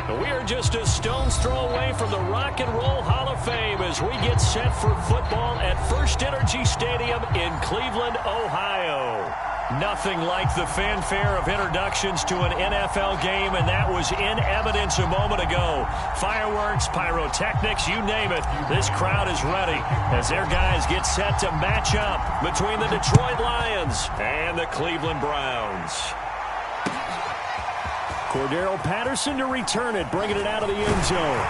We are just a stone's throw away from the Rock and Roll Hall of Fame as we get set for football at First Energy Stadium in Cleveland, Ohio. Nothing like the fanfare of introductions to an NFL game, and that was in evidence a moment ago. Fireworks, pyrotechnics, you name it. This crowd is ready as their guys get set to match up between the Detroit Lions and the Cleveland Browns. Cordero Patterson to return it, bringing it out of the end zone.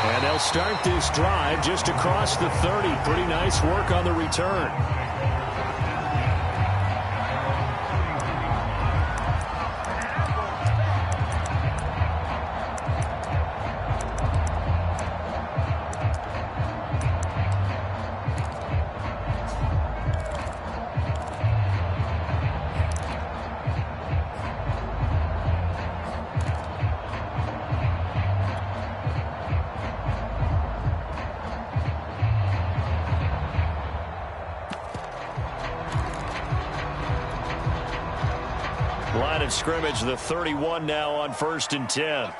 And they'll start this drive just across the 30. Pretty nice work on the return. Line of scrimmage, the 31 now on 1st and 10.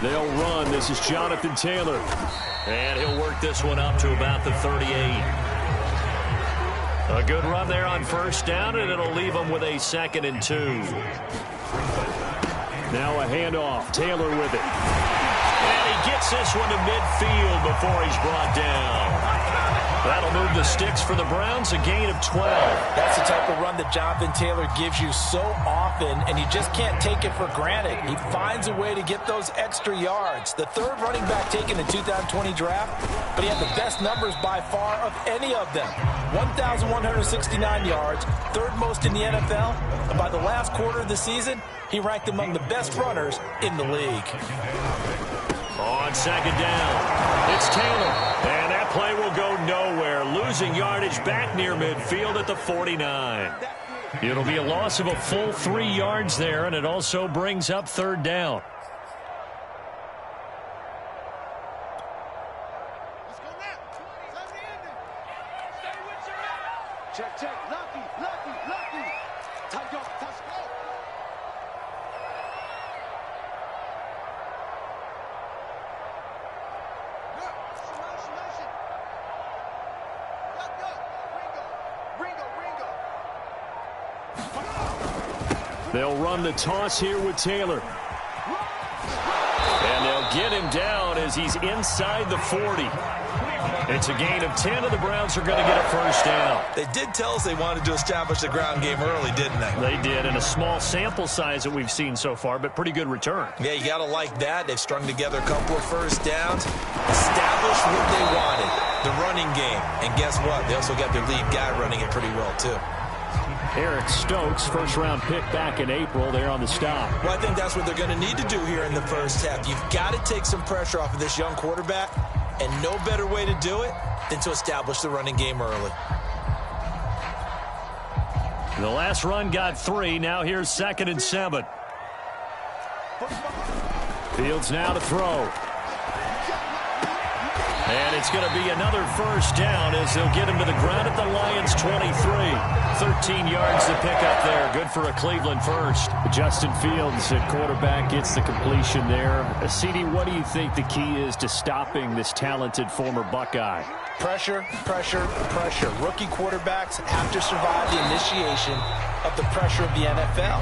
They'll run. This is Jonathan Taylor. And he'll work this one up to about the 38. A good run there on 1st down, and it'll leave them with a 2nd and 2. Now a handoff. Taylor with it. And he gets this one to midfield before he's brought down. That'll move the sticks for the Browns, a gain of 12. That's the type of run that Jonathan Taylor gives you so often, and you just can't take it for granted. He finds a way to get those extra yards. The third running back taken in the 2020 draft, but he had the best numbers by far of any of them. 1,169 yards, third most in the NFL, and by the last quarter of the season, he ranked among the best runners in the league. On 2nd down, it's Taylor, and that play will go nowhere, losing yardage back near midfield at the 49. It'll be a loss of a full 3 yards there, and it also brings up 3rd down. Check, check, lucky, lucky, lucky. Tight go, touch go. They'll run the toss here with Taylor. And they'll get him down as he's inside the 40. It's a gain of 10, and the Browns are going to get a 1st down. They did tell us they wanted to establish the ground game early, didn't they? They did, in a small sample size that we've seen so far, but pretty good return. Yeah, you got to like that. They've strung together a couple of 1st downs, established what they wanted, the running game. And guess what? They also got their lead guy running it pretty well, too. Eric Stokes, 1st-round pick back in April, there on the stop. Well, I think that's what they're going to need to do here in the 1st half. You've got to take some pressure off of this young quarterback, and no better way to do it than to establish the running game early. The last run got 3. Now here's 2nd and 7. Fields now to throw. And it's going to be another 1st down as they'll get him to the ground at the Lions' 23. 13 yards to pick up there. Good for a Cleveland 1st. Justin Fields at quarterback gets the completion there. CD, what do you think the key is to stopping this talented former Buckeye? Pressure, pressure, pressure. Rookie quarterbacks have to survive the initiation of the pressure of the NFL.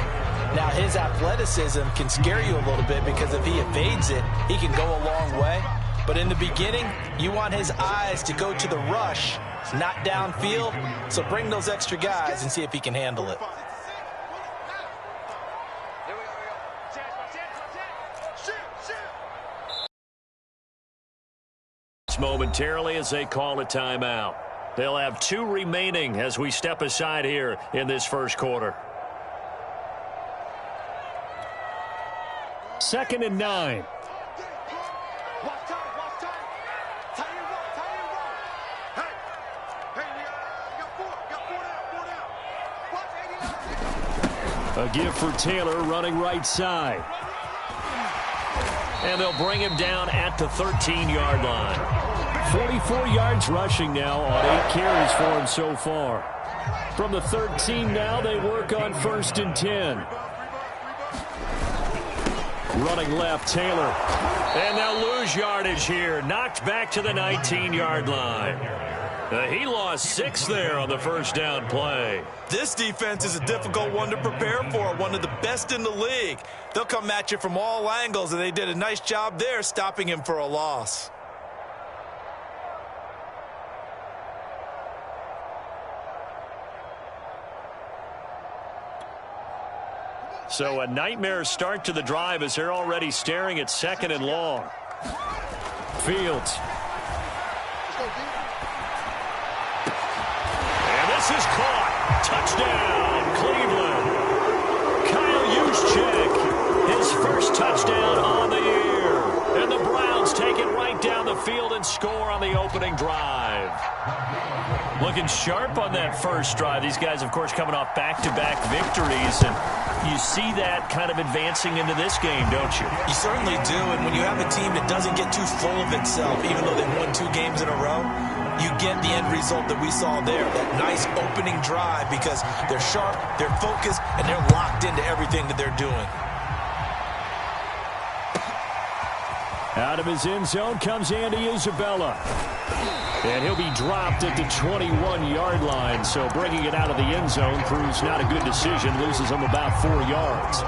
Now, his athleticism can scare you a little bit because if he evades it, he can go a long way. But in the beginning, you want his eyes to go to the rush, not downfield. So bring those extra guys and see if he can handle it. Momentarily as they call a timeout. They'll have 2 remaining as we step aside here in this 1st quarter. 2nd and 9. A give for Taylor running right side. And they'll bring him down at the 13-yard line. 44 yards rushing now on 8 carries for him so far. From the 13 now, they work on 1st and 10. Running left, Taylor. And they'll lose yardage here. Knocked back to the 19-yard line. He lost 6 there on the first down play. This defense is a difficult one to prepare for, one of the best in the league. They'll come at you from all angles, and they did a nice job there stopping him for a loss. So a nightmare start to the drive as they're already staring at 2nd and long. Fields. And this is caught. Touchdown, Cleveland. Kyle Juszczyk, his first touchdown on the year. And the Browns take it right down the field and score on the opening drive. Looking sharp on that first drive. These guys, of course, coming off back-to-back victories, and you see that kind of advancing into this game, don't you? You certainly do, and when you have a team that doesn't get too full of itself, even though they've won 2 games in a row, you get the end result that we saw there, that nice opening drive, because they're sharp, they're focused, and they're locked into everything that they're doing. Out of his end zone comes Andy Isabella. And he'll be dropped at the 21-yard line. So bringing it out of the end zone proves not a good decision. Loses him about 4 yards.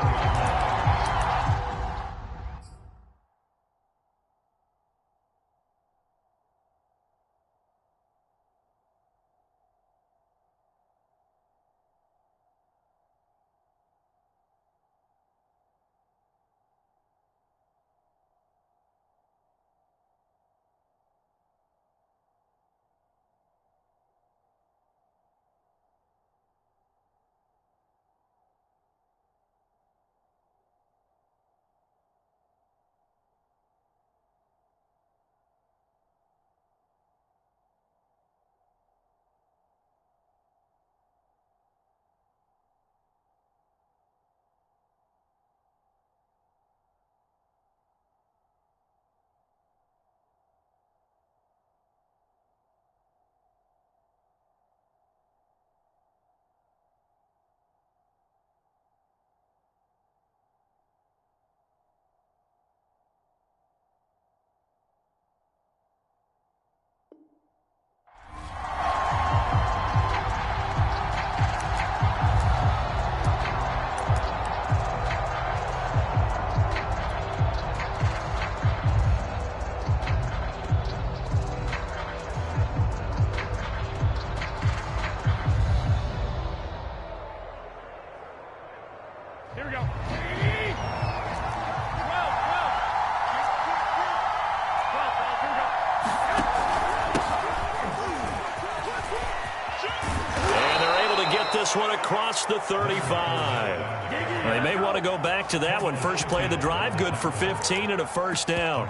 One across the 35. They may want to go back to that one. First play of the drive, good for 15 and a first down.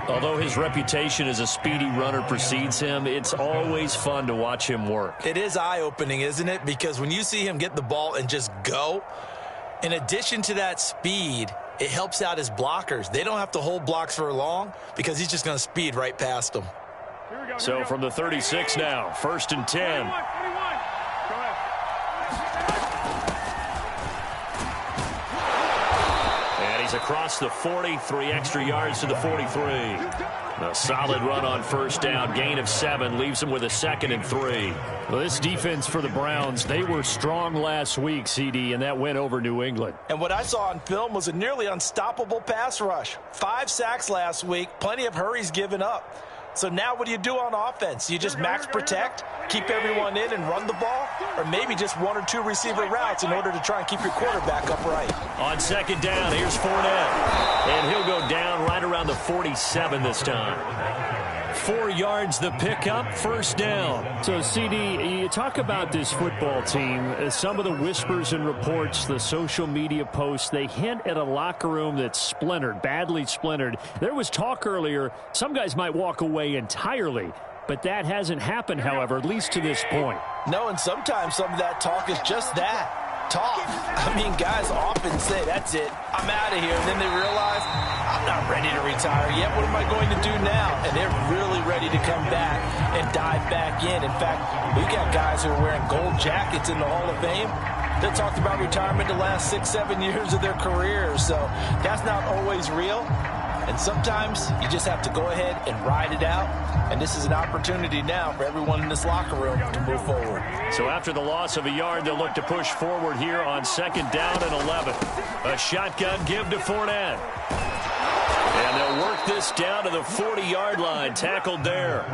Although his reputation as a speedy runner precedes him, it's always fun to watch him work. It is eye-opening, isn't it? Because when you see him get the ball and just go, in addition to that speed, it helps out his blockers. They don't have to hold blocks for long because he's just going to speed right past them. So from the 36 now, 1st and 10. Across the 43 extra yards to the 43. A solid run on first down. Gain of 7 leaves them with a 2nd and 3. Well, this defense for the Browns, they were strong last week, CD, and that went over New England. And what I saw on film was a nearly unstoppable pass rush. 5 sacks last week, plenty of hurries given up. So now what do you do on offense? You just max protect, keep everyone in and run the ball, or maybe just 1 or 2 receiver routes in order to try and keep your quarterback upright. On 2nd down, here's Fournette. And he'll go down right around the 47 this time. 4 yards the pickup, 1st down. So, CD, you talk about this football team. Some of the whispers and reports, the social media posts, they hint at a locker room that's splintered, badly splintered. There was talk earlier, some guys might walk away entirely. But that hasn't happened, however, at least to this point. No, and sometimes some of that talk is just that. Talk. I mean, guys often say, that's it, I'm out of here. And then they realize, I'm not ready to retire yet. What am I going to do now? And they're really ready to come back and dive back in. In fact, we've got guys who are wearing gold jackets in the Hall of Fame. They talked about retirement the last 6-7 years of their careers, so that's not always real. And sometimes you just have to go ahead and ride it out. And this is an opportunity now for everyone in this locker room to move forward. So after the loss of a yard, they'll look to push forward here on 2nd down and 11. A shotgun give to Fournette. And they'll work this down to the 40-yard line. Tackled there.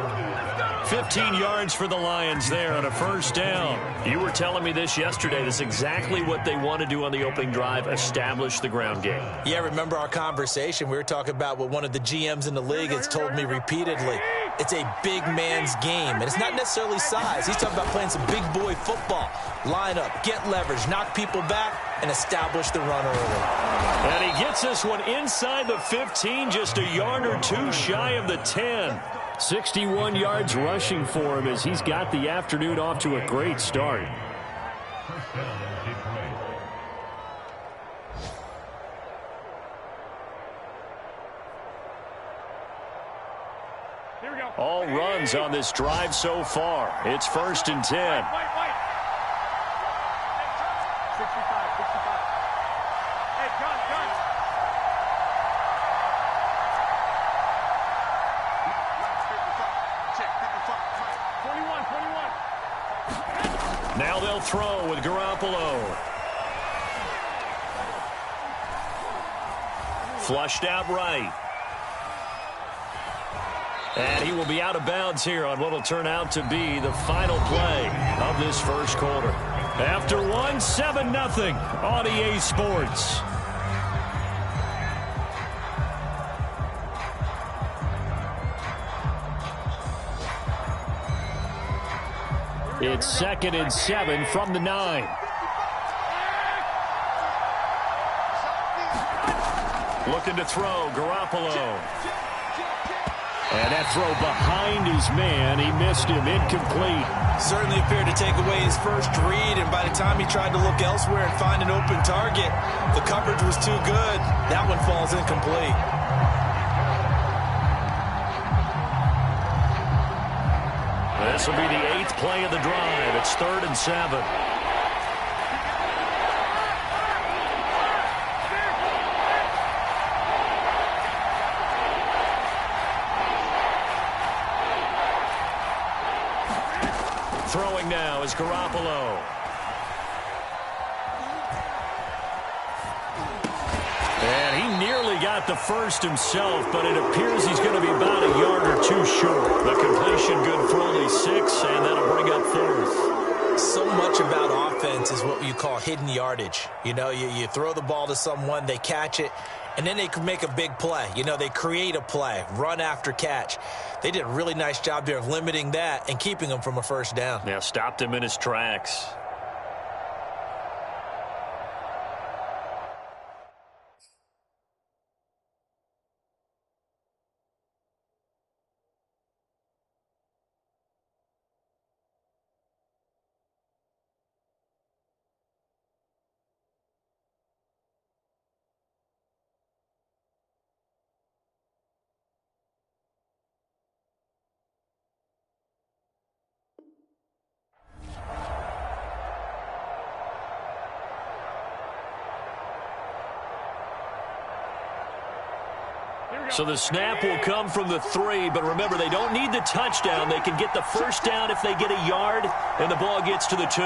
15 yards for the Lions there on a 1st down. You were telling me this yesterday. That's exactly what they want to do on the opening drive, establish the ground game. Yeah, remember our conversation? We were talking about what one of the GMs in the league has told me repeatedly. It's a big man's game, and it's not necessarily size. He's talking about playing some big boy football. Line up, get leverage, knock people back, and establish the run early. And he gets this one inside the 15, just a yard or two shy of the 10. 61 yards rushing for him as he's got the afternoon off to a great start. All runs on this drive so far. It's 1st and 10. 65. Hey, gun. 21. Now they'll throw with Garoppolo. Flushed out right. And he will be out of bounds here on what will turn out to be the final play of this 1st quarter. After 7-0 on EA Sports. It's 2nd and 7 from the 9. Looking to throw, Garoppolo. And that throw behind his man, he missed him, incomplete. Certainly appeared to take away his first read, and by the time he tried to look elsewhere and find an open target, the coverage was too good. That one falls incomplete. This will be the 8th play of the drive. It's 3rd and 7. Throwing now is Garoppolo. And he nearly got the first himself, but it appears he's going to be about a yard or two short. The completion good for only 6, and that'll bring up 4th. So much about offense is what you call hidden yardage. You know, you throw the ball to someone, they catch it, and then they can make a big play. You know, they create a play, run after catch. They did a really nice job there of limiting that and keeping him from a 1st down. Now stopped him in his tracks. So the snap will come from the 3, but remember, they don't need the touchdown. They can get the 1st down if they get a yard, and the ball gets to the 2. 13.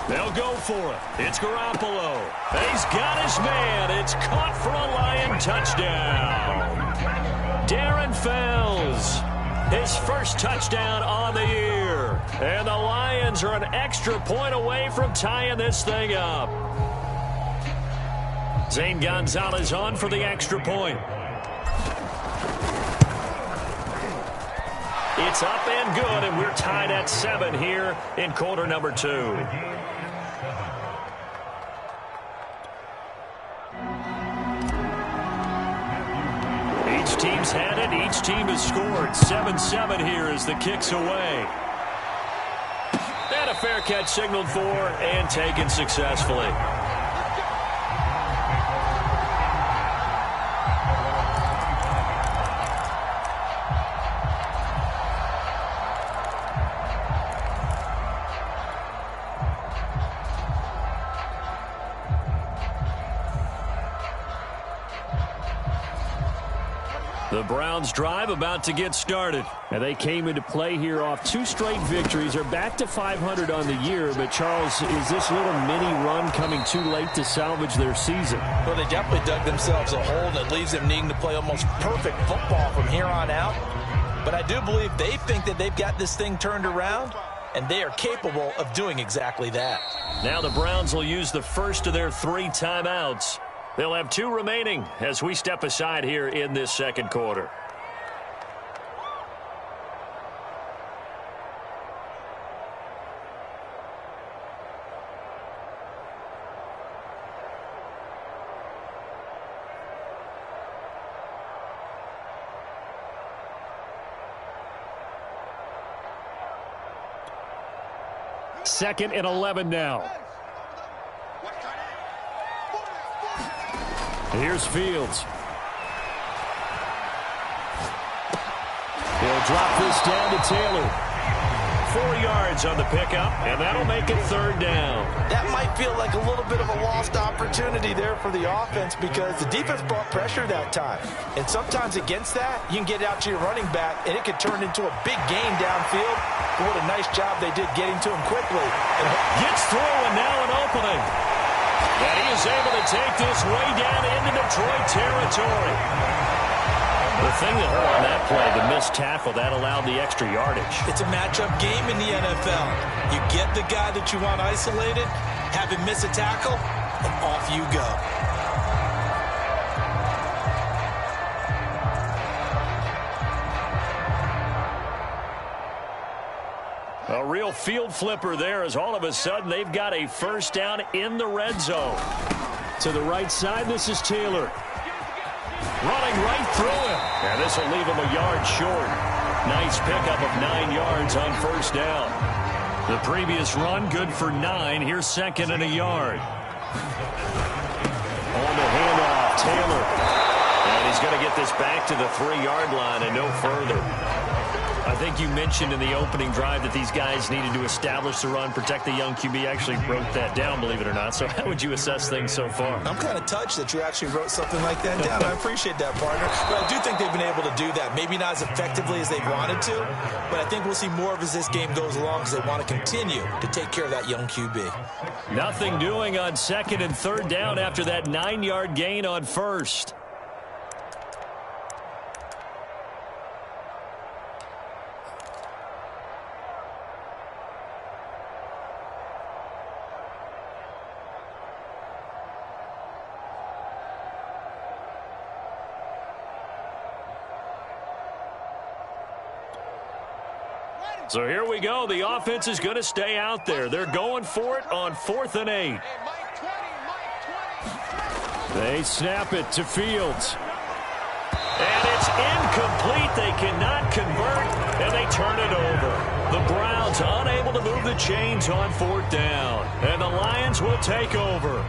They'll go for it. It's Garoppolo. He's got his man. It's caught for a Lion touchdown. Darren Fells. His first touchdown on the year. And the Lions are an extra point away from tying this thing up. Zane Gonzalez on for the extra point. It's up and good, and we're tied at 7 here in quarter number 2. Each team's had it. Each team has scored. 7-7 here as the kick's away. And a fair catch signaled for and taken successfully. The Browns drive about to get started. And they came into play here off 2 straight victories. They're back to 500 on the year. But, Charles, is this little mini run coming too late to salvage their season? Well, they definitely dug themselves a hole that leaves them needing to play almost perfect football from here on out. But I do believe they think that they've got this thing turned around, and they are capable of doing exactly that. Now the Browns will use the first of their 3 timeouts. They'll have 2 remaining as we step aside here in this second quarter. Second and 11 now. Here's Fields. He'll drop this down to Taylor. 4 yards on the pickup, and that'll make it 3rd down. That might feel like a little bit of a lost opportunity there for the offense because the defense brought pressure that time. And sometimes against that, you can get out to your running back, and it could turn into a big gain downfield. But what a nice job they did getting to him quickly. Gets through, and now an opening. And he is able to take this way down into Detroit territory. The thing that hurt on that play, the missed tackle, that allowed the extra yardage. It's a matchup game in the NFL. You get the guy that you want isolated, have him miss a tackle, and off you go. A real field flipper there as all of a sudden they've got a first down in the red zone. To the right side, this is Taylor. Running right through him. And this will leave him a yard short. Nice pickup of 9 yards on first down. The previous run, good for 9. Here's 2nd and a yard. On the handoff, Taylor. And he's going to get this back to the 3-yard line and no further. I think you mentioned in the opening drive that these guys needed to establish the run, protect the young QB. Actually wrote that down, believe it or not. So how would you assess things so far? I'm kind of touched that you actually wrote something like that down. I appreciate that, partner. But I do think they've been able to do that. Maybe not as effectively as they wanted to, but I think we'll see more of as this game goes along because they want to continue to take care of that young QB. Nothing doing on 2nd and 3rd down after that 9-yard gain on 1st. So here we go. The offense is going to stay out there. They're going for it on 4th and 8. They snap it to Fields. And it's incomplete. They cannot convert, and they turn it over. The Browns unable to move the chains on 4th down. And the Lions will take over.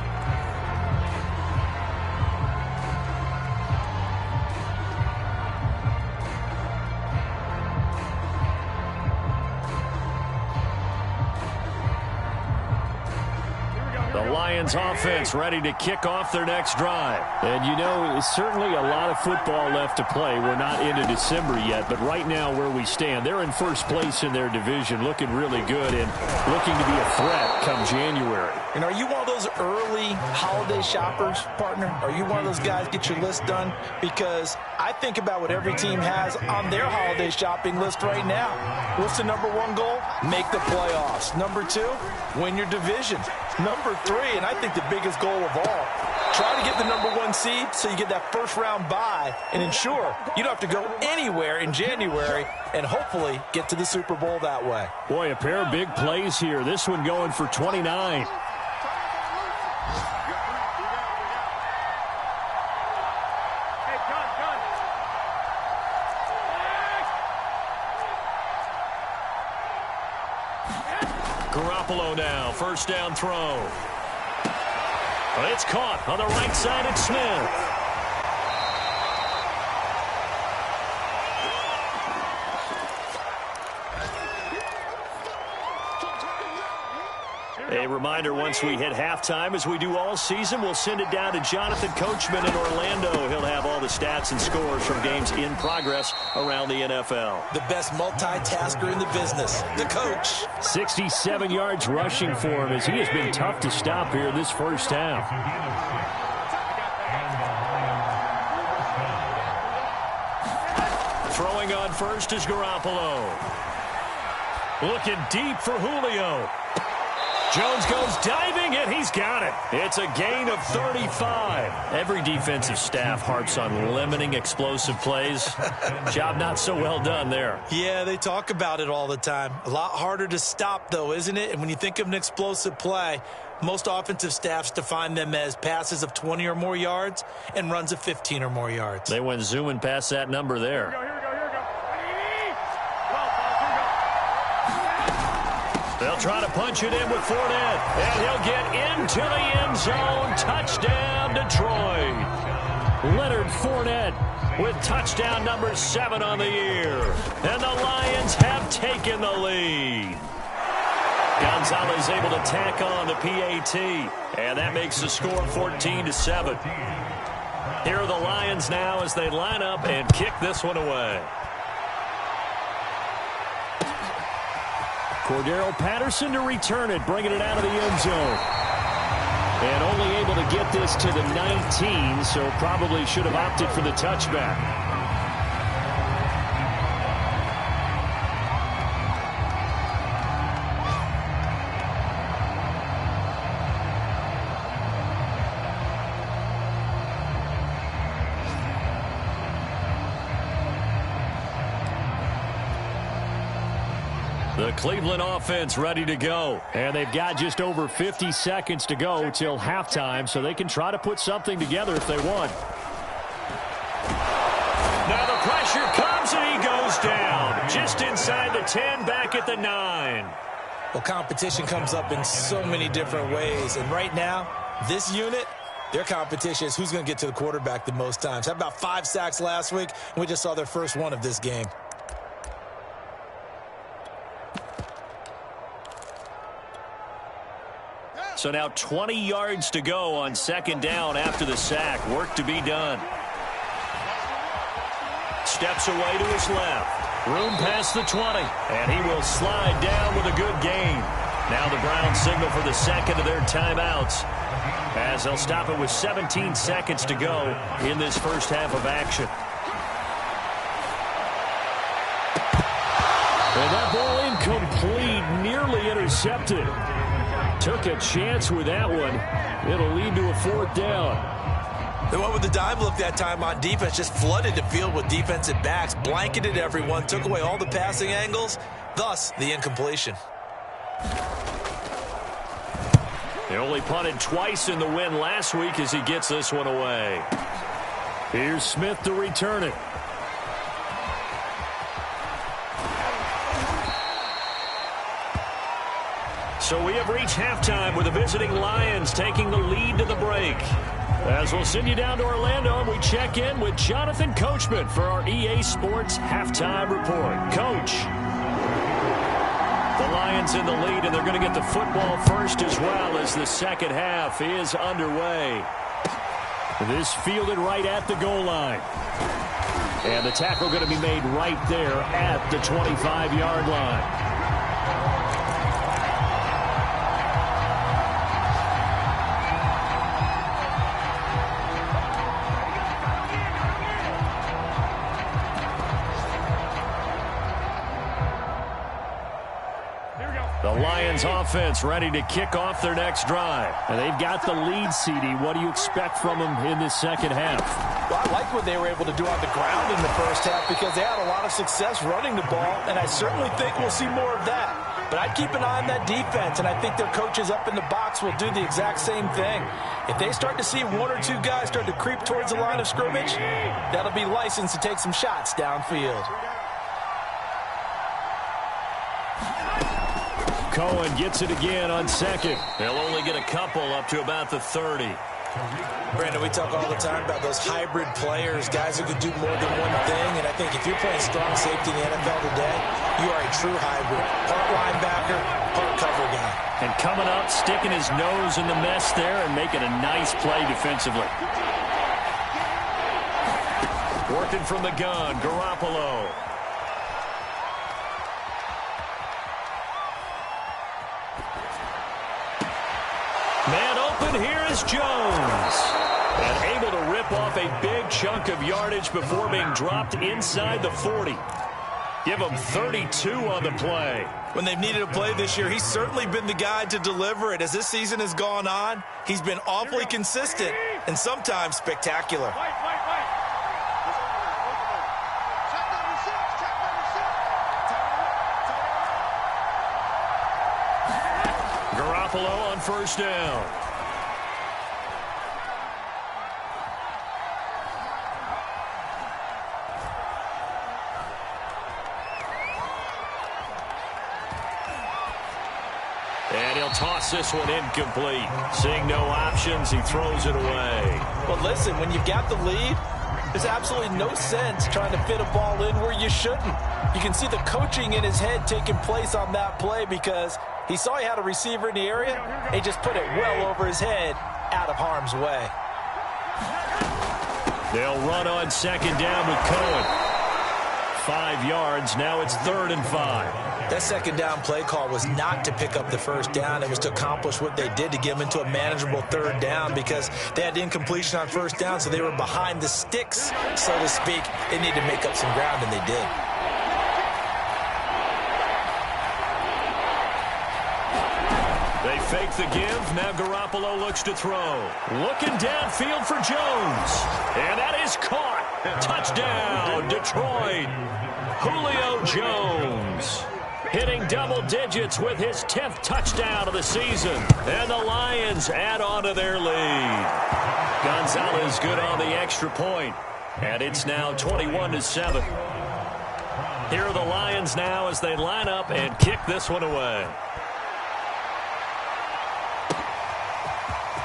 Lions offense ready to kick off their next drive. And, you know, certainly a lot of football left to play. We're not into December yet, but right now where we stand, they're in first place in their division, looking really good and looking to be a threat come January. And are you one of those early holiday shoppers, partner? Are you one of those guys get your list done? Because I think about what every team has on their holiday shopping list right now. What's the number 1 goal? Make the playoffs. Number 2, win your division. Number 3, and I think the biggest goal of all, try to get the number 1 seed so you get that first-round bye and ensure you don't have to go anywhere in January and hopefully get to the Super Bowl that way. Boy, a pair of big plays here. This one going for 29. Garoppolo now, first down throw. It's caught on the right side at Smith. A reminder, once we hit halftime, as we do all season, we'll send it down to Jonathan Coachman in Orlando. He'll have all the stats and scores from games in progress around the NFL. The best multitasker in the business, the coach. 67 yards rushing for him as he has been tough to stop here in this first half. Throwing on first is Garoppolo. Looking deep for Julio. Jones goes diving, and he's got it. It's a gain of 35. Every defensive staff harps on limiting explosive plays. Job not so well done there. Yeah, they talk about it all the time. A lot harder to stop, though, isn't it? And when you think of an explosive play, most offensive staffs define them as passes of 20 or more yards and runs of 15 or more yards. They went zooming past that number there. They'll try to punch it in with Fournette, and he'll get into the end zone. Touchdown, Detroit. Leonard Fournette with touchdown number 7 on the year. And the Lions have taken the lead. Gonzalez able to tack on the PAT, and that makes the score 14-7. Here are the Lions now as they line up and kick this one away. Cordero Patterson to return it, bringing it out of the end zone. And only able to get this to the 19, so probably should have opted for the touchback. The Cleveland offense ready to go. And they've got just over 50 seconds to go till halftime, so they can try to put something together if they want. Now the pressure comes, and he goes down. Just inside the 10, back at the 9. Well, competition comes up in so many different ways. And right now, this unit, their competition is who's going to get to the quarterback the most times. How about 5 sacks last week? We just saw their first one of this game. So now 20 yards to go on second down after the sack. Work to be done. Steps away to his left. Room past the 20. And he will slide down with a good gain. Now the Browns signal for the second of their timeouts, as they'll stop it with 17 seconds to go in this first half of action. And that ball incomplete, nearly intercepted. Took a chance with that one. It'll lead to a 4th down. They went with the dime look that time on defense, just flooded the field with defensive backs, blanketed everyone, took away all the passing angles, thus the incompletion. They only punted twice in the win last week as he gets this one away. Here's Smith to return it. So we have reached halftime with the visiting Lions taking the lead to the break. As we'll send you down to Orlando, and we check in with Jonathan Coachman for our EA Sports Halftime Report. Coach. The Lions in the lead, and they're going to get the football first as well as the second half is underway. This fielded right at the goal line. And the tackle going to be made right there at the 25-yard line. The Lions offense ready to kick off their next drive. And they've got the lead, CD. What do you expect from them in the second half? Well, I like what they were able to do on the ground in the first half because they had a lot of success running the ball, and I certainly think we'll see more of that. But I'd keep an eye on that defense, and I think their coaches up in the box will do the exact same thing. If they start to see 1 or 2 guys start to creep towards the line of scrimmage, that'll be licensed to take some shots downfield. Cohen gets it again on second. They'll only get a couple up to about the 30. Brandon, we talk all the time about those hybrid players, guys who can do more than one thing. And I think if you're playing strong safety in the NFL today, you are a true hybrid. Part linebacker, part tougher guy. And coming up, sticking his nose in the mess there and making a nice play defensively. Working from the gun, Garoppolo. Man open, here is Jones. And able to rip off a big chunk of yardage before being dropped inside the 40. Give him 32 on the play. When they've needed a play this year, he's certainly been the guy to deliver it. As this season has gone on, he's been awfully consistent and sometimes spectacular. Garoppolo on first down. And he'll toss this one incomplete. Seeing no options, he throws it away. But listen, when you've got the lead, there's absolutely no sense trying to fit a ball in where you shouldn't. You can see the coaching in his head taking place on that play because he saw he had a receiver in the area. He just put it well over his head, out of harm's way. They'll run on second down with Cohen. 5 yards. Now it's 3rd and 5. That second down play call was not to pick up the first down. It was to accomplish what they did to get them into a manageable 3rd down because they had incompletion on first down, so they were behind the sticks, so to speak. They needed to make up some ground, and they did. They fake the give. Now Garoppolo looks to throw. Looking downfield for Jones. And that is caught. Touchdown, Detroit. Julio Jones hitting double digits with his 10th touchdown of the season. And the Lions add on to their lead. Gonzalez good on the extra point. And it's now 21-7. Here are the Lions now as they line up and kick this one away.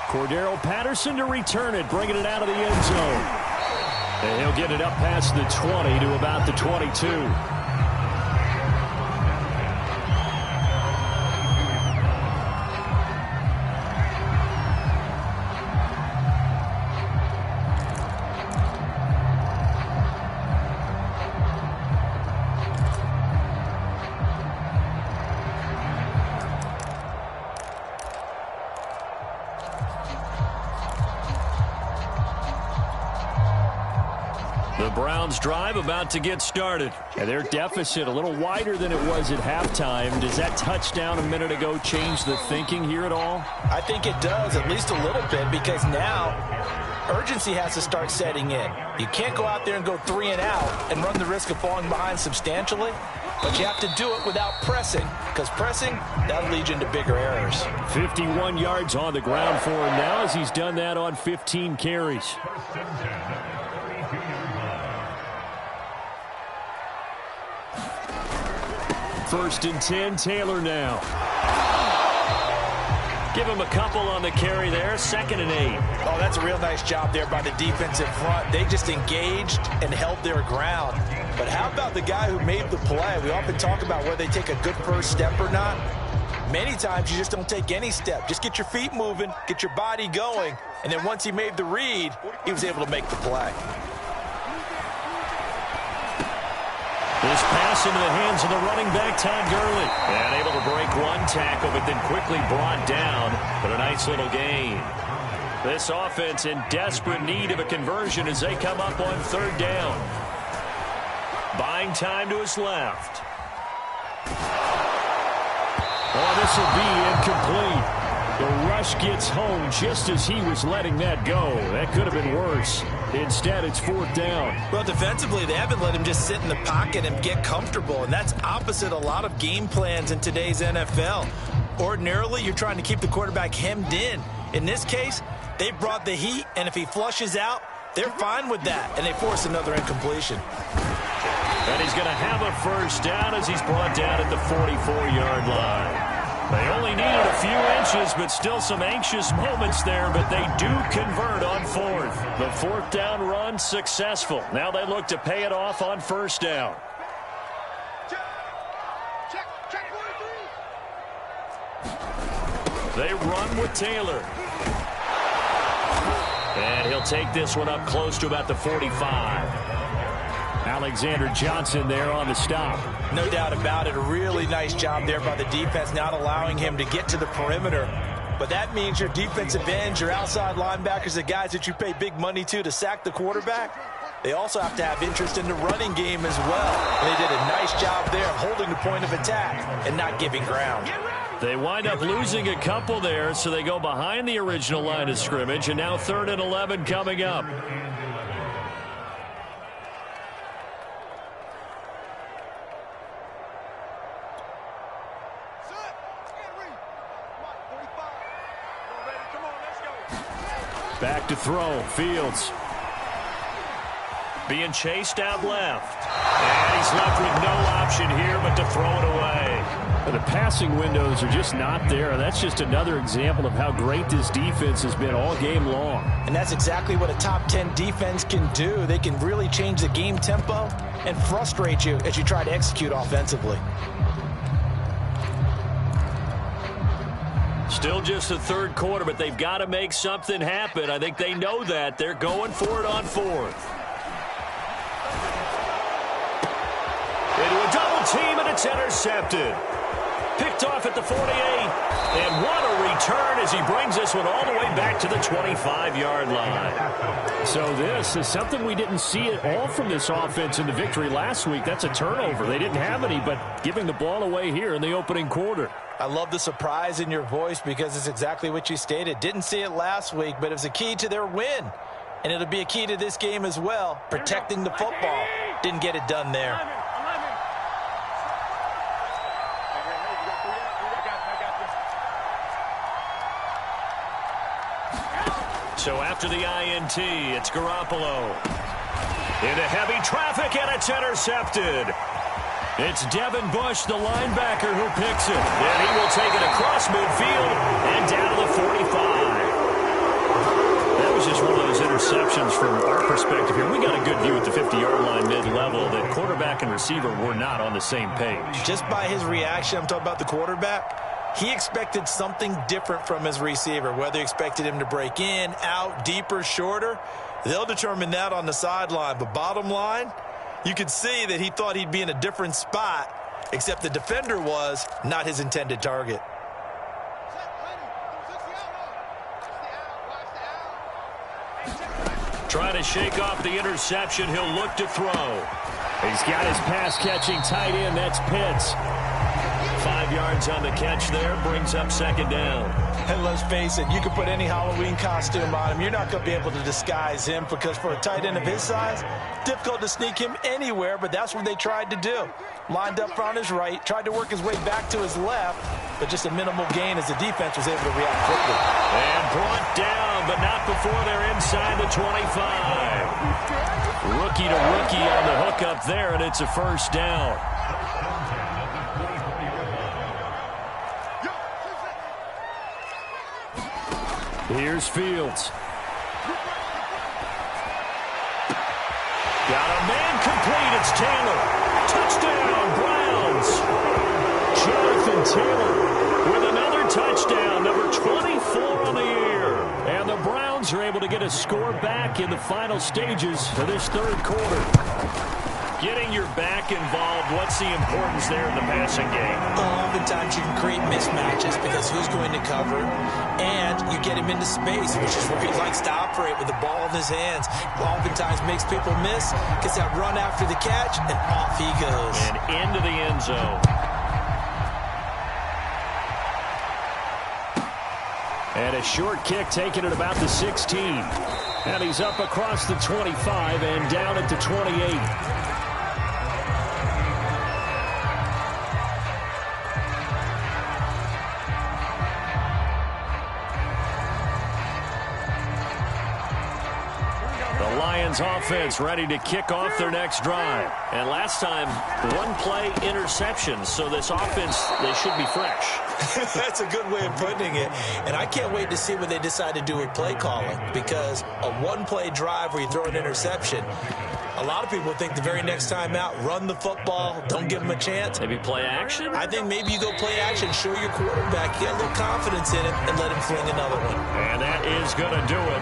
Cordero Patterson to return it, bringing it out of the end zone. And he'll get it up past the 20 to about the 22. The Browns drive about to get started. And their deficit a little wider than it was at halftime. Does that touchdown a minute ago change the thinking here at all? I think it does, at least a little bit, because now urgency has to start setting in. You can't go out there and go 3 and out and run the risk of falling behind substantially, but you have to do it without pressing, because pressing, that'll lead you into bigger errors. 51 yards on the ground for him now as he's done that on 15 carries. First and 10, Taylor now. Give him a couple on the carry there. 2nd and 8. Oh, that's a real nice job there by the defense in front. They just engaged and held their ground. But how about the guy who made the play? We often talk about whether they take a good first step or not. Many times you just don't take any step. Just get your feet moving, get your body going, and then once he made the read, he was able to make the play. This pass into the hands of the running back, Todd Gurley. And able to break one tackle, but then quickly brought down. But a nice little gain. This offense in desperate need of a conversion as they come up on 3rd down. Buying time to his left. Oh, this will be incomplete. The rush gets home just as he was letting that go. That could have been worse. Instead, it's 4th down. Well, defensively, they haven't let him just sit in the pocket and get comfortable, and that's opposite a lot of game plans in today's NFL. Ordinarily, you're trying to keep the quarterback hemmed in. In this case, they brought the heat, and if he flushes out, they're fine with that, and they force another incompletion. And he's going to have a first down as he's brought down at the 44-yard line. They only needed a few inches, but still some anxious moments there, but they do convert on 4th. The 4th down run successful. Now they look to pay it off on 1st down. They run with Taylor. And he'll take this one up close to about the 45. Alexander Johnson there on the stop. No doubt about it. A really nice job there by the defense, not allowing him to get to the perimeter. But that means your defensive ends, your outside linebackers, the guys that you pay big money to sack the quarterback, they also have to have interest in the running game as well. And they did a nice job there of holding the point of attack and not giving ground. They wind up losing a couple there, so they go behind the original line of scrimmage, and now 3rd and 11 coming up. Back to throw, Fields. Being chased out left. And he's left with no option here but to throw it away. The passing windows are just not there. That's just another example of how great this defense has been all game long. And that's exactly what a top 10 defense can do. They can really change the game tempo and frustrate you as you try to execute offensively. Still just the third quarter, but they've got to make something happen. I think they know that. They're going for it on 4th. Into a double team, and it's intercepted. Picked off at the 48. And what a return as he brings this one all the way back to the 25-yard line. So this is something we didn't see at all from this offense in the victory last week. That's a turnover. They didn't have any, but giving the ball away here in the opening quarter. I love the surprise in your voice because it's exactly what you stated. Didn't see it last week, but it was a key to their win. And it'll be a key to this game as well, protecting the football. Didn't get it done there. So after the INT, it's Garoppolo. Into heavy traffic, and it's intercepted. It's Devin Bush, the linebacker, who picks it. And he will take it across midfield and down to the 45. That was just one of those interceptions from our perspective here. We got a good view at the 50-yard line mid-level that quarterback and receiver were not on the same page. Just by his reaction, I'm talking about the quarterback, he expected something different from his receiver, whether he expected him to break in, out, deeper, shorter. They'll determine that on the sideline. But bottom line, you could see that he thought he'd be in a different spot, except the defender was not his intended target. Trying to shake off the interception. He'll look to throw. He's got his pass-catching tight end. That's Pitts. 5 yards on the catch there, brings up 2nd down. And let's face it, you can put any Halloween costume on him. You're not going to be able to disguise him because for a tight end of his size, difficult to sneak him anywhere, but that's what they tried to do. Lined up on his right, tried to work his way back to his left, but just a minimal gain as the defense was able to react quickly. And brought down, but not before they're inside the 25. Rookie to rookie on the hook up there, and it's a 1st down. Here's Fields. Got a man complete. It's Taylor. Touchdown, Browns. Jonathan Taylor with another touchdown, number 24 on the year. And the Browns are able to get a score back in the final stages of this 3rd quarter. Getting your back involved, what's the importance there in the passing game? Oftentimes you can create mismatches because who's going to cover, and you get him into space, which is where he likes to operate with the ball in his hands. Oftentimes makes people miss, gets that run after the catch, and off he goes. And into the end zone. And a short kick taken at about the 16. And he's up across the 25 and down at the 28. Offense ready to kick off their next drive. And last time, 1-play interception. So this offense, they should be fresh. That's a good way of putting it. And I can't wait to see what they decide to do with play calling, because a 1-play drive where you throw an interception, A lot of people think the very next time out, run the football, don't give them a chance. Maybe play action? I think maybe you go play action, show your quarterback, get a little confidence in it, and let him fling another one. And that is going to do it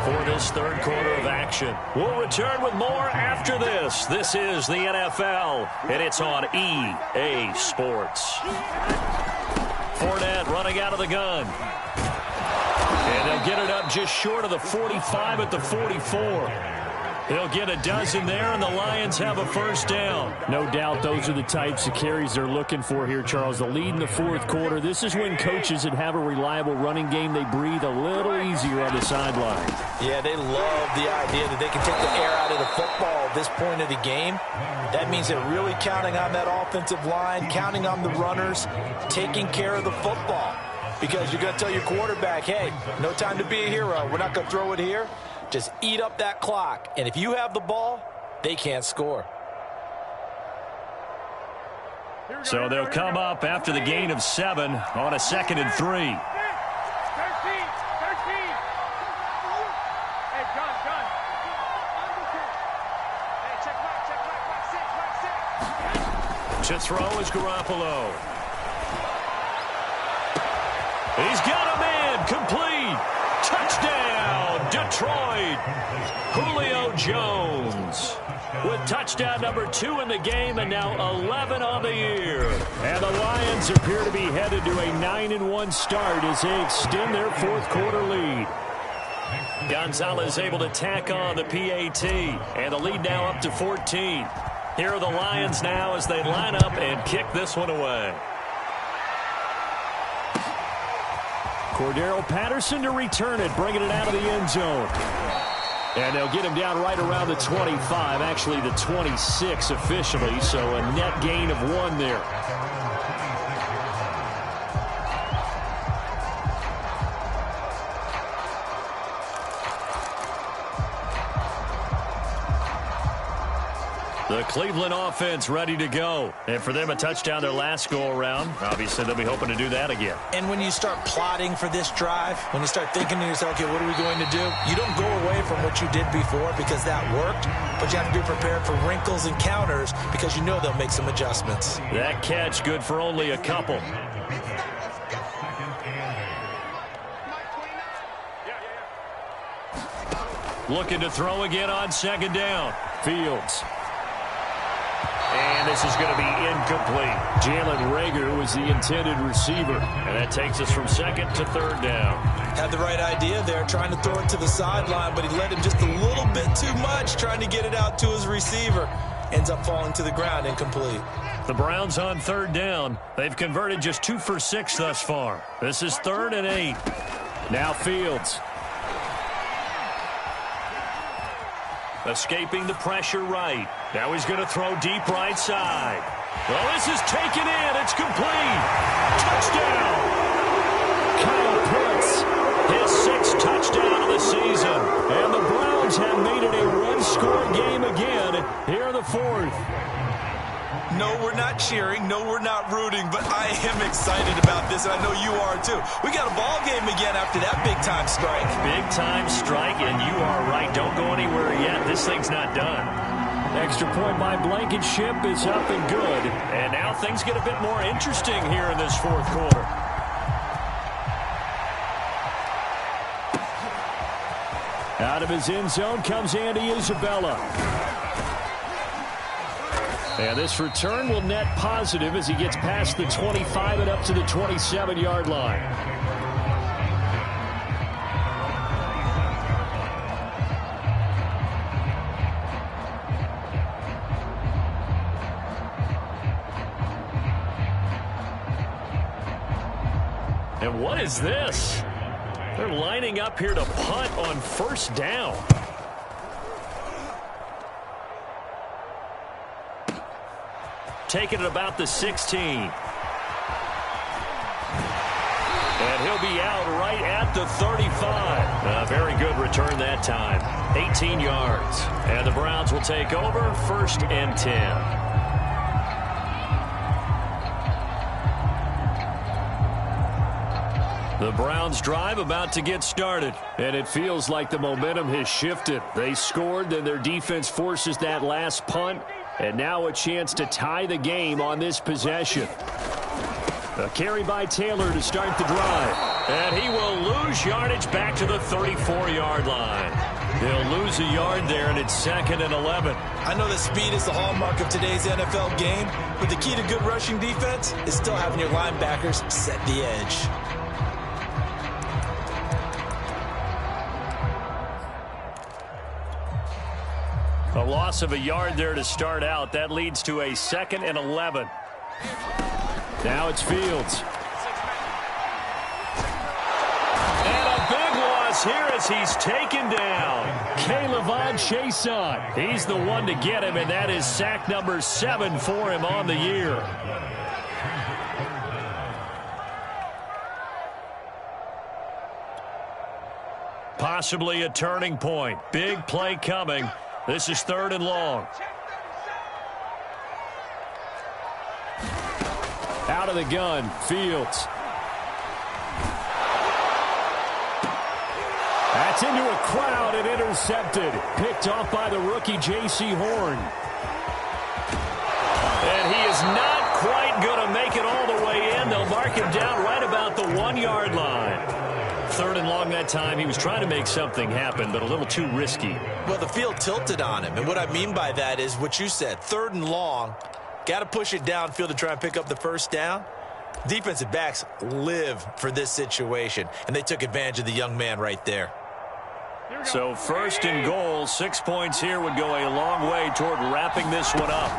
for this third quarter of action. We'll return with more after this. This is the NFL, and it's on EA Sports. Fournette running out of the gun. And they'll get it up just short of the 45 at the 44. He'll get a dozen there, and the Lions have a first down. No doubt those are the types of carries they're looking for here, Charles. The lead in the fourth quarter. This is when coaches that have a reliable running game, they breathe a little easier on the sideline. Yeah, they love the idea that they can take the air out of the football at this point of the game. That means they're really counting on that offensive line, counting on the runners, taking care of the football. Because you're going to tell your quarterback, hey, no time to be a hero. We're not going to throw it here. Just eat up that clock. And if you have the ball, they can't score. So they'll come up after the gain of 7 on a 2nd and 3. 13. Hey, John. Hey, check back. To throw is Garoppolo. He's got a man complete. Touchdown, Detroit. Julio Jones with touchdown number 2 in the game and now 11 on the year. And the Lions appear to be headed to a 9-1 start as they extend their fourth quarter lead. Gonzalez able to tack on the PAT, and the lead now up to 14. Here are the Lions now as they line up and kick this one away. Cordero Patterson to return it, bringing it out of the end zone. And they'll get him down right around the 25, actually the 26 officially, so a net gain of 1 there. The Cleveland offense ready to go. And for them, a touchdown their last go-around. Obviously, they'll be hoping to do that again. And when you start plotting for this drive, when you start thinking to yourself, okay, what are we going to do? You don't go away from what you did before because that worked, but you have to be prepared for wrinkles and counters because you know they'll make some adjustments. That catch good for only a couple. Looking to throw again on 2nd down. Fields. And this is going to be incomplete. Jalen Reagor was the intended receiver. And that takes us from 2nd to 3rd down. Had the right idea there, trying to throw it to the sideline, but he led him just a little bit too much, trying to get it out to his receiver. Ends up falling to the ground, incomplete. The Browns on 3rd down. They've converted just 2 for 6 thus far. This is 3rd and 8. Now Fields. Escaping the pressure right. Now he's going to throw deep right side. Well, this is taken in. It's complete. Touchdown. Kyle Pitts. His 6th touchdown of the season. And the Browns have made it a one-score game again here in the 4th. No, we're not cheering. No, we're not rooting, but I am excited about this, and I know you are too. We got a ball game again after that big-time strike. Big-time strike, and you are right. Don't go anywhere yet. This thing's not done. Extra point by Blankenship is up and good. And now things get a bit more interesting here in this 4th quarter. Out of his end zone comes Andy Isabella. And this return will net positive as he gets past the 25 and up to the 27-yard line. And what is this? They're lining up here to punt on 1st down. Taking it about the 16. And he'll be out right at the 35. A very good return that time. 18 yards. And the Browns will take over 1st and 10. The Browns drive about to get started. And it feels like the momentum has shifted. They scored, then their defense forces that last punt. And now a chance to tie the game on this possession. A carry by Taylor to start the drive. And he will lose yardage back to the 34-yard line. He'll lose a yard there, and it's 2nd and 11. I know that speed is the hallmark of today's NFL game, but the key to good rushing defense is still having your linebackers set the edge. A loss of a yard there to start out. That leads to a 2nd and 11. Now it's Fields. And a big loss here as he's taken down. Caleb Chason. He's the one to get him, and that is sack number 7 for him on the year. Possibly a turning point. Big play coming. This is 3rd and long. Out of the gun, Fields. That's into a crowd and intercepted. Picked off by the rookie J.C. Horn. And he is not quite going to make it all the way in. They'll mark him down right about the 1-yard line. 3rd and long that time. He was trying to make something happen, but a little too risky. Well, the field tilted on him, and what I mean by that is what you said. 3rd and long, got to push it downfield to try and pick up the first down. Defensive backs live for this situation, and they took advantage of the young man right there. So 1st and goal, 6 points here would go a long way toward wrapping this one up.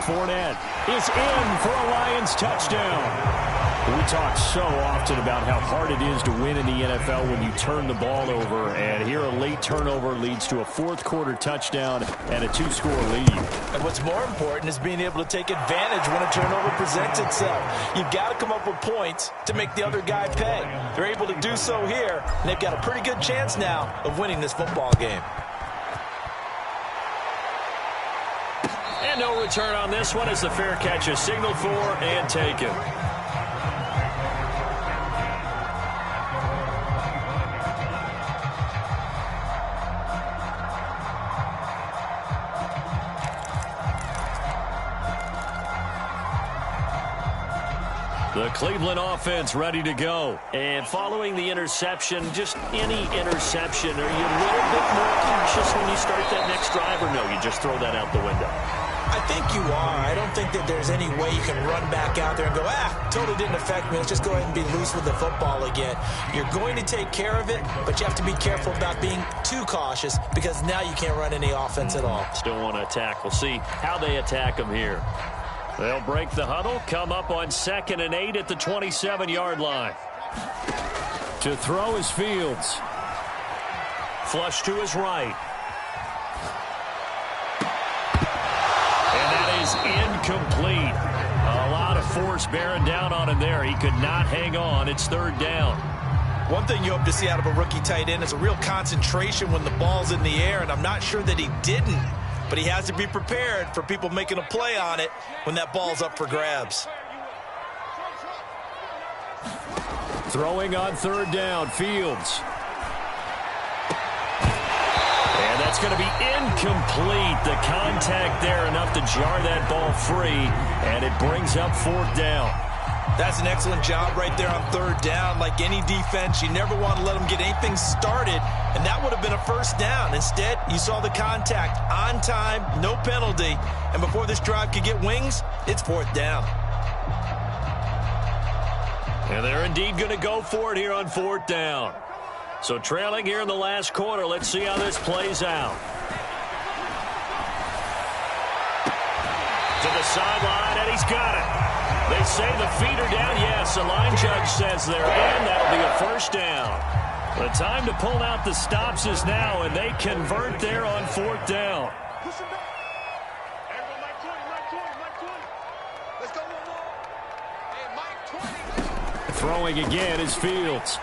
Fournette is in for a Lions touchdown. We talk so often about how hard it is to win in the NFL when you turn the ball over, and here a late turnover leads to a 4th-quarter touchdown and a 2-score lead. And what's more important is being able to take advantage when a turnover presents itself. You've got to come up with points to make the other guy pay. They're able to do so here, and they've got a pretty good chance now of winning this football game. And no return on this one as the fair catch is signaled for and taken. The Cleveland offense ready to go. And following the interception, just any interception, are you a little bit more cautious when you start that next drive, or no, you just throw that out the window? I think you are. I don't think that there's any way you can run back out there and go, totally didn't affect me. Let's just go ahead and be loose with the football again. You're going to take care of it, but you have to be careful about being too cautious because now you can't run any offense at all. Still want to attack. We'll see how they attack them here. They'll break the huddle, come up on 2nd and 8 at the 27-yard line. To throw is Fields. Flush to his right. And that is incomplete. A lot of force bearing down on him there. He could not hang on. It's 3rd down. One thing you hope to see out of a rookie tight end is a real concentration when the ball's in the air, and I'm not sure that he didn't. But he has to be prepared for people making a play on it when that ball's up for grabs. Throwing on 3rd down, Fields. And that's going to be incomplete. The contact there enough to jar that ball free, and it brings up 4th down. That's an excellent job right there on 3rd down. Like any defense, you never want to let them get anything started, and that would have been a 1st down. Instead, you saw the contact on time, no penalty, and before this drive could get wings, it's 4th down. And they're indeed going to go for it here on 4th down. So trailing here in the last quarter, let's see how this plays out. To the sideline, and he's got it. They say the feet are down. Yes, the line judge says they're in. That'll be a 1st down. The time to pull out the stops is now, and they convert there on 4th down. Throwing again is Fields.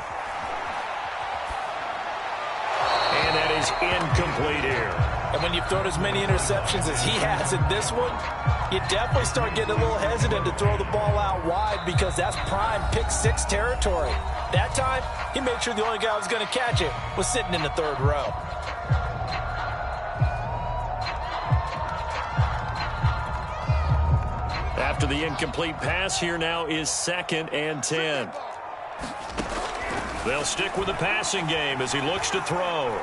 And that is incomplete here. And when you've thrown as many interceptions as he has in this one, you definitely start getting a little hesitant to throw the ball out wide because that's prime pick six territory. That time, he made sure the only guy who was going to catch it was sitting in the third row. After the incomplete pass, here now is 2nd and 10. They'll stick with the passing game as he looks to throw.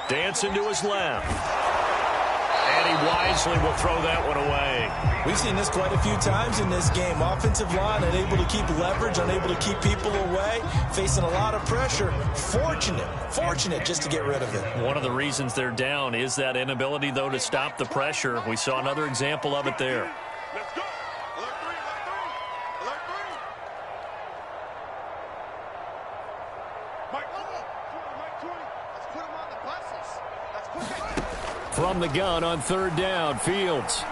Dancing to his left. And he wisely will throw that one away. We've seen this quite a few times in this game. Offensive line unable to keep leverage, unable to keep people away, facing a lot of pressure. Fortunate just to get rid of it. One of the reasons they're down is that inability, though, to stop the pressure. We saw another example of it there. Let's go. Alert three. Alert three. Mike 20. Let's put him on the buses. Let's put him. From the gun on 3rd down, Fields.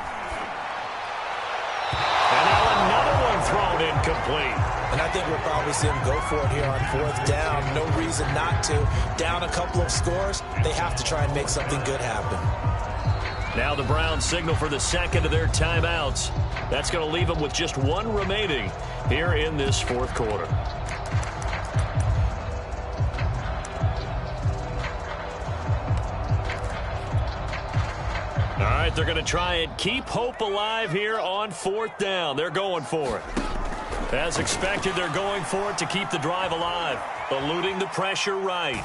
And now another one thrown incomplete. And I think we'll probably see him go for it here on 4th down. No reason not to. Down a couple of scores, they have to try and make something good happen. Now the Browns signal for the 2nd of their timeouts. That's going to leave them with just one remaining here in this 4th quarter. All right, they're going to try and keep hope alive here on 4th down. They're going for it. As expected, they're going for it to keep the drive alive. Eluding the pressure right.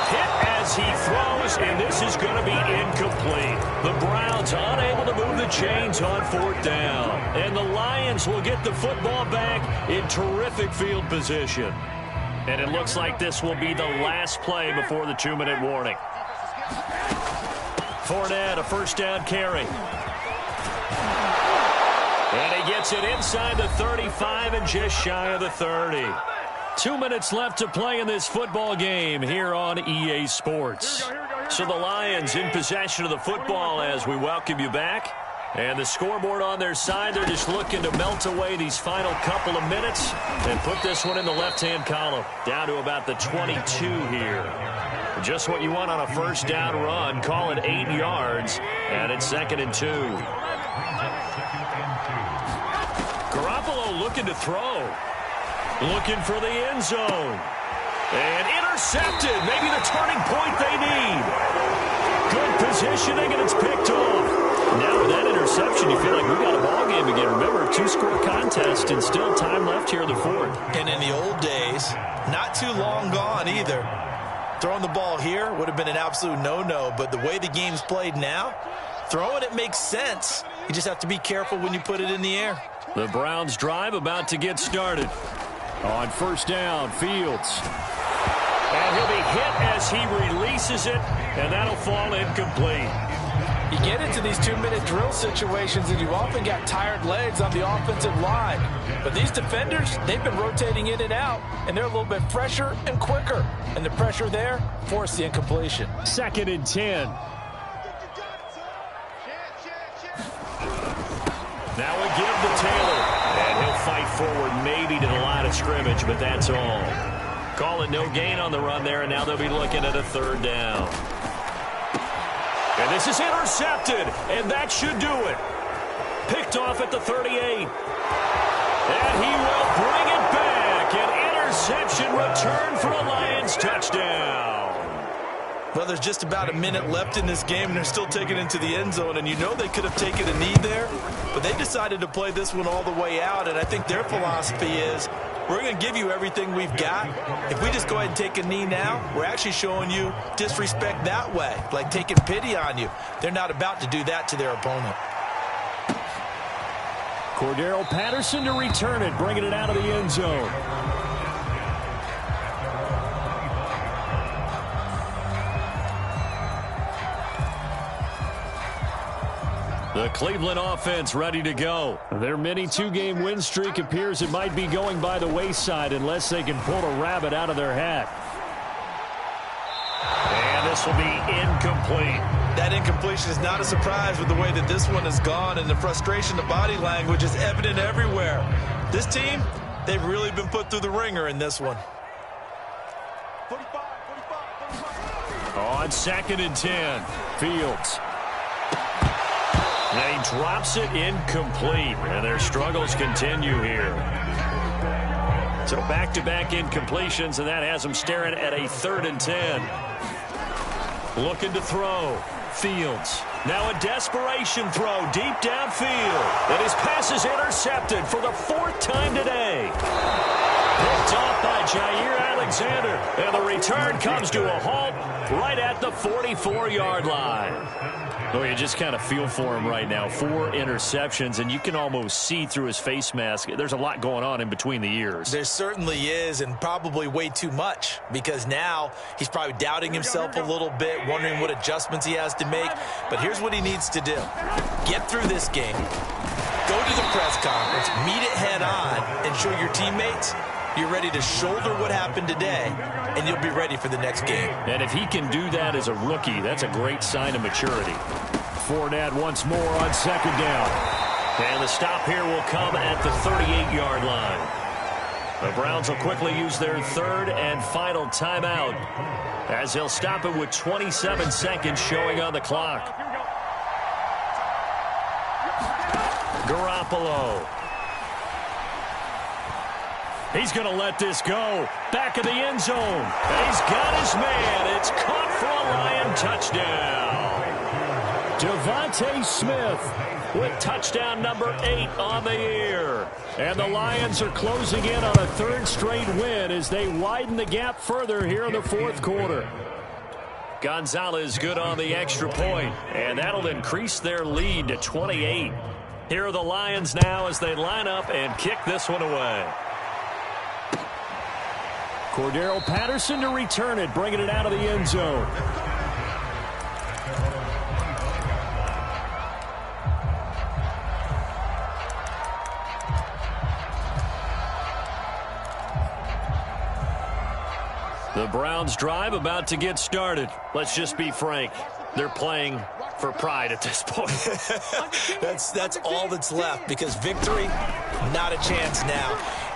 Hit as he throws, and this is going to be incomplete. The Browns unable to move the chains on 4th down. And the Lions will get the football back in terrific field position. And it looks like this will be the last play before the 2-minute warning. Fournette, a 1st down carry. And he gets it inside the 35 and just shy of the 30. 2 minutes left to play in this football game here on EA Sports. So the Lions in possession of the football as we welcome you back. And the scoreboard on their side, they're just looking to melt away these final couple of minutes and put this one in the left-hand column. Down to about the 22 here. Just what you want on a 1st down run. Call it 8 yards, and it's 2nd and 2. Garoppolo looking to throw. Looking for the end zone. And intercepted. Maybe the turning point they need. Good positioning, and it's picked off. Now with that interception, you feel like we've got a ball game again. Remember, 2-score contest and still time left here in the 4th. And in the old days, not too long gone either. Throwing the ball here would have been an absolute no-no, but the way the game's played now, throwing it makes sense. You just have to be careful when you put it in the air. The Browns drive about to get started. On 1st down, Fields. And he'll be hit as he releases it, and that'll fall incomplete. You get into these 2-minute drill situations, and you've often got tired legs on the offensive line. But these defenders, they've been rotating in and out, and they're a little bit fresher and quicker. And the pressure there forced the incompletion. 2nd and 10. Now we give to Taylor. And he'll fight forward maybe to the line of scrimmage, but that's all. Call it no gain on the run there, and now they'll be looking at a 3rd down. And this is intercepted, and that should do it. Picked off at the 38. And he will bring it back. An interception return for a Lions touchdown. Well, there's just about a minute left in this game, and they're still taking it into the end zone. And you know they could have taken a knee there, but they decided to play this one all the way out. And I think their philosophy is, we're going to give you everything we've got. If we just go ahead and take a knee now, we're actually showing you disrespect that way, like taking pity on you. They're not about to do that to their opponent. Cordero Patterson to return it, bringing it out of the end zone. The Cleveland offense ready to go. Their mini 2-game win streak appears it might be going by the wayside unless they can pull a rabbit out of their hat. And this will be incomplete. That incompletion is not a surprise with the way that this one has gone, and the frustration, the body language is evident everywhere. This team, they've really been put through the ringer in this one. 45. On on 2nd and 10. Fields. And he drops it incomplete. And their struggles continue here. So back-to-back incompletions, and that has them staring at a 3rd and 10. Looking to throw. Fields. Now a desperation throw deep downfield. And his pass is intercepted for the 4th time today. Picked off by Jair Alexander. And the return comes to a halt right at the 44-yard line. Oh, you just kind of feel for him right now. 4 interceptions, and you can almost see through his face mask. There's a lot going on in between the ears. There certainly is, and probably way too much, because now he's probably doubting himself a little bit, wondering what adjustments he has to make. But here's what he needs to do. Get through this game, go to the press conference, meet it head on, and show your teammates you're ready to shoulder what happened today, and you'll be ready for the next game. And if he can do that as a rookie, that's a great sign of maturity. Fournette once more on 2nd down. And the stop here will come at the 38-yard line. The Browns will quickly use their 3rd and final timeout as they'll stop it with 27 seconds showing on the clock. Garoppolo. He's going to let this go. Back of the end zone. And he's got his man. It's caught for a Lion touchdown. Devontae Smith with touchdown number 8 on the year. And the Lions are closing in on a 3rd straight win as they widen the gap further here in the 4th quarter. Gonzalez good on the extra point, and that'll increase their lead to 28. Here are the Lions now as they line up and kick this one away. Cordero Patterson to return it, bringing it out of the end zone. The Browns drive about to get started. Let's just be frank. They're playing for pride at this point. That's all that's left, because victory, not a chance now.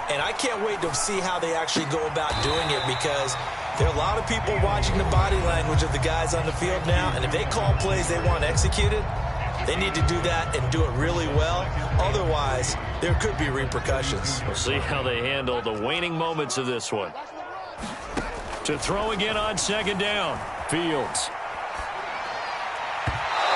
And I can't wait to see how they actually go about doing it, because there are a lot of people watching the body language of the guys on the field now, and if they call plays they want executed, they need to do that and do it really well. Otherwise, there could be repercussions. We'll see how they handle the waning moments of this one. To throw again on 2nd down. Fields.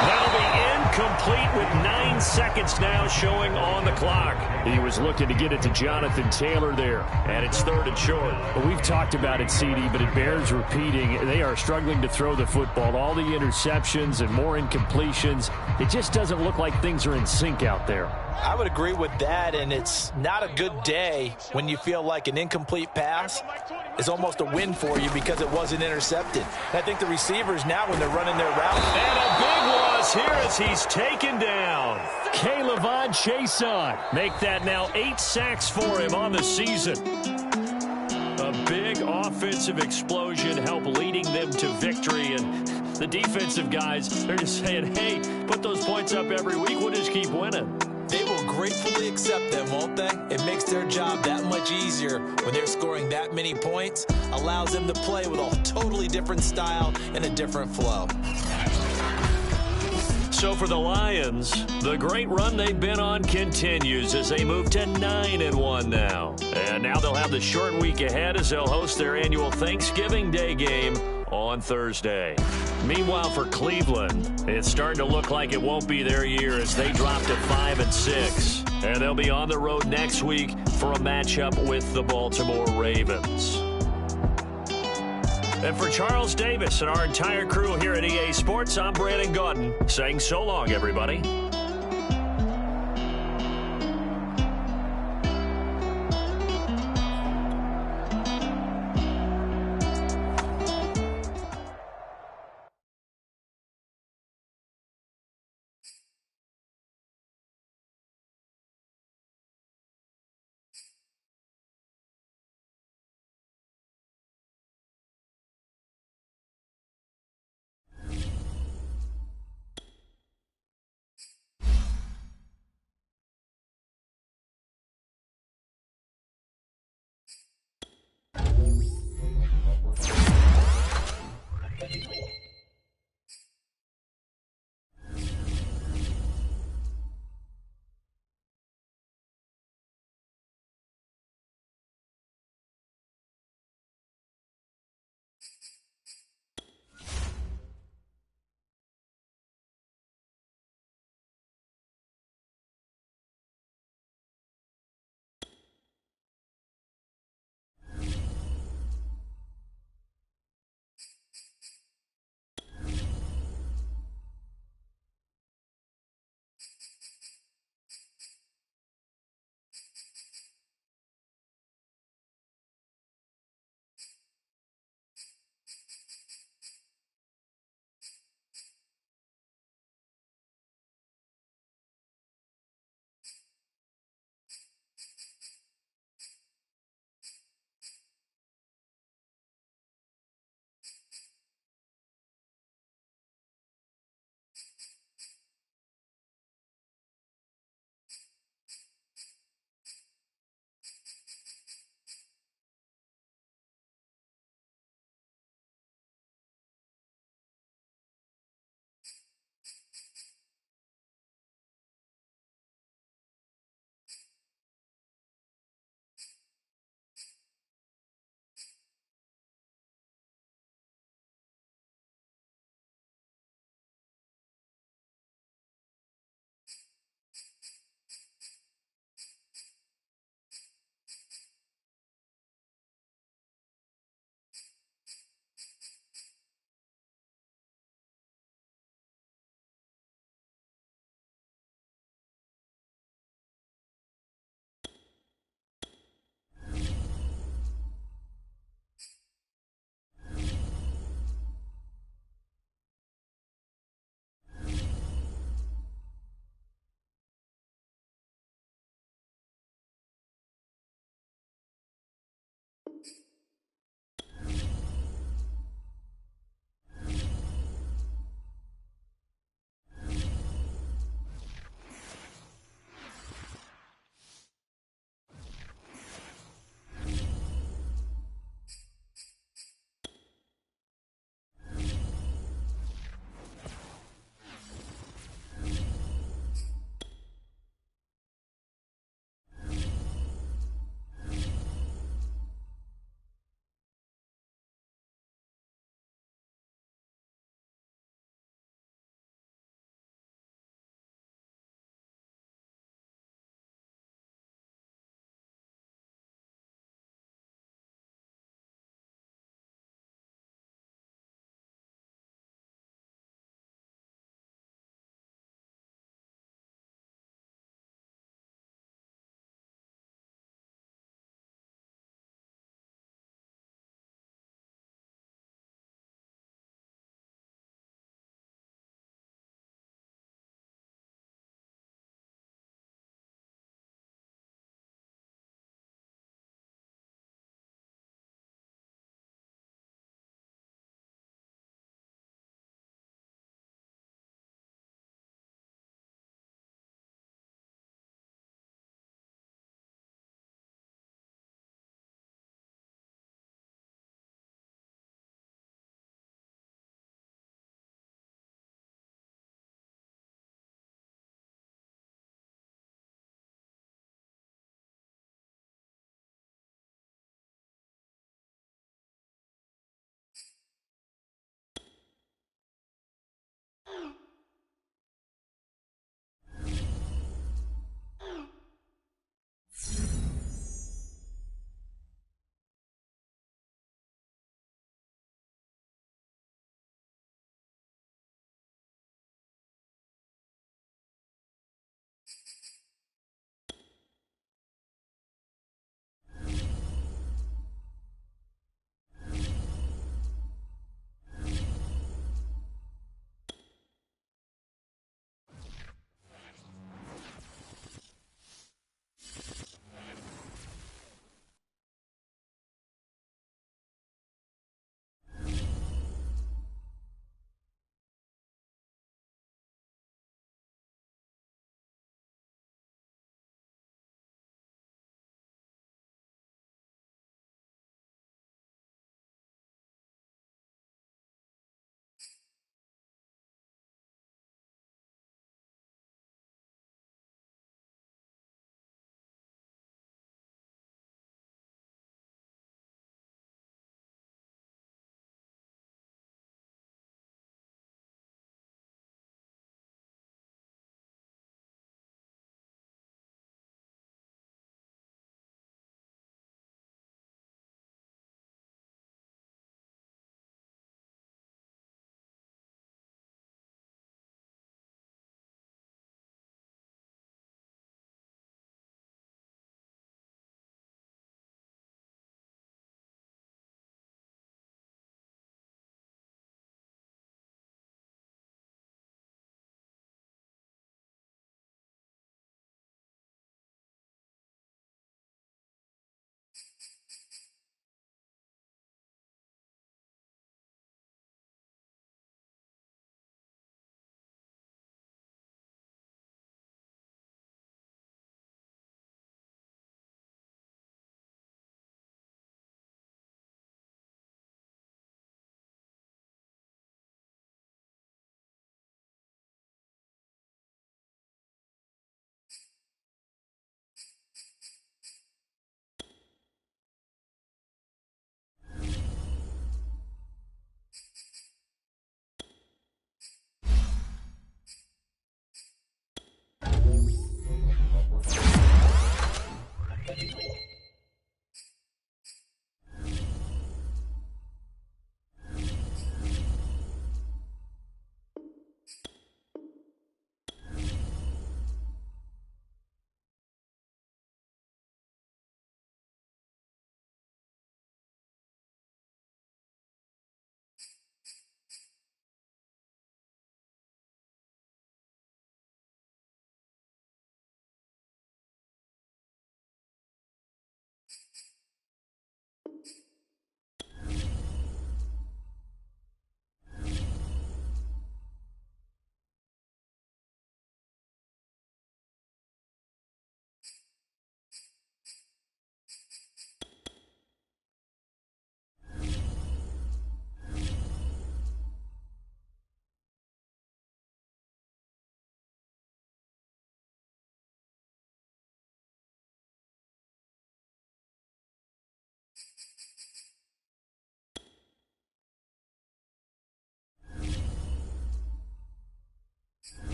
That'll be incomplete with 9 seconds now showing on the clock. He was looking to get it to Jonathan Taylor there, and it's 3rd and short. Well, we've talked about it, CD, but it bears repeating. They are struggling to throw the football. All the interceptions and more incompletions. It just doesn't look like things are in sync out there. I would agree with that, and it's not a good day when you feel like an incomplete pass is almost a win for you because it wasn't intercepted. And I think the receivers now, when they're running their route. And a big loss here as he's taken down. K'Lavon Chaisson. Make that now 8 sacks for him on the season. A big offensive explosion help leading them to victory. And the defensive guys, they're just saying, hey, put those points up every week. We'll just keep winning. They will gratefully accept them, won't they? It makes their job that much easier when they're scoring that many points. Allows them to play with a totally different style and a different flow. So for the Lions, the great run they've been on continues as they move to 9-1 now. And now they'll have the short week ahead as they'll host their annual Thanksgiving Day game on Thursday. Meanwhile, for Cleveland, it's starting to look like it won't be their year as they drop to 5-6. And they'll be on the road next week for a matchup with the Baltimore Ravens. And for Charles Davis and our entire crew here at EA Sports, I'm Brandon Gaudin saying so long, everybody.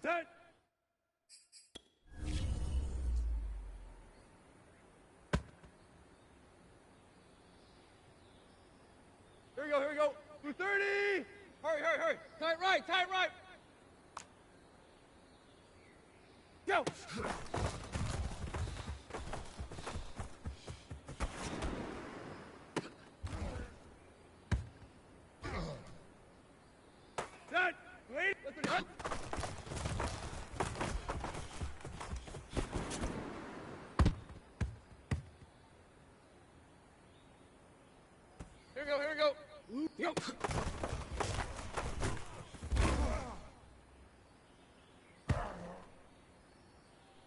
Set. Here we go, here we go. 230. Hurry, hurry, hurry. Tight right, tight right. Go. Set. Wait. Let's do it. Here we go, here we go. Yo.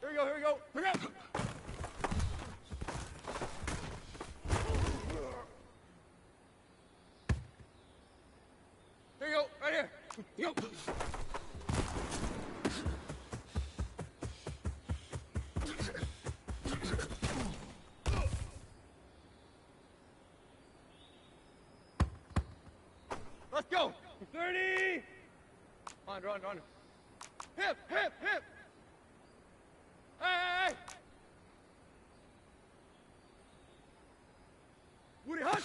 Here we go, here we go. Pick up. Here you go, right here. Yo. Let's go. 30. Run, run, run. Hip, hip, hip. Hey, hey, hey. Woody, hush.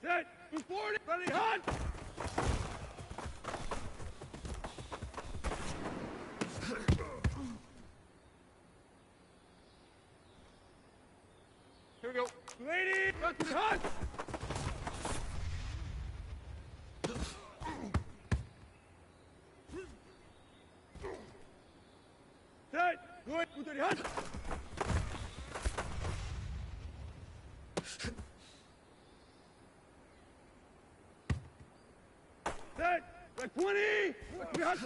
Set. 240. Ready, hunt. Here we go. Lady, let's be hunt. Set. Good. 230 hunt. Set. Right 20. Let's be hunt.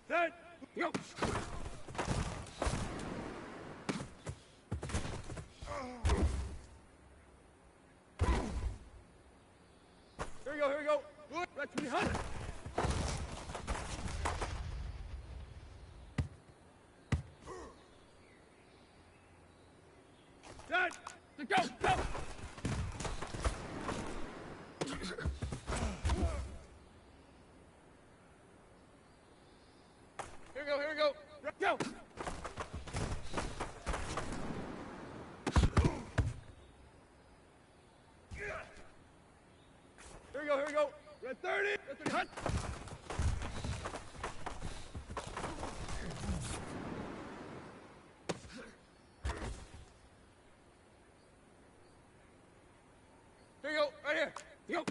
Set. Go. Here we go, here we go. Good. Let's be hunt. Set. Go, go. Here we go, here we go. Go. Here we go, here we go. Red 30. Red 30 hunt. Here you go, right here. Go.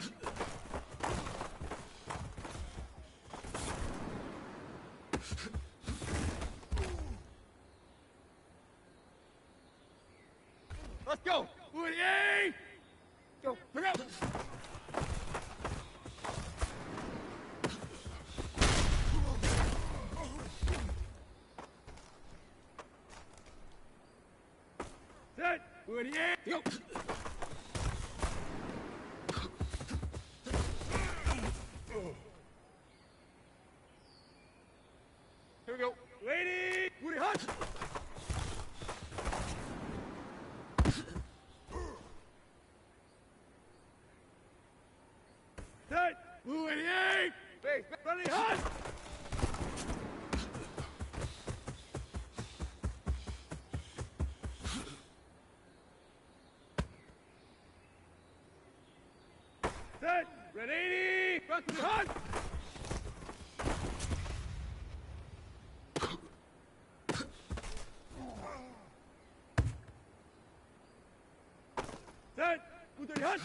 Let's go. Woody. Go. Pick up. Set. Woody. Go. Here we go. Lady. Woody hunt. Set. Woody. Base. Ready hunt. Set. Red 80. Front to the hunt. Set. 230 hunt.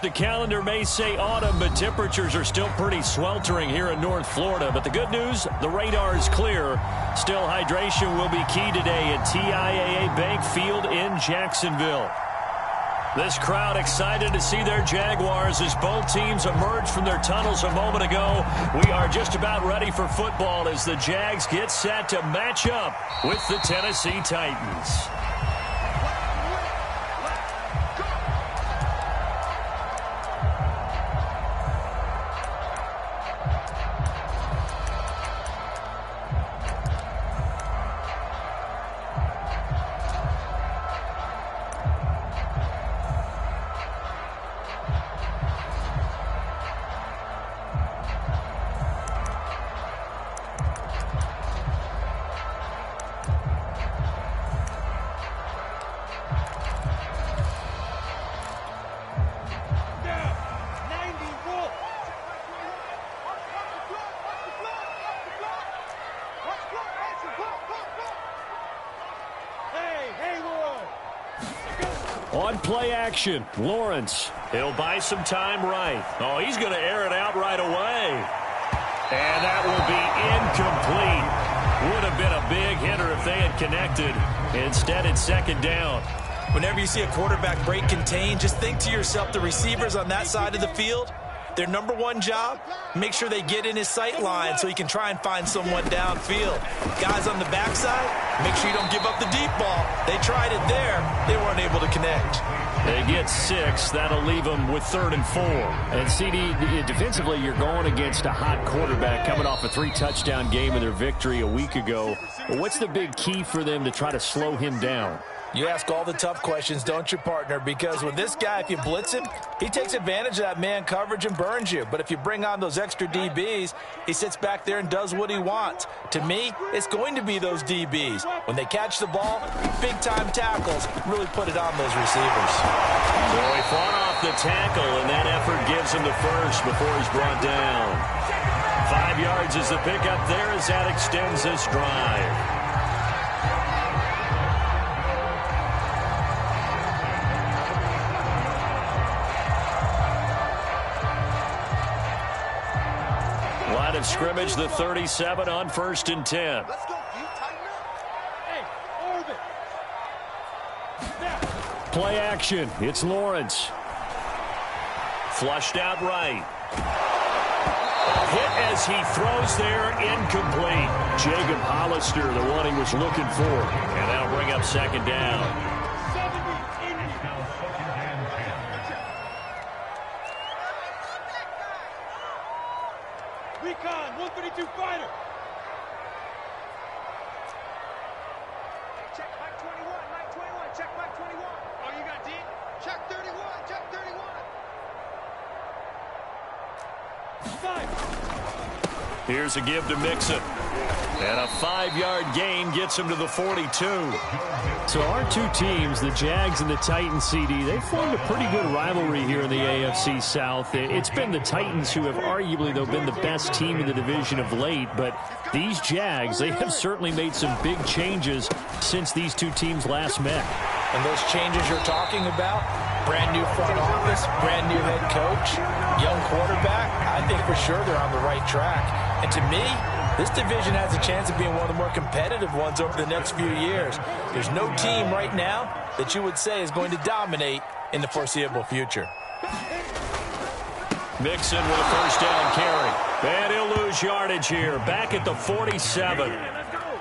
The calendar may say autumn, but temperatures are still pretty sweltering here in North Florida. But the good news, the radar is clear. Still, hydration will be key today at TIAA Bank Field in Jacksonville. This crowd excited to see their Jaguars as both teams emerge from their tunnels a moment ago. We are just about ready for football as the Jags get set to match up with the Tennessee Titans. On play action, Lawrence. He'll buy some time right. Oh, he's going to air it out right away. And that will be incomplete. Would have been a big hitter if they had connected. Instead, it's second down. Whenever you see a quarterback break contain, just think to yourself, the receivers on that side of the field, their number one job, make sure they get in his sight line so he can try and find someone downfield. Guys on the backside, make sure you don't give up the deep ball. They tried it there. They weren't able to connect. They get 6. That'll leave them with 3rd and 4. And, CD, defensively, you're going against a hot quarterback coming off a 3-touchdown game in their victory a week ago. But what's the big key for them to try to slow him down? You ask all the tough questions, don't you, partner? Because with this guy, if you blitz him, he takes advantage of that man coverage and burns you. But if you bring on those extra DBs, he sits back there and does what he wants. To me, it's going to be those DBs. When they catch the ball, big-time tackles really put it on those receivers. So he fought off the tackle, and that effort gives him the first before he's brought down. 5 yards is the pickup there as that extends this drive. Line of scrimmage, the 37 on 1st and 10. Let's go, D. Tighten up. Hey, orbit. Play action. It's Lawrence. Flushed out right. Hit as he throws there, incomplete. Jacob Hollister, the one he was looking for. And that'll bring up second down. Recon, 132 fighter. Check Mike 21, Mike 21, check Mike 21. Oh, you got D? Check 31, check 31. 5. Here's a give to Mixon. And a 5-yard gain gets him to the 42. So our two teams, the Jags and the Titans, CD, they formed a pretty good rivalry here in the AFC South. It's been the Titans who have arguably, though, been the best team in the division of late. But these Jags, they have certainly made some big changes since these two teams last met. And those changes you're talking about, brand new front office, brand new head coach, young quarterback, I think for sure they're on the right track. And to me, this division has a chance of being one of the more competitive ones over the next few years. There's no team right now that you would say is going to dominate in the foreseeable future. Mixon with a first down carry. And he'll lose yardage here. Back at the 47.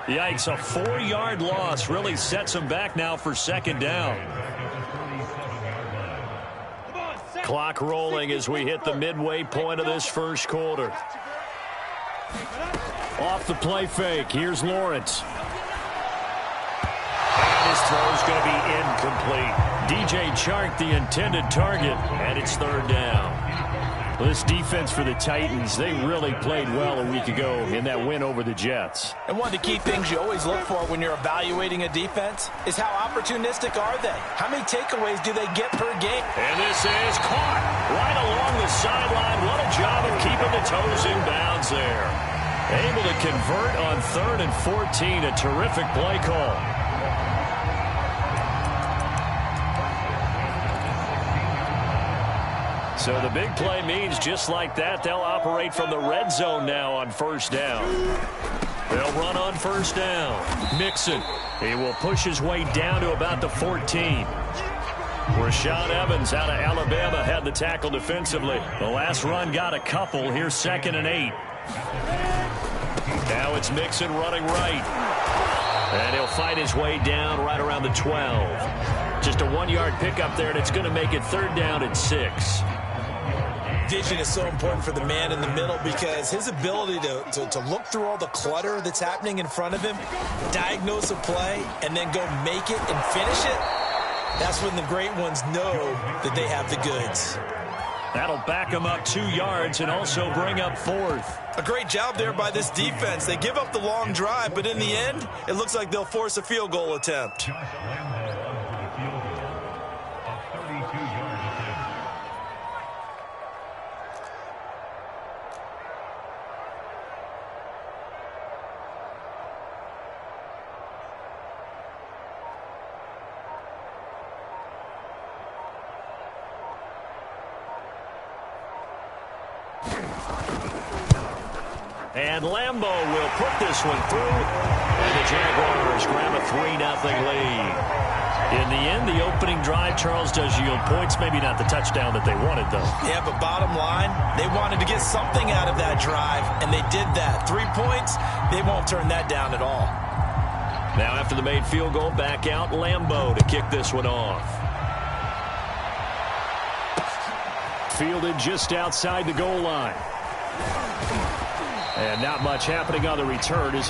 Yikes, a 4-yard loss really sets him back now for second down. Clock rolling as we hit the midway point of this first quarter. Off the play fake, here's Lawrence. And his throw's going to be incomplete. DJ Chark, the intended target, and it's third down. Well, this defense for the Titans, they really played well a week ago in that win over the Jets. And one of the key things you always look for when you're evaluating a defense is how opportunistic are they? How many takeaways do they get per game? And this is caught right along the sideline. What a job of keeping the toes in bounds there. Able to convert on 3rd and 14. A terrific play call. So the big play means just like that, they'll operate from the red zone now on first down. They'll run on first down. Mixon, he will push his way down to about the 14. Rashaan Evans out of Alabama had the tackle defensively. The last run got a couple. Here's 2nd and 8. Now it's Mixon running right. And he'll fight his way down right around the 12. Just a 1-yard pickup there, and it's going to make it 3rd down and 6. Vision is so important for the man in the middle because his ability to look through all the clutter that's happening in front of him, diagnose a play, and then go make it and finish it, that's when the great ones know that they have the goods. That'll back them up 2 yards and also bring up 4th. A great job there by this defense. They give up the long drive, but in the end, it looks like they'll force a field goal attempt. And Lambeau will put this one through. And the Jaguars grab a 3-0 lead. In the end, the opening drive, Charles, does yield points. Maybe not the touchdown that they wanted, though. Yeah, but bottom line, they wanted to get something out of that drive, and they did that. 3 points, they won't turn that down at all. Now after the made field goal, back out Lambeau to kick this one off. Fielded just outside the goal line. And not much happening on the return.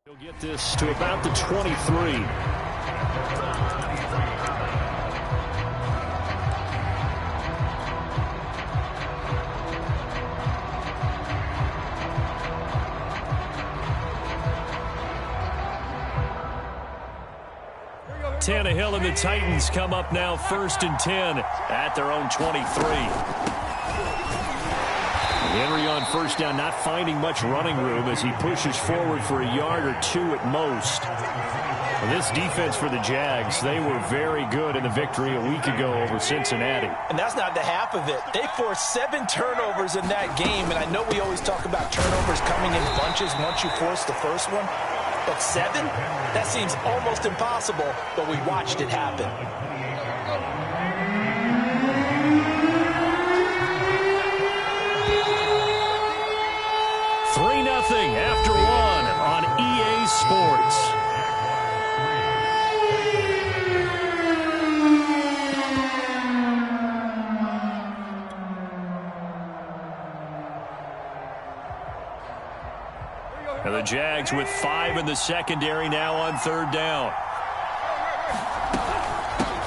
He'll get this to about the 23. Tannehill and the Titans come up now 1st and 10 at their own 23. Henry on first down, not finding much running room as he pushes forward for a yard or 2 at most. Well, this defense for the Jags, they were very good in the victory a week ago over Cincinnati. And that's not the half of it. They forced 7 turnovers in that game, and I know we always talk about turnovers coming in bunches once you force the first one. But 7? That seems almost impossible, but we watched it happen. 3-0 after 1 on EA Sports. And the Jags with 5 in the secondary now on 3rd down.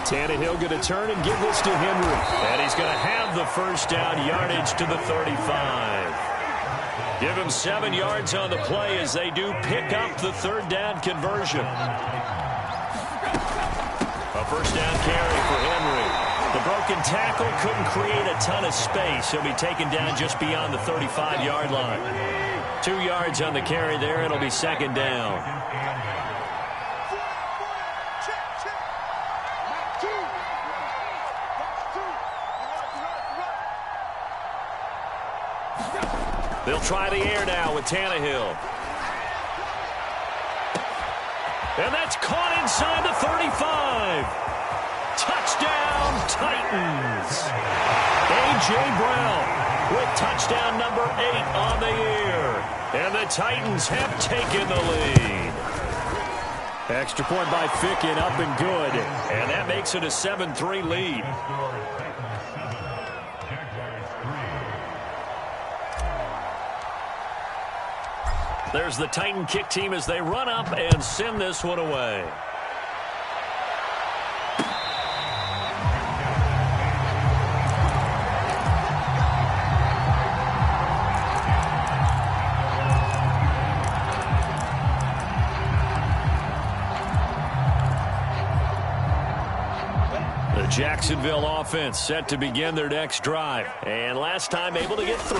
Tannehill going to turn and give this to Henry. And he's going to have the first down, yardage to the 35. Give him 7 yards on the play as they do pick up the 3rd down conversion. A first down carry for Henry. The broken tackle couldn't create a ton of space. He'll be taken down just beyond the 35-yard line. 2 yards on the carry there. It'll be 2nd down. They'll try the air now with Tannehill. And that's caught inside the 35. Touchdown, Titans. A.J. Brown with touchdown number 8 on the year. And the Titans have taken the lead. Extra point by Ficken, up and good. And that makes it a 7-3 lead. There's the Titan kick team as they run up and send this one away. Jacksonville offense set to begin their next drive. And last time able to get 3.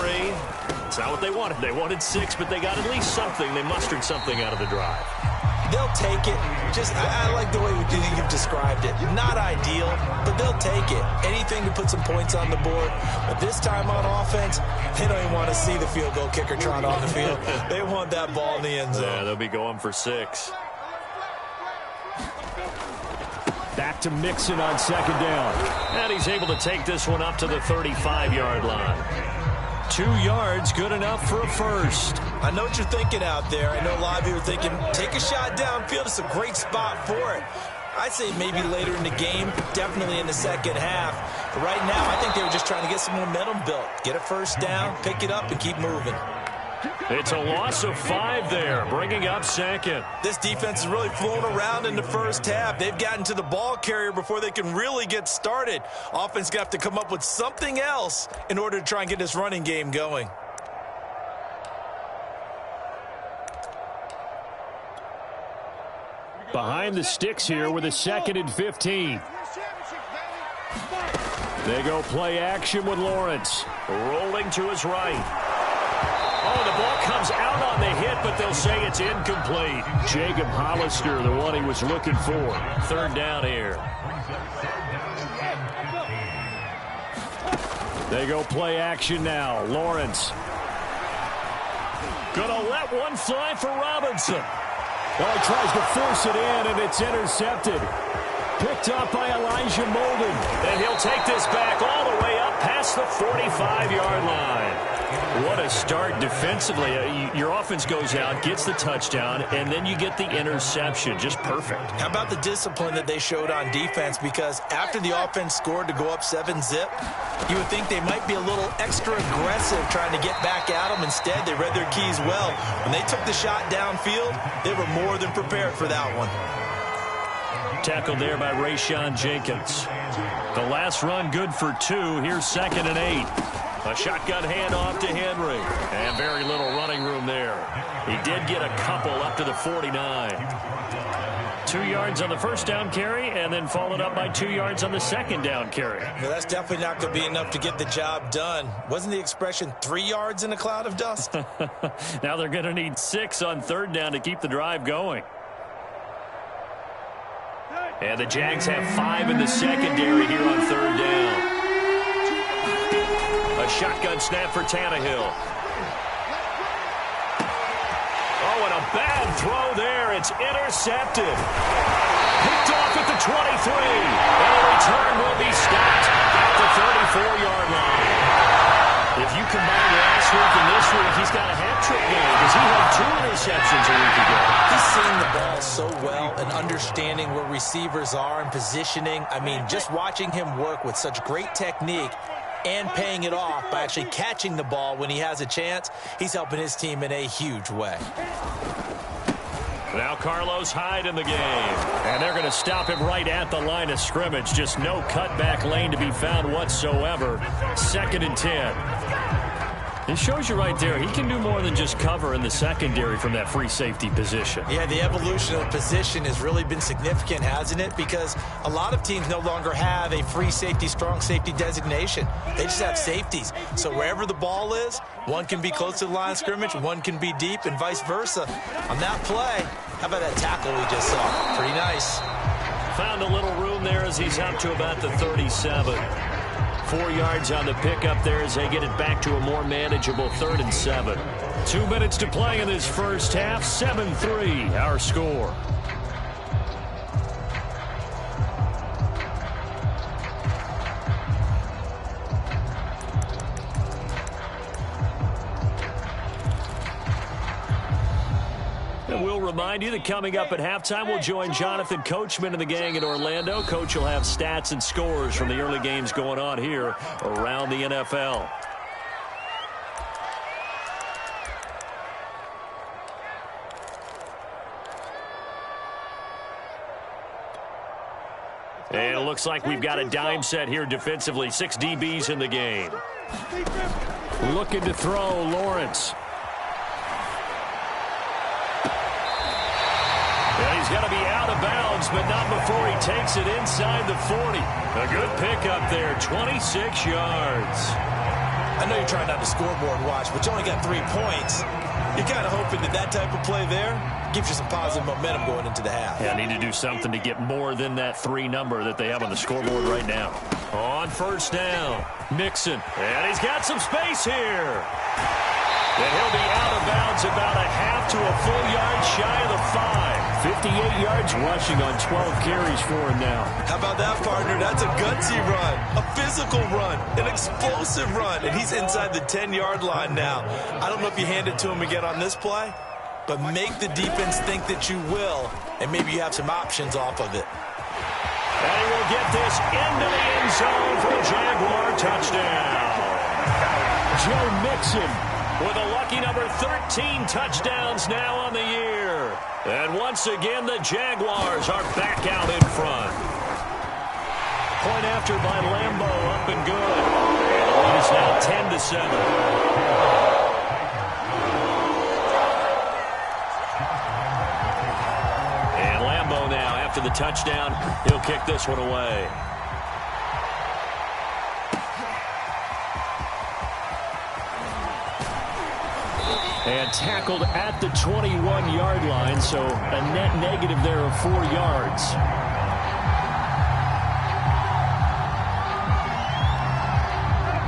It's not what they wanted. They wanted 6, but they got at least something. They mustered something out of the drive. They'll take it. I like the way you've described it. Not ideal, but they'll take it. Anything to put some points on the board. But this time on offense, they don't even want to see the field goal kicker trot on the field. They want that ball in the end zone. Yeah, they'll be going for 6. Back to Mixon on second down. And he's able to take this one up to the 35-yard line. 2 yards, good enough for a first. I know what you're thinking out there. I know a lot of you are thinking, take a shot downfield. It's a great spot for it. I'd say maybe later in the game, definitely in the second half. But right now, I think they were just trying to get some momentum built. Get a first down, pick it up, and keep moving. It's a loss of 5 there, bringing up second. This defense is really flown around in the first half. They've gotten to the ball carrier before they can really get started. Offense got to come up with something else in order to try and get this running game going. Behind the sticks here with a 2nd and 15. They go play action with Lawrence. Rolling to his right. Oh, the ball comes out on the hit, but they'll say it's incomplete. Jacob Hollister, the one he was looking for. 3rd down here. They go play action now. Lawrence. Gonna let one fly for Robinson. Oh, he tries to force it in, and it's intercepted. Picked up by Elijah Molden. And he'll take this back all the way up past the 45-yard line. What a start defensively. Your offense goes out, gets the touchdown, and then you get the interception. Just perfect. How about the discipline that they showed on defense? Because after the offense scored to go up 7-zip, you would think they might be a little extra aggressive trying to get back at them. Instead, they read their keys well. When they took the shot downfield, they were more than prepared for that one. Tackled there by Rayshon Jenkins. The last run good for 2. Here's 2nd and 8. A shotgun handoff to Henry. And very little running room there. He did get a couple up to the 49. 2 yards on the first down carry, and then followed up by 2 yards on the second down carry. Well, that's definitely not going to be enough to get the job done. Wasn't the expression 3 yards in a cloud of dust? Now they're going to need 6 on 3rd down to keep the drive going. And the Jags have 5 in the secondary here on 3rd down. A shotgun snap for Tannehill. Oh, and a bad throw there. It's intercepted. Picked off at the 23. And the return will be stopped at the 34-yard line. If you combine last week and this week, he's got a hat-trick game because he had 2 interceptions a week ago. He's seeing the ball so well and understanding where receivers are and positioning. I mean, just watching him work with such great technique and paying it off by actually catching the ball when he has a chance, he's helping his team in a huge way. Now Carlos Hyde in the game. And they're going to stop him right at the line of scrimmage. Just no cutback lane to be found whatsoever. 2nd and 10. It shows you right there, he can do more than just cover in the secondary from that free safety position. Yeah, the evolution of the position has really been significant, hasn't it? Because a lot of teams no longer have a free safety, strong safety designation. They just have safeties. So wherever the ball is, one can be close to the line of scrimmage, one can be deep, and vice versa. On that play, how about that tackle we just saw? Pretty nice. Found a little room there as he's up to about the 37. 4 yards on the pickup there as they get it back to a more manageable 3rd and 7. 2 minutes to play in this first half. 7-3 our score. And we'll remind you that coming up at halftime, we'll join Jonathan Coachman and the gang in Orlando. Coach will have stats and scores from the early games going on here around the NFL. And it looks like we've got a dime set here defensively. 6 DBs in the game. Looking to throw, Lawrence. And he's going to be out of bounds, but not before he takes it inside the 40. A good pickup there, 26 yards. I know you're trying not to scoreboard watch, but you only got 3 points. You're kind of hoping that type of play there gives you some positive momentum going into the half. Yeah, need to do something to get more than that 3 number that they have on the scoreboard right now. On first down, Mixon. And he's got some space here. And he'll be out of bounds about a half to a full yard shy of the 5. 58 yards rushing on 12 carries for him now. How about that, partner? That's a gutsy run, a physical run, an explosive run, and he's inside the 10-yard line now. I don't know if you hand it to him again on this play, but make the defense think that you will, and maybe you have some options off of it. And he will get this into the end zone for a Jaguar touchdown. Joe Mixon with a lucky number 13 touchdowns now on the year. And once again, the Jaguars are back out in front. Point after by Lambo, up and good. And the lead is now 10-7. And Lambo now, after the touchdown, he'll kick this one away. and tackled at the 21-yard line, so a net negative there of 4 yards.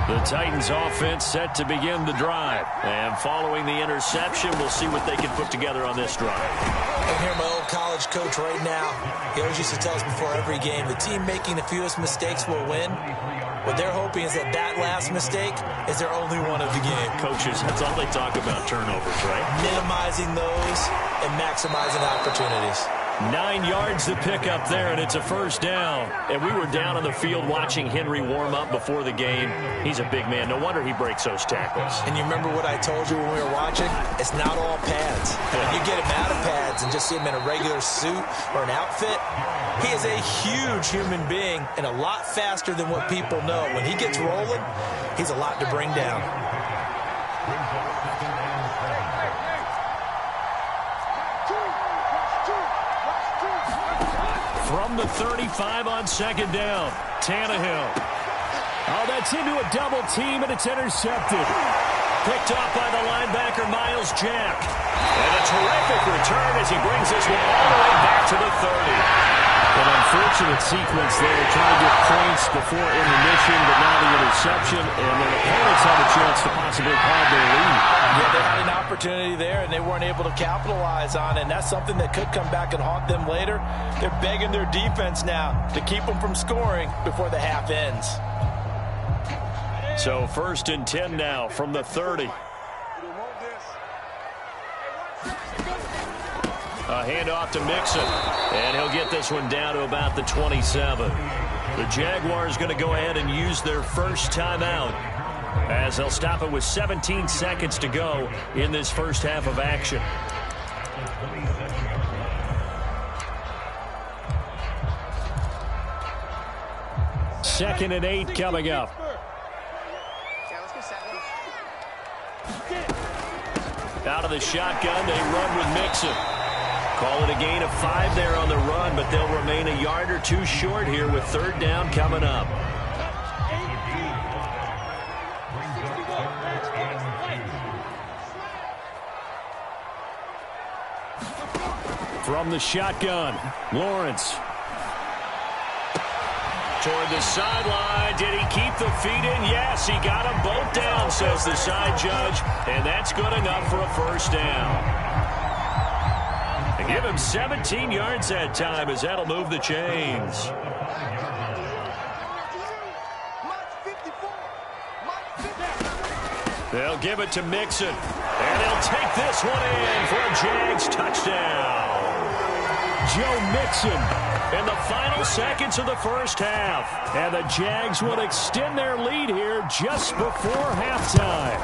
The Titans offense set to begin the drive. And following the interception, we'll see what they can put together on this drive. I hear my old college coach right now. He always used to tell us before every game, the team making the fewest mistakes will win. What they're hoping is that that last mistake is their only one of the game. Coaches, that's all they talk about, turnovers, right? Minimizing those and maximizing opportunities. 9 yards to pick up there, and it's a first down. And we were down on the field watching Henry warm up before the game. He's a big man. No wonder he breaks those tackles. And you remember what I told you when we were watching? It's not all pads. When you get him out of pads and just see him in a regular suit or an outfit, he is a huge human being and a lot faster than what people know. When he gets rolling, he's a lot to bring down. From the 35 on second down, Tannehill. Oh, that's into a double team, and it's intercepted. Picked off by the linebacker, Miles Jack. And a terrific return as he brings this one all the way back to the 30. An unfortunate sequence there, trying to get points before intermission, but now the interception, and their opponents have a chance to possibly pad their lead. Yeah, they had an opportunity there, and they weren't able to capitalize on it, and that's something that could come back and haunt them later. They're begging their defense now to keep them from scoring before the half ends. So 1st and 10 now from the 30. A handoff to Mixon, and he'll get this one down to about the 27. The Jaguars going to go ahead and use their first timeout as they'll stop it with 17 seconds to go in this first half of action. Second and 8 coming up. Out of the shotgun, they run with Mixon. Call it a gain of 5 there on the run, but they'll remain a yard or two short here with third down coming up. From the shotgun, Lawrence. Toward the sideline. Did he keep the feet in? Yes, he got them both down, says the side judge. And that's good enough for a first down. They give him 17 yards that time as that'll move the chains. They'll give it to Mixon. And he'll take this one in for a Jags touchdown. Joe Mixon. In the final seconds of the first half. And the Jags will extend their lead here just before halftime.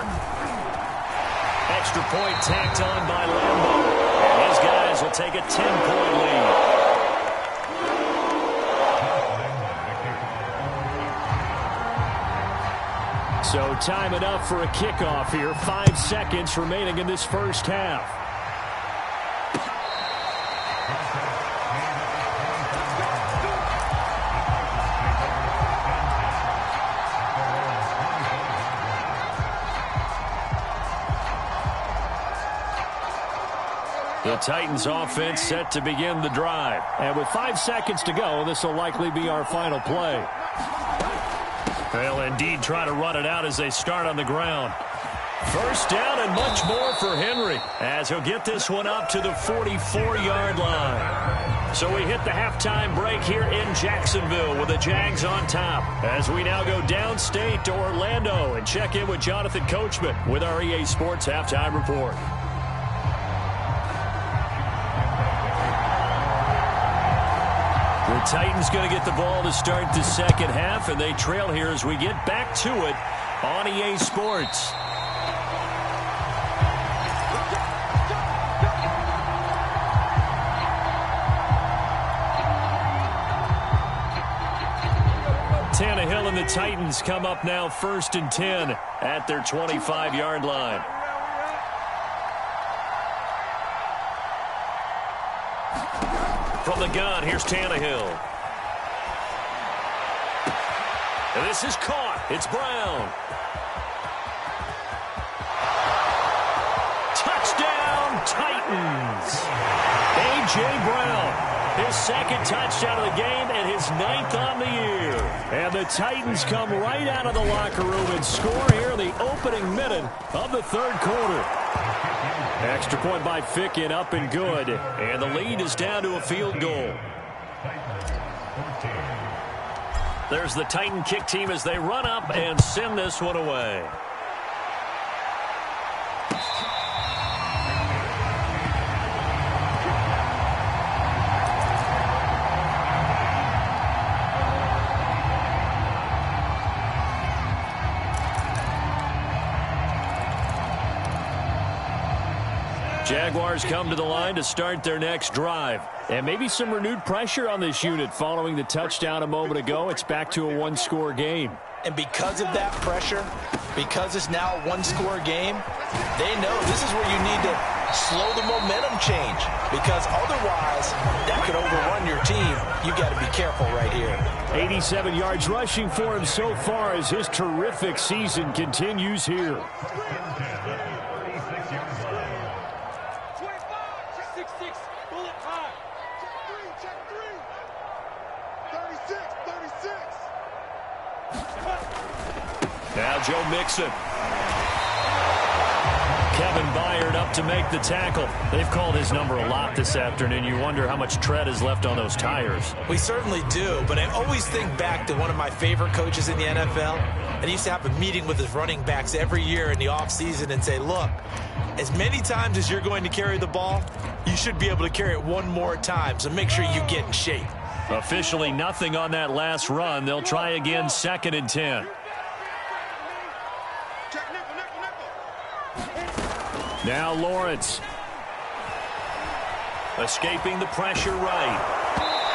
Extra point tacked on by Lambo. And his guys will take a 10-point lead. So time enough for a kickoff here. 5 seconds remaining in this first half. The Titans offense set to begin the drive. And with 5 seconds to go, this will likely be our final play. They'll indeed try to run it out as they start on the ground. First down and much more for Henry as he'll get this one up to the 44-yard line. So we hit the halftime break here in Jacksonville with the Jags on top as we now go downstate to Orlando and check in with Jonathan Coachman with our EA Sports Halftime Report. The Titans going to get the ball to start the second half, and they trail here as we get back to it on EA Sports. Tannehill and the Titans come up now 1st and 10 at their 25-yard line. From the gun, here's Tannehill. And this is caught. It's Brown. Touchdown, Titans. A.J. Brown, his second touchdown of the game and his 9th on the year. And the Titans come right out of the locker room and score here in the opening minute of the third quarter. Extra point by Ficken, up and good. And the lead is down to a field goal. There's the Titan kick team as they run up and send this one away. Jaguars come to the line to start their next drive. And maybe some renewed pressure on this unit following the touchdown a moment ago. It's back to a one-score game. And because of that pressure, because it's now a one-score game, they know this is where you need to slow the momentum change. Because otherwise, that could overrun your team. You got to be careful right here. 87 yards rushing for him so far as his terrific season continues here. Now Joe Mixon. Kevin Byard up to make the tackle. They've called his number a lot this afternoon. You wonder how much tread is left on those tires. We certainly do, but I always think back to one of my favorite coaches in the NFL. And he used to have a meeting with his running backs every year in the offseason and say, look, as many times as you're going to carry the ball, you should be able to carry it one more time, so make sure you get in shape. Officially nothing on that last run. They'll try again 2nd and 10. Now Lawrence. Escaping the pressure right.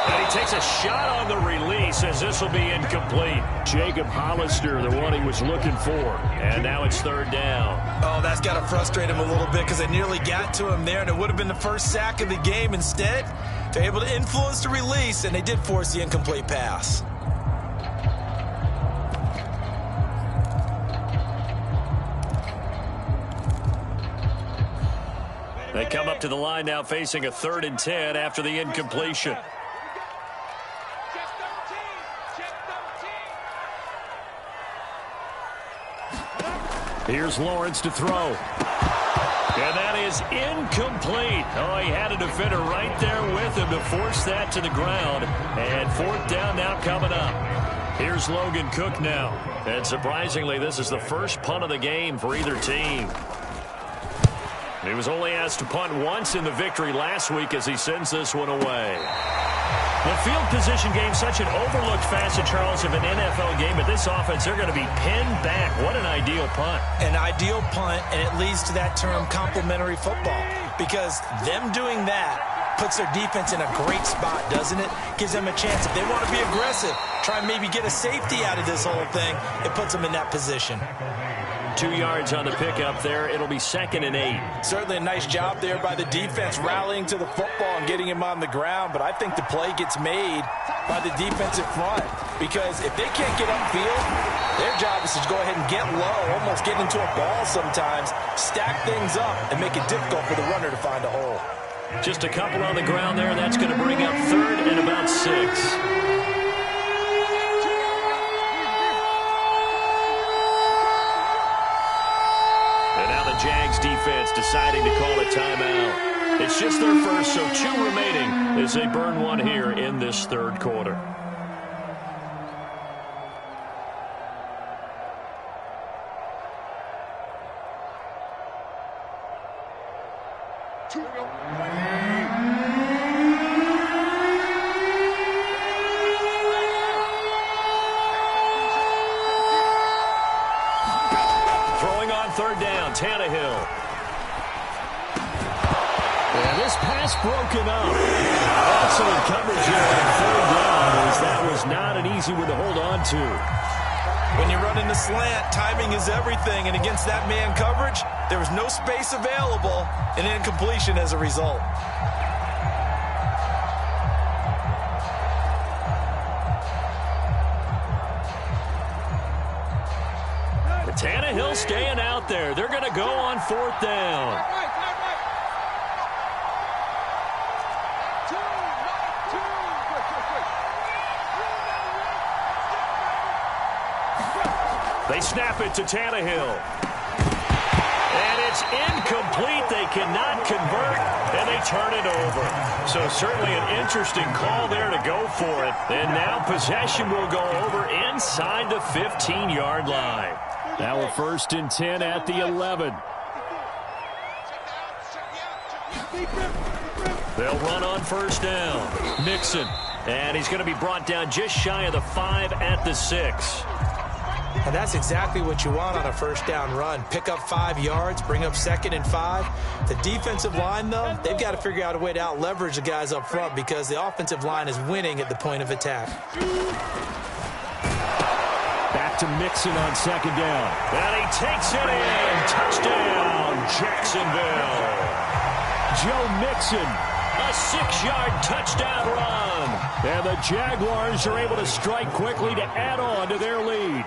And he takes a shot on the release as this will be incomplete. Jacob Hollister, the one he was looking for. And now it's 3rd down. Oh, that's got to frustrate him a little bit because they nearly got to him there, and it would have been the first sack of the game. Instead, they're able to influence the release, and they did force the incomplete pass. They come up to the line now facing a 3rd and 10 after the incompletion. Here's Lawrence to throw. And that is incomplete. Oh, he had a defender right there with him to force that to the ground. And 4th down now coming up. Here's Logan Cook now. And surprisingly, this is the first punt of the game for either team. He was only asked to punt once in the victory last week as he sends this one away. The field position game, such an overlooked facet, Charles, of an NFL game. But this offense, they're going to be pinned back. What an ideal punt. An ideal punt, and it leads to that term complementary football. Because them doing that puts their defense in a great spot, doesn't it? Gives them a chance. If they want to be aggressive, try and maybe get a safety out of this whole thing, it puts them in that position. 2 yards on the pickup there. It'll be 2nd and 8. Certainly a nice job there by the defense rallying to the football and getting him on the ground, but I think the play gets made by the defensive front because if they can't get upfield, their job is to go ahead and get low, almost get into a ball sometimes, stack things up, and make it difficult for the runner to find a hole. Just a couple on the ground there. That's going to bring up 3rd and about 6. Jags defense deciding to call a timeout. It's just their first, so 2 remaining as they burn one here in this 3rd quarter. Tannehill. And this pass broken up. Excellent coverage here on 3rd down, as that was not an easy one to hold on to. When you run in the slant, timing is everything, and against that man coverage, there was no space available, and incompletion as a result. Tannehill staying out there. They're going to go on 4th down. They snap it to Tannehill. And it's incomplete. They cannot convert, and they turn it over. So certainly an interesting call there to go for it. And now possession will go over inside the 15-yard line. Now a 1st and 10 at the 11. They'll run on 1st down. Mixon. And he's going to be brought down just shy of the 5 at the 6. And that's exactly what you want on a 1st down run. Pick up 5 yards, bring up 2nd and 5. The defensive line, though, they've got to figure out a way to out-leverage the guys up front because the offensive line is winning at the point of attack. Back to Mixon on 2nd down. And he takes it in. Touchdown, Jacksonville. Joe Mixon. A 6-yard touchdown run. And the Jaguars are able to strike quickly to add on to their lead.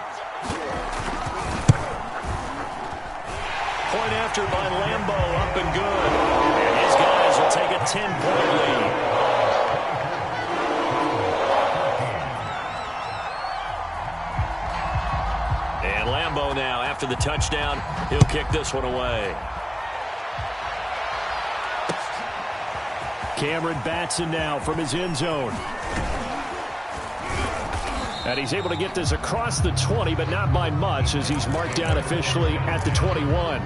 Point after by Lambo, up and good. And his guys will take a 10-point lead. And Lambo now, after the touchdown, he'll kick this one away. Cameron Batson now from his end zone. And he's able to get this across the 20, but not by much, as he's marked down officially at the 21.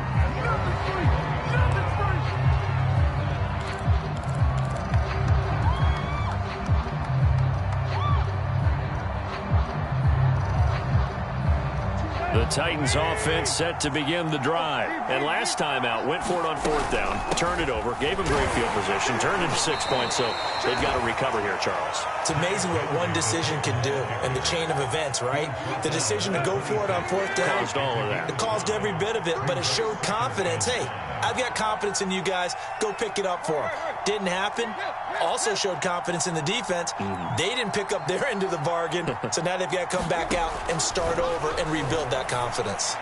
The Titans offense set to begin the drive. And last time out, went for it on 4th down, turned it over, gave them great field position, turned it to 6 points, so they've got to recover here, Charles. It's amazing what one decision can do in the chain of events, right? The decision to go for it on 4th down. Caused all of that. It caused every bit of it, but it showed confidence. Hey, I've got confidence in you guys. Go pick it up for them. Didn't happen. Also showed confidence in the defense. They didn't pick up their end of the bargain, so now they've got to come back out and start over and rebuild that confidence.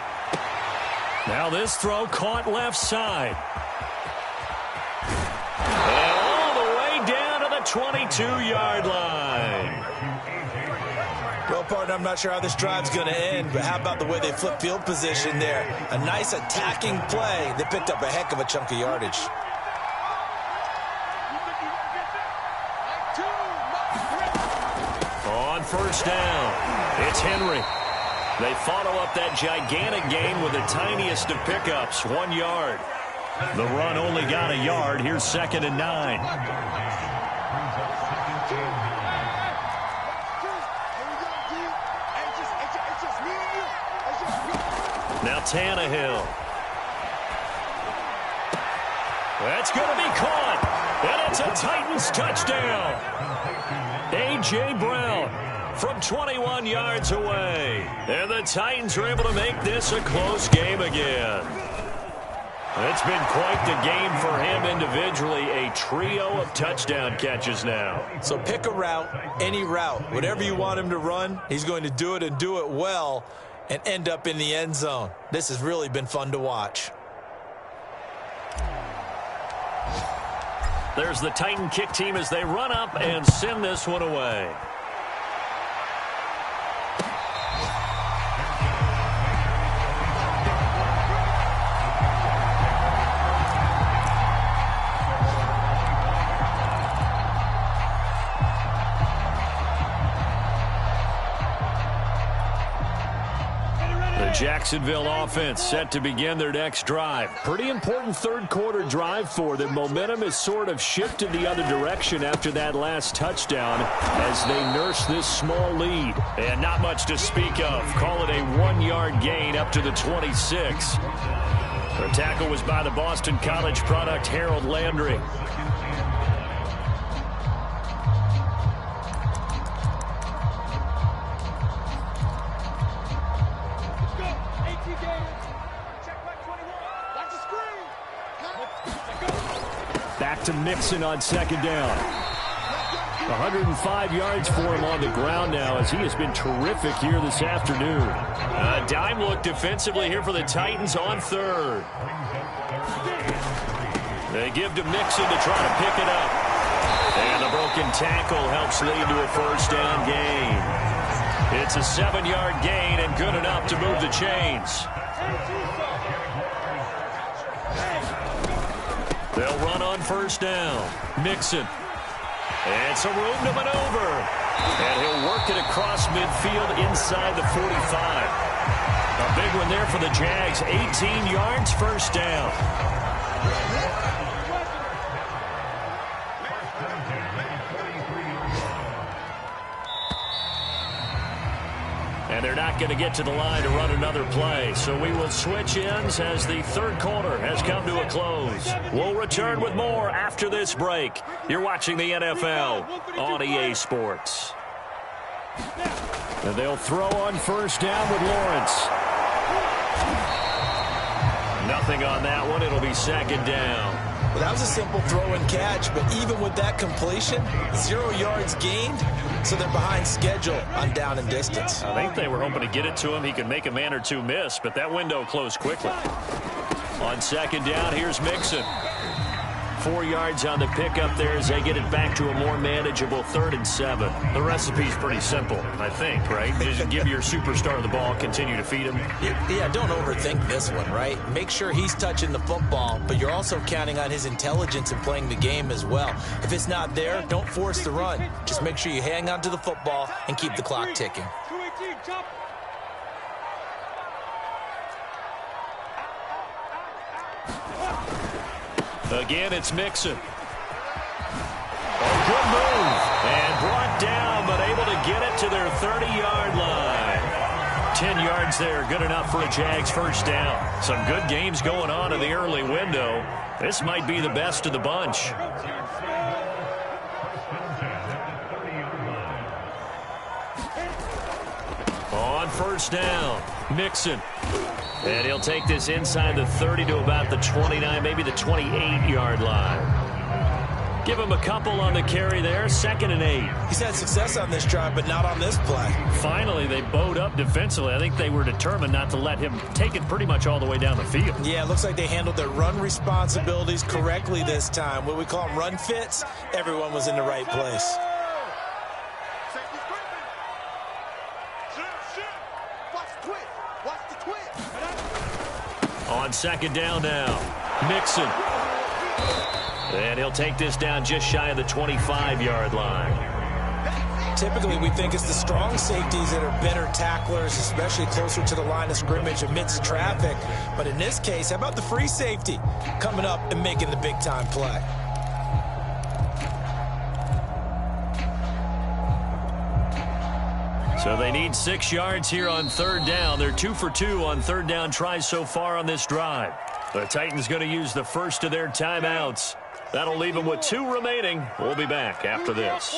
Now this throw caught left side. And all the way down to the 22-yard line. Well, partner, I'm not sure how this drive's going to end, but how about the way they flip field position there? A nice attacking play. They picked up a heck of a chunk of yardage. On 1st down, it's Henry. They follow up that gigantic gain with the tiniest of pickups, 1 yard. The run only got a yard. Here's 2nd and 9. Now Tannehill. That's going to be caught. And it's a Titans touchdown. A.J. Brown from 21 yards away. And the Titans are able to make this a close game again. It's been quite the game for him individually. A trio of touchdown catches now. So pick a route, any route. Whatever you want him to run, he's going to do it and do it well and end up in the end zone. This has really been fun to watch. There's the Titan kick team as they run up and send this one away. Jacksonville offense set to begin their next drive. Pretty important third quarter drive for them. Momentum has sort of shifted the other direction after that last touchdown as they nurse this small lead. And not much to speak of. Call it a 1-yard gain up to the 26. The tackle was by the Boston College product Harold Landry. Back to Mixon on second down. 105 yards for him on the ground now as he has been terrific here this afternoon. A dime look defensively here for the Titans on third. They give to Mixon to try to pick it up. And the broken tackle helps lead to a first down gain. It's a 7-yard gain and good enough to move the chains. They'll run on first down. Mixon. And some room to maneuver. And he'll work it across midfield inside the 45. A big one there for the Jags. 18 yards, first down. And they're not going to get to the line to run another play. So we will switch ends as the third quarter has come to a close. We'll return with more after this break. You're watching the NFL on EA Sports. And they'll throw on first down with Lawrence. Nothing on that one. It'll be second down. Well, that was a simple throw and catch, but even with that completion, 0 yards gained, so they're behind schedule on down and distance. I think they were hoping to get it to him. He could make a man or two miss, but that window closed quickly. On second down, here's Mixon. 4 yards on the pickup there as they get it back to a more manageable 3rd and 7. The recipe's pretty simple, I think, right? Just give your superstar the ball, continue to feed him. Yeah, don't overthink this one, right? Make sure he's touching the football, but you're also counting on his intelligence in playing the game as well. If it's not there, don't force the run. Just make sure you hang on to the football and keep the clock ticking. Again, it's Mixon. A good move. And brought down, but able to get it to their 30-yard line. 10 yards there, good enough for a Jags first down. Some good games going on in the early window. This might be the best of the bunch. On first down, Mixon. And he'll take this inside the 30 to about the 29, maybe the 28-yard line. Give him a couple on the carry there, 2nd and 8. He's had success on this drive, but not on this play. Finally, they bowed up defensively. I think they were determined not to let him take it pretty much all the way down the field. Yeah, it looks like they handled their run responsibilities correctly this time. What we call them run fits, everyone was in the right place. On second down now, Mixon. And he'll take this down just shy of the 25-yard line. Typically, we think it's the strong safeties that are better tacklers, especially closer to the line of scrimmage amidst traffic. But in this case, how about the free safety coming up and making the big-time play? So they need 6 yards here on third down. They're 2 for 2 on third down tries so far on this drive. The Titans going to use the first of their timeouts. That'll leave him with 2 remaining. We'll be back after this.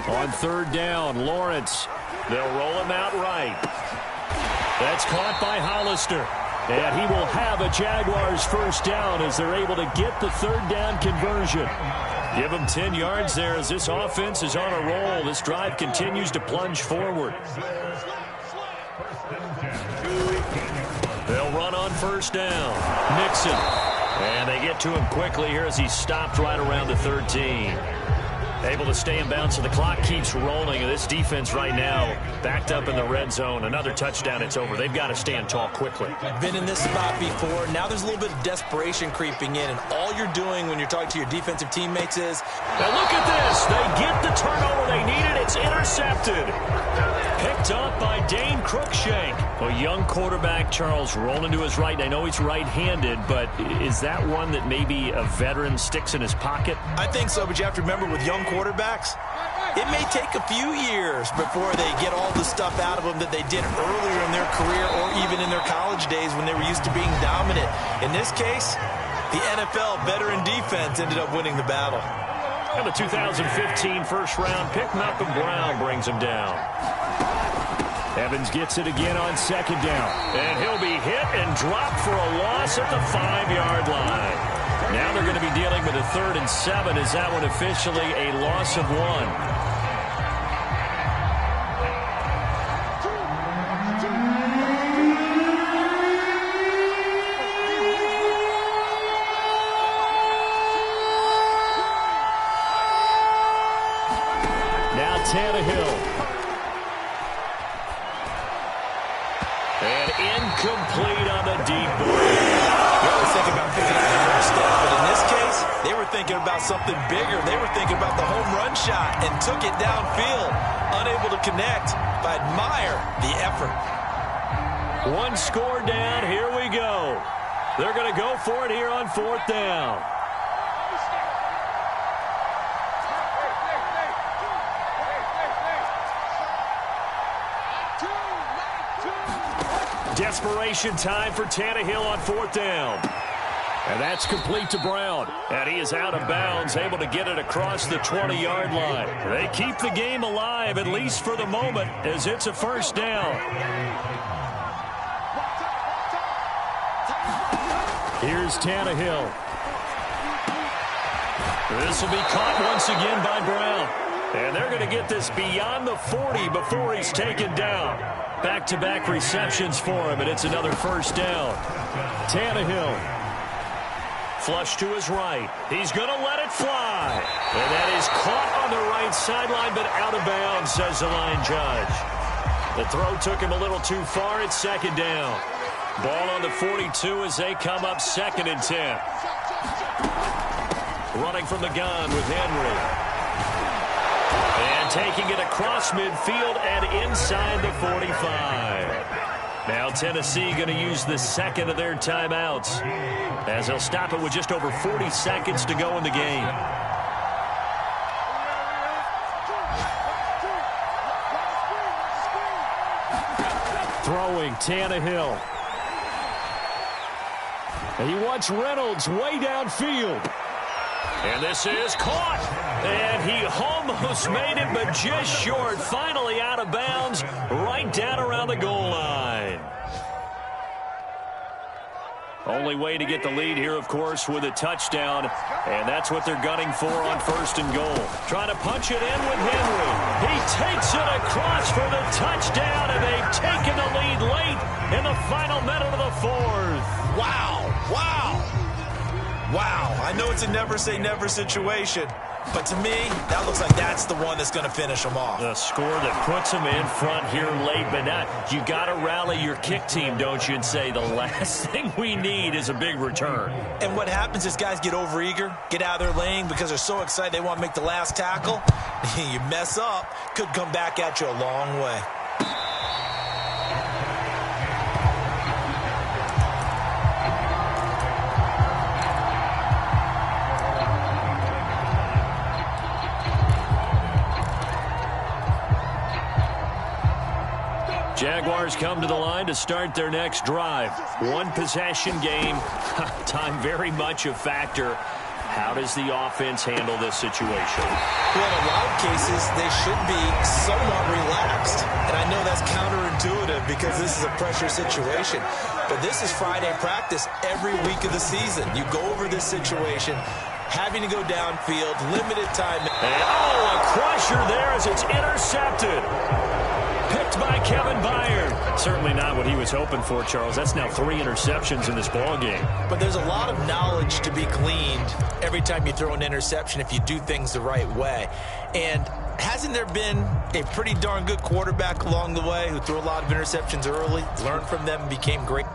On 3rd down, Lawrence. They'll roll him out right. That's caught by Hollister. And he will have a Jaguars 1st down as they're able to get the 3rd down conversion. Give him 10 yards there as this offense is on a roll. This drive continues to plunge forward. They'll run on 1st down. Nixon. And they get to him quickly here as he's stopped right around the 13. Able to stay in bounds, so the clock keeps rolling. And this defense right now backed up in the red zone. Another touchdown, it's over. They've got to stand tall quickly. Been in this spot before. Now there's a little bit of desperation creeping in. And all you're doing when you're talking to your defensive teammates is... Now look at this. They get the turnover they needed. It's intercepted. Picked up by Dane Cruikshank. A young quarterback, Charles, rolling to his right. And I know he's right-handed, but is that one that maybe a veteran sticks in his pocket? I think so, but you have to remember with young quarterbacks, it may take a few years before they get all the stuff out of them that they did earlier in their career or even in their college days when they were used to being dominant. In this case, the NFL veteran defense ended up winning the battle. And the 2015 first-round pick, Malcolm Brown, brings him down. Evans gets it again on 2nd down. And he'll be hit and dropped for a loss at the 5-yard line. Now they're going to be dealing with a 3rd and 7. Is that one officially a loss of 1? Now Tannehill. And incomplete on the deep ball. You always think about picking up the first step, but in this case, they were thinking about something bigger. They were thinking about the home run shot and took it downfield. Unable to connect, but admire the effort. 1 score down. Here we go. They're going to go for it here on 4th down. Desperation time for Tannehill on 4th down. And that's complete to Brown. And he is out of bounds, able to get it across the 20-yard line. They keep the game alive, at least for the moment, as it's a 1st down. Here's Tannehill. This will be caught once again by Brown. And they're going to get this beyond the 40 before he's taken down. Back-to-back receptions for him, and it's another 1st down. Tannehill. Flush to his right. He's going to let it fly. And that is caught on the right sideline, but out of bounds, says the line judge. The throw took him a little too far. It's 2nd down. Ball on the 42 as they come up 2nd and 10. Running from the gun with Henry. And taking it across midfield and inside the 45. Now Tennessee going to use the 2nd of their timeouts, as they'll stop it with just over 40 seconds to go in the game. Throwing Tannehill. And he wants Reynolds way downfield. And this is caught. And he almost made it, but just short. Finally out of bounds, right down around the goal line. Only way to get the lead here, of course, with a touchdown. And that's what they're gunning for on 1st and goal. Trying to punch it in with Henry. He takes it across for the touchdown, and they've taken the lead late in the final minute of the 4th. Wow, wow. Wow, I know it's a never-say-never situation, but to me, that looks like that's the one that's going to finish them off. The score that puts them in front here late, but now you got to rally your kick team, don't you, and say the last thing we need is a big return. And what happens is guys get overeager, get out of their lane because they're so excited they want to make the last tackle. You mess up, could come back at you a long way. Jaguars come to the line to start their next drive. One possession game. Time very much a factor. How does the offense handle this situation? Well, in a lot of cases, they should be somewhat relaxed. And I know that's counterintuitive because this is a pressure situation. But this is Friday practice every week of the season. You go over this situation, having to go downfield, limited time. And, a crusher there as it's intercepted. Picked by Kevin Byard. Certainly not what he was hoping for, Charles. That's now 3 interceptions in this ball game. But there's a lot of knowledge to be gleaned every time you throw an interception if you do things the right way. And hasn't there been a pretty darn good quarterback along the way who threw a lot of interceptions early, learned from them, and became great?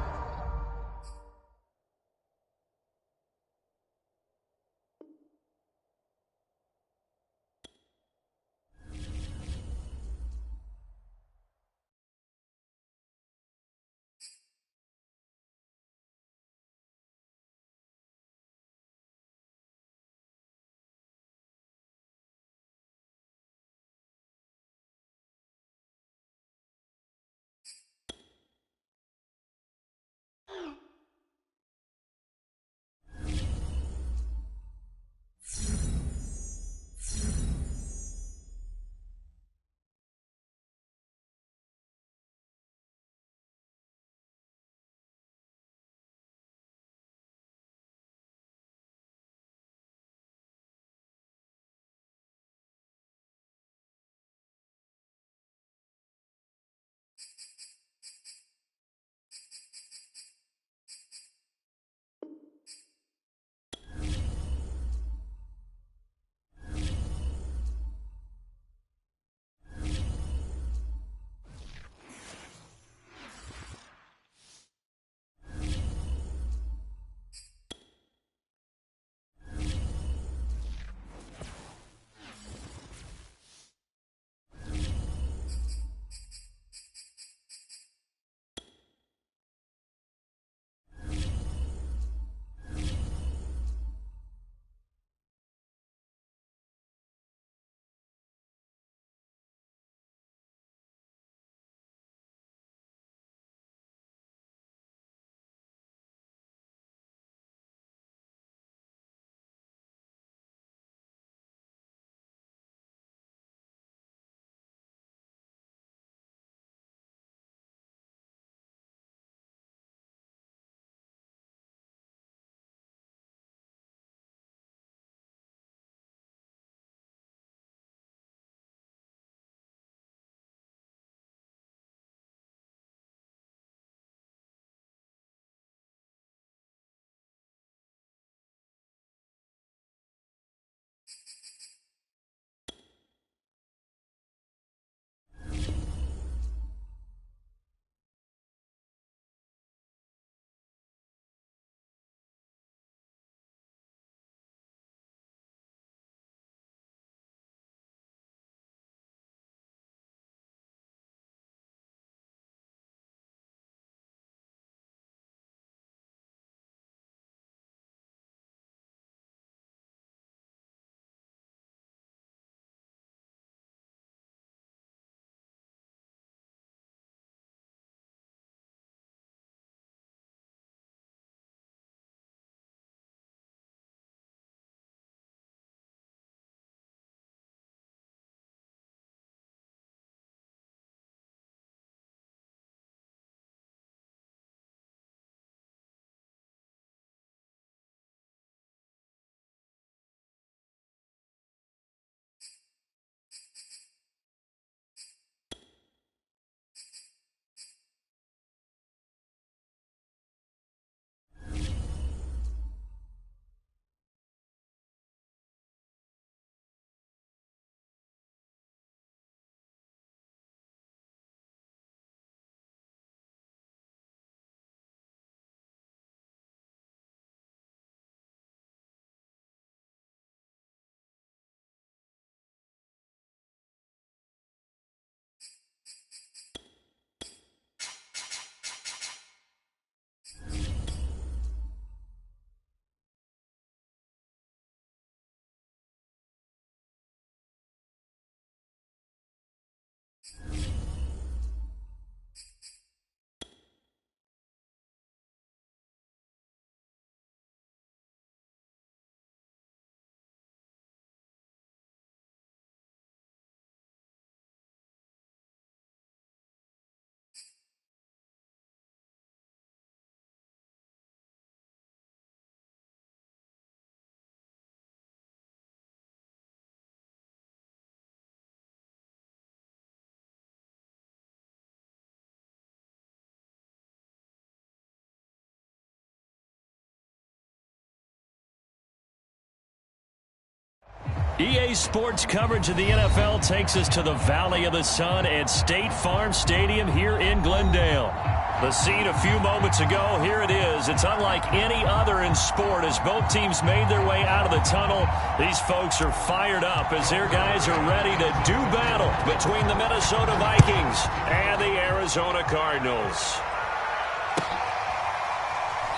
EA Sports coverage of the NFL takes us to the Valley of the Sun at State Farm Stadium here in Glendale. The scene a few moments ago, here it is. It's unlike any other in sport as both teams made their way out of the tunnel. These folks are fired up as their guys are ready to do battle between the Minnesota Vikings and the Arizona Cardinals.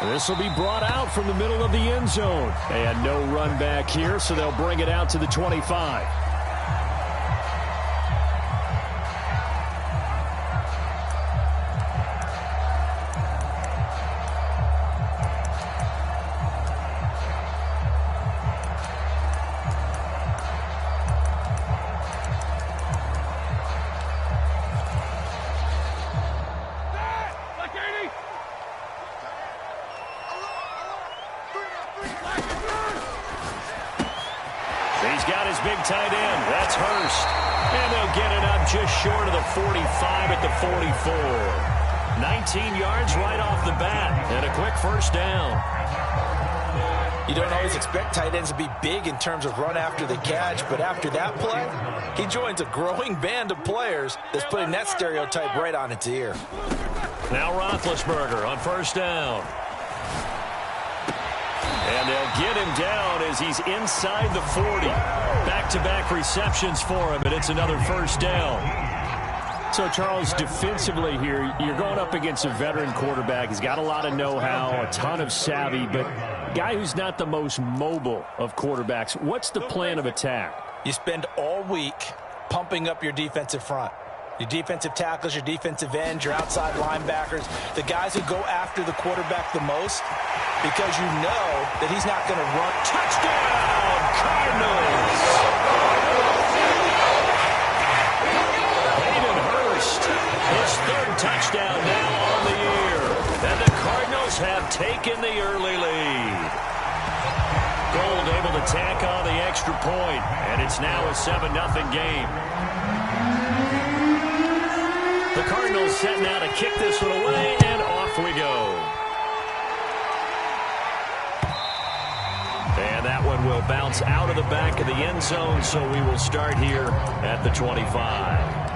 This will be brought out from the middle of the end zone. And no run back here, so they'll bring it out to the 25. He's got his big tight end. That's Hurst. And they'll get it up just short of the 45 at the 44. 19 yards right off the bat. And a quick first down. You don't always expect tight ends to be big in terms of run after the catch, but after that play, he joins a growing band of players that's putting that stereotype right on its ear. Now Roethlisberger on first down. And they'll get him down as he's inside the 40. Back-to-back receptions for him, and it's another first down. So, Charles, defensively here, you're going up against a veteran quarterback. He's got a lot of know-how, a ton of savvy, but a guy who's not the most mobile of quarterbacks. What's the plan of attack? You spend all week pumping up your defensive front. Your defensive tackles, your defensive ends, your outside linebackers, the guys who go after the quarterback the most, because you know that he's not going to run. Touchdown, Cardinals! Hayden Hurst, his third touchdown now on the year. And the Cardinals have taken the early lead. Gold able to tack on the extra point, and it's now a 7-0 game. The Cardinals set now to kick this one away, and off we go. And that one will bounce out of the back of the end zone, so we will start here at the 25.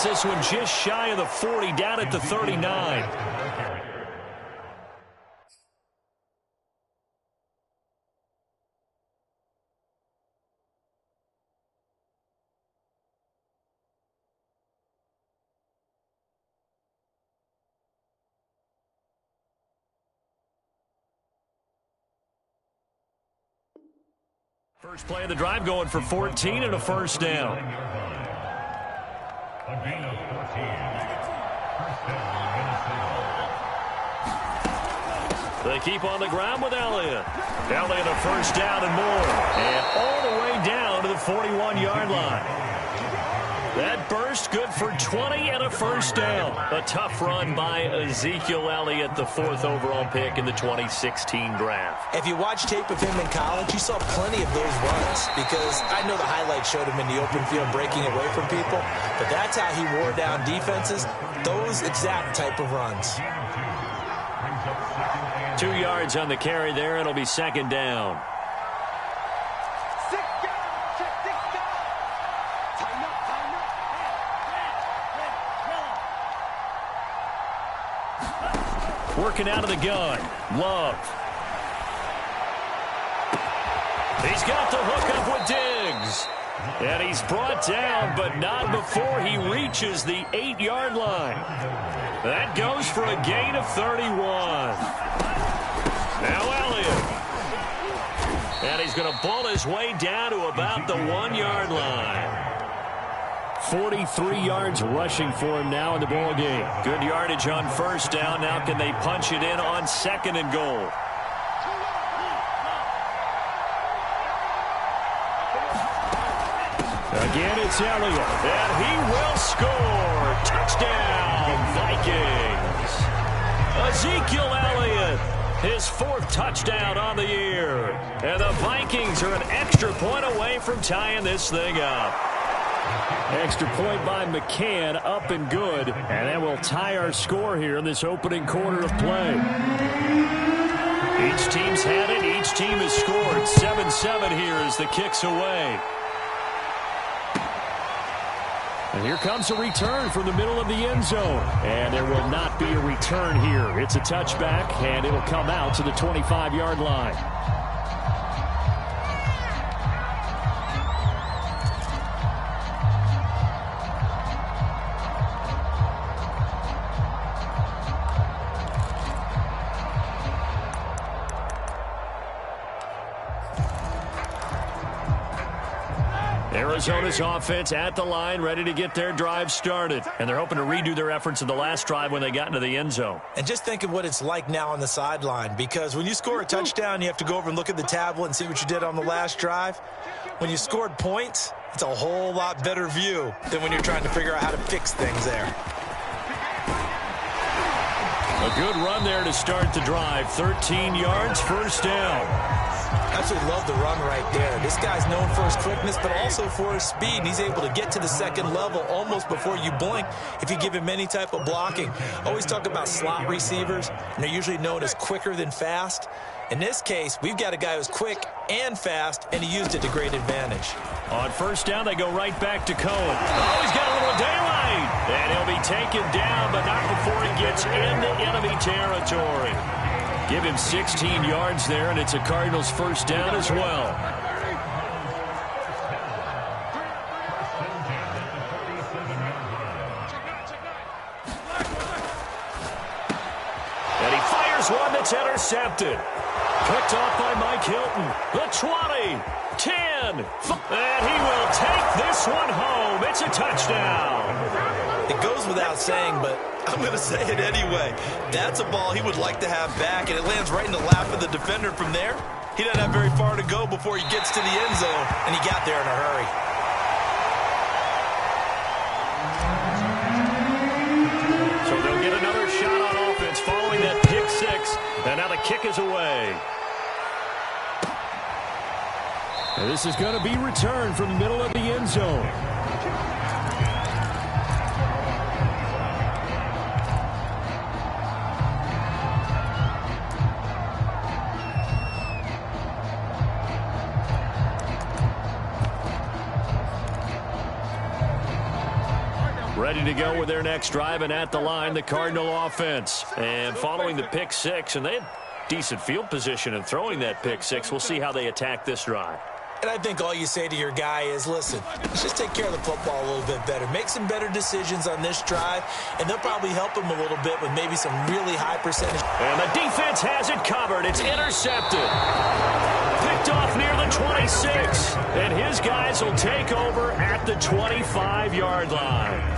This one just shy of the 40, down at the 39. First play of the drive going for 14 and a first down. They keep on the ground with Elliott. Elliott a first down and more. And all the way down to the 41-yard line. That burst good for 20 and a first down. A tough run by Ezekiel Elliott, the 4th overall pick in the 2016 draft. If you watch tape of him in college, you saw plenty of those runs, because I know the highlights showed him in the open field breaking away from people, but that's how he wore down defenses, those exact type of runs. 2 yards on the carry there. It'll be second down. Working out of the gun. Love. He's got the hook up with Diggs. And he's brought down, but not before he reaches the 8-yard line. That goes for a gain of 31. Now Elliott. And he's going to bull his way down to about the 1-yard line. 43 yards rushing for him now in the ball game. Good yardage on first down. Now can they punch it in on second and goal? Again, it's Elliott, and he will score. Touchdown, Vikings. Ezekiel Elliott His 4th touchdown on the year. And the Vikings are an extra point away from tying this thing up. Extra point by McCann, up and good. And that will tie our score here in this opening quarter of play. Each team's had it. Each team has scored. 7-7 here as the kick's away. And here comes a return from the middle of the end zone. And there will not be a return here. It's a touchback, and it'll come out to the 25-yard line. Arizona's offense at the line, ready to get their drive started. And they're hoping to redo their efforts in the last drive when they got into the end zone. And just think of what it's like now on the sideline, because when you score a touchdown, you have to go over and look at the tablet and see what you did on the last drive. When you scored points, it's a whole lot better view than when you're trying to figure out how to fix things there. A good run there to start the drive. 13 yards, first down. Absolutely love the run right there. This guy's known for his quickness, but also for his speed. And he's able to get to the second level almost before you blink if you give him any type of blocking. Always talk about slot receivers, and they're usually known as quicker than fast. In this case, we've got a guy who's quick and fast, and he used it to great advantage. On first down, they go right back to Cohen. Oh, he's got a little daylight. And he'll be taken down, but not before he gets into enemy territory. Give him 16 yards there, and it's a Cardinals first down as well. And he fires one that's intercepted. Picked off by Mike Hilton. The 20, 10, and he will take this one home. It's a touchdown. It goes without saying, but I'm going to say it anyway. That's a ball he would like to have back, and it lands right in the lap of the defender from there. He doesn't have very far to go before he gets to the end zone, and he got there in a hurry. So they'll get another shot on offense following that pick six, and now the kick is away. And this is going to be returned from the middle of the end zone. Ready to go with their next drive, and at the line, the Cardinal offense. And following the pick six, and they had decent field position in throwing that pick six. We'll see how they attack this drive. And I think all you say to your guy is, listen, let's just take care of the football a little bit better. Make some better decisions on this drive, and they'll probably help him a little bit with maybe some really high percentage. And the defense has it covered. It's intercepted. Picked off near the 26. And his guys will take over at the 25-yard line.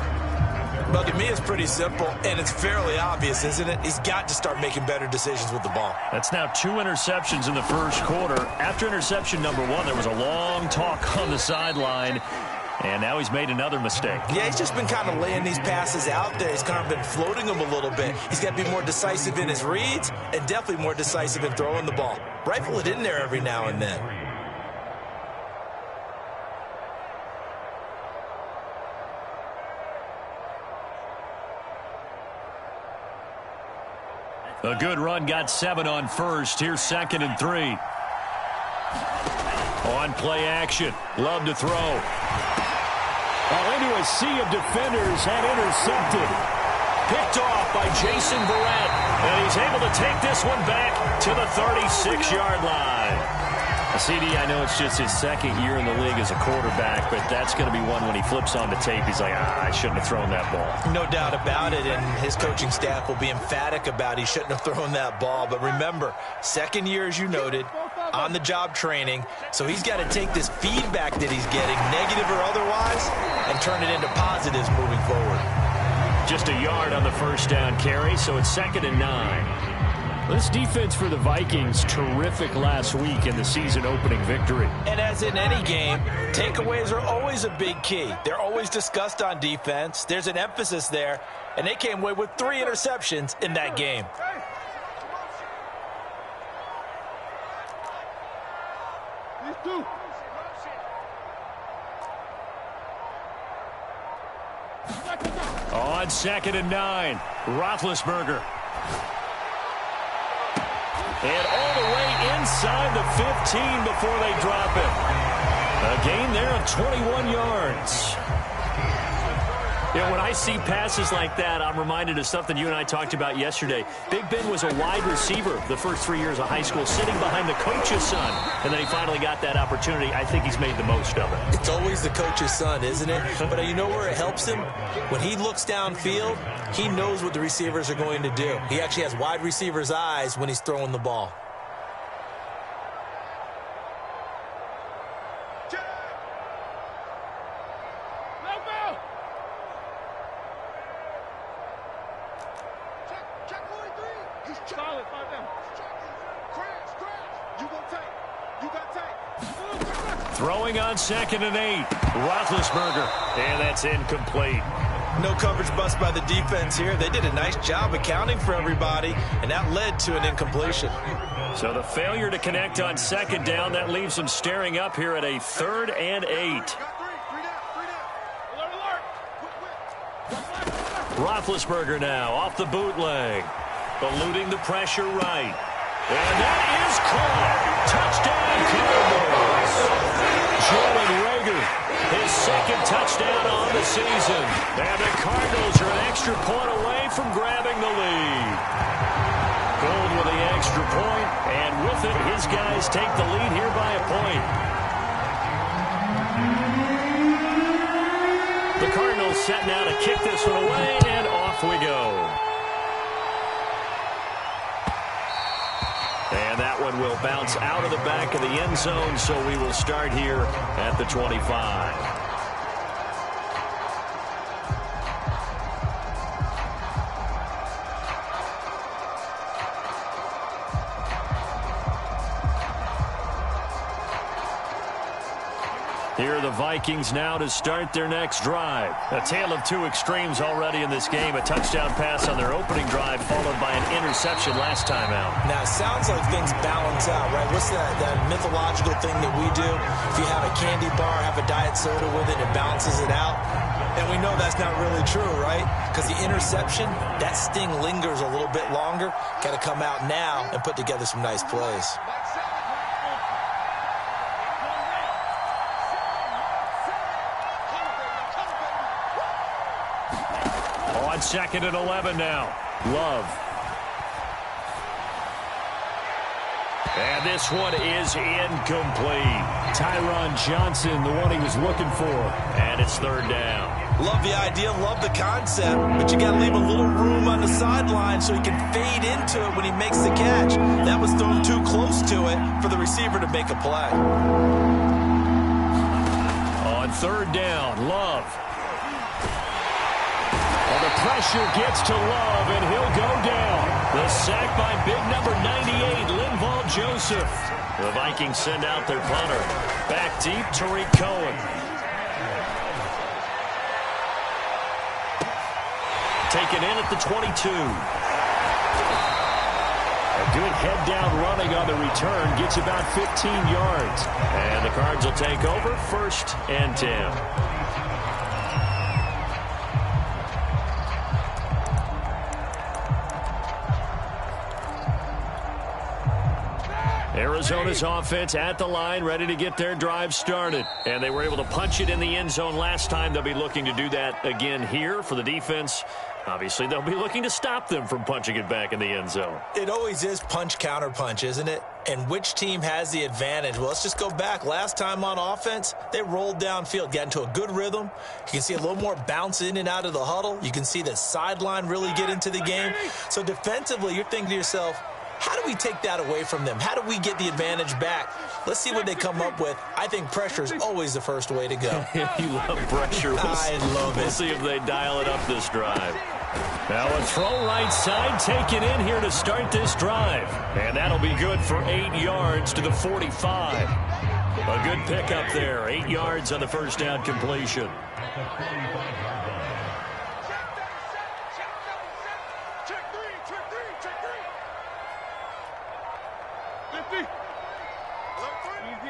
Well, to me, it's pretty simple, and it's fairly obvious, isn't it? He's got to start making better decisions with the ball. That's now 2 interceptions in the first quarter. After interception number 1, there was a long talk on the sideline, and now he's made another mistake. Yeah, he's just been kind of laying these passes out there. He's kind of been floating them a little bit. He's got to be more decisive in his reads and definitely more decisive in throwing the ball. Rifle it in there every now and then. A good run, got 7 on first. Here's 2nd and 3. On play action. Love to throw. Into a sea of defenders and intercepted. Picked off by Jason Verrett. And he's able to take this one back to the 36-yard line. CD, I know it's just his 2nd year in the league as a quarterback, but that's going to be one when he flips on the tape. He's like, I shouldn't have thrown that ball. No doubt about it, and his coaching staff will be emphatic about he shouldn't have thrown that ball. But remember, 2nd year, as you noted, on-the-job training, so he's got to take this feedback that he's getting, negative or otherwise, and turn it into positives moving forward. Just a yard on the first down carry, so it's 2nd and 9. This defense for the Vikings, terrific last week in the season-opening victory. And as in any game, takeaways are always a big key. They're always discussed on defense. There's an emphasis there, and they came away with 3 interceptions in that game. 2. On 2nd and 9, Roethlisberger. And all the way inside the 15 before they drop it. A gain there of 21 yards. Yeah, when I see passes like that, I'm reminded of something you and I talked about yesterday. Big Ben was a wide receiver the first 3 years of high school, sitting behind the coach's son. And then he finally got that opportunity. I think he's made the most of it. It's always the coach's son, isn't it? But you know where it helps him? When he looks downfield, he knows what the receivers are going to do. He actually has wide receivers' eyes when he's throwing the ball. Throwing on 2nd and 8, Roethlisberger, and that's incomplete. No coverage bust by the defense here. They did a nice job accounting for everybody, and that led to an incompletion. So the failure to connect on 2nd down, that leaves them staring up here at a 3rd and 8. Roethlisberger now off the bootleg, eluding the pressure right. And that is caught. Touchdown, Cardinals. Jalen Reagor, his 2nd touchdown on the season. And the Cardinals are an extra point away from grabbing the lead. Gold with the extra point, and with it, his guys take the lead here by a point. The Cardinals set now to kick this one away, and off we go. And that one will bounce out of the back of the end zone, so we will start here at the 25. Here are the Vikings now to start their next drive. A tale of two extremes already in this game. A touchdown pass on their opening drive, followed by an interception last time out. Now, it sounds like things balance out, right? What's that mythological thing that we do? If you have a candy bar, have a diet soda with it, it balances it out. And we know that's not really true, right? Because the interception, that sting lingers a little bit longer. Got to come out now and put together some nice plays. On 2nd and 11 now. Love. And this one is incomplete. Tyron Johnson, the one he was looking for. And it's 3rd down. Love the idea, love the concept, but you got to leave a little room on the sideline so he can fade into it when he makes the catch. That was thrown too close to it for the receiver to make a play. On 3rd down, Love. Well, the pressure gets to Love, and he'll go down. The sack by big number 98, Linval Joseph. The Vikings send out their punter. Back deep, Tariq Cohen. Taken in at the 22. A good head-down running on the return gets about 15 yards. And the Cards will take over 1st and 10. Arizona's offense at the line, ready to get their drive started. And they were able to punch it in the end zone last time. They'll be looking to do that again here for the defense. Obviously, they'll be looking to stop them from punching it back in the end zone. It always is punch, counter punch, isn't it? And which team has the advantage? Well, let's just go back. Last time on offense, they rolled downfield, got into a good rhythm. You can see a little more bounce in and out of the huddle. You can see the sideline really get into the game. So defensively, you're thinking to yourself, how do we take that away from them? How do we get the advantage back? Let's see what they come up with. I think pressure is always the first way to go. You love pressure. I love it. We'll see if they dial it up this drive. Now a throw right side taken in here to start this drive. And that'll be good for 8 yards to the 45. A good pickup there. 8 yards on the first down completion.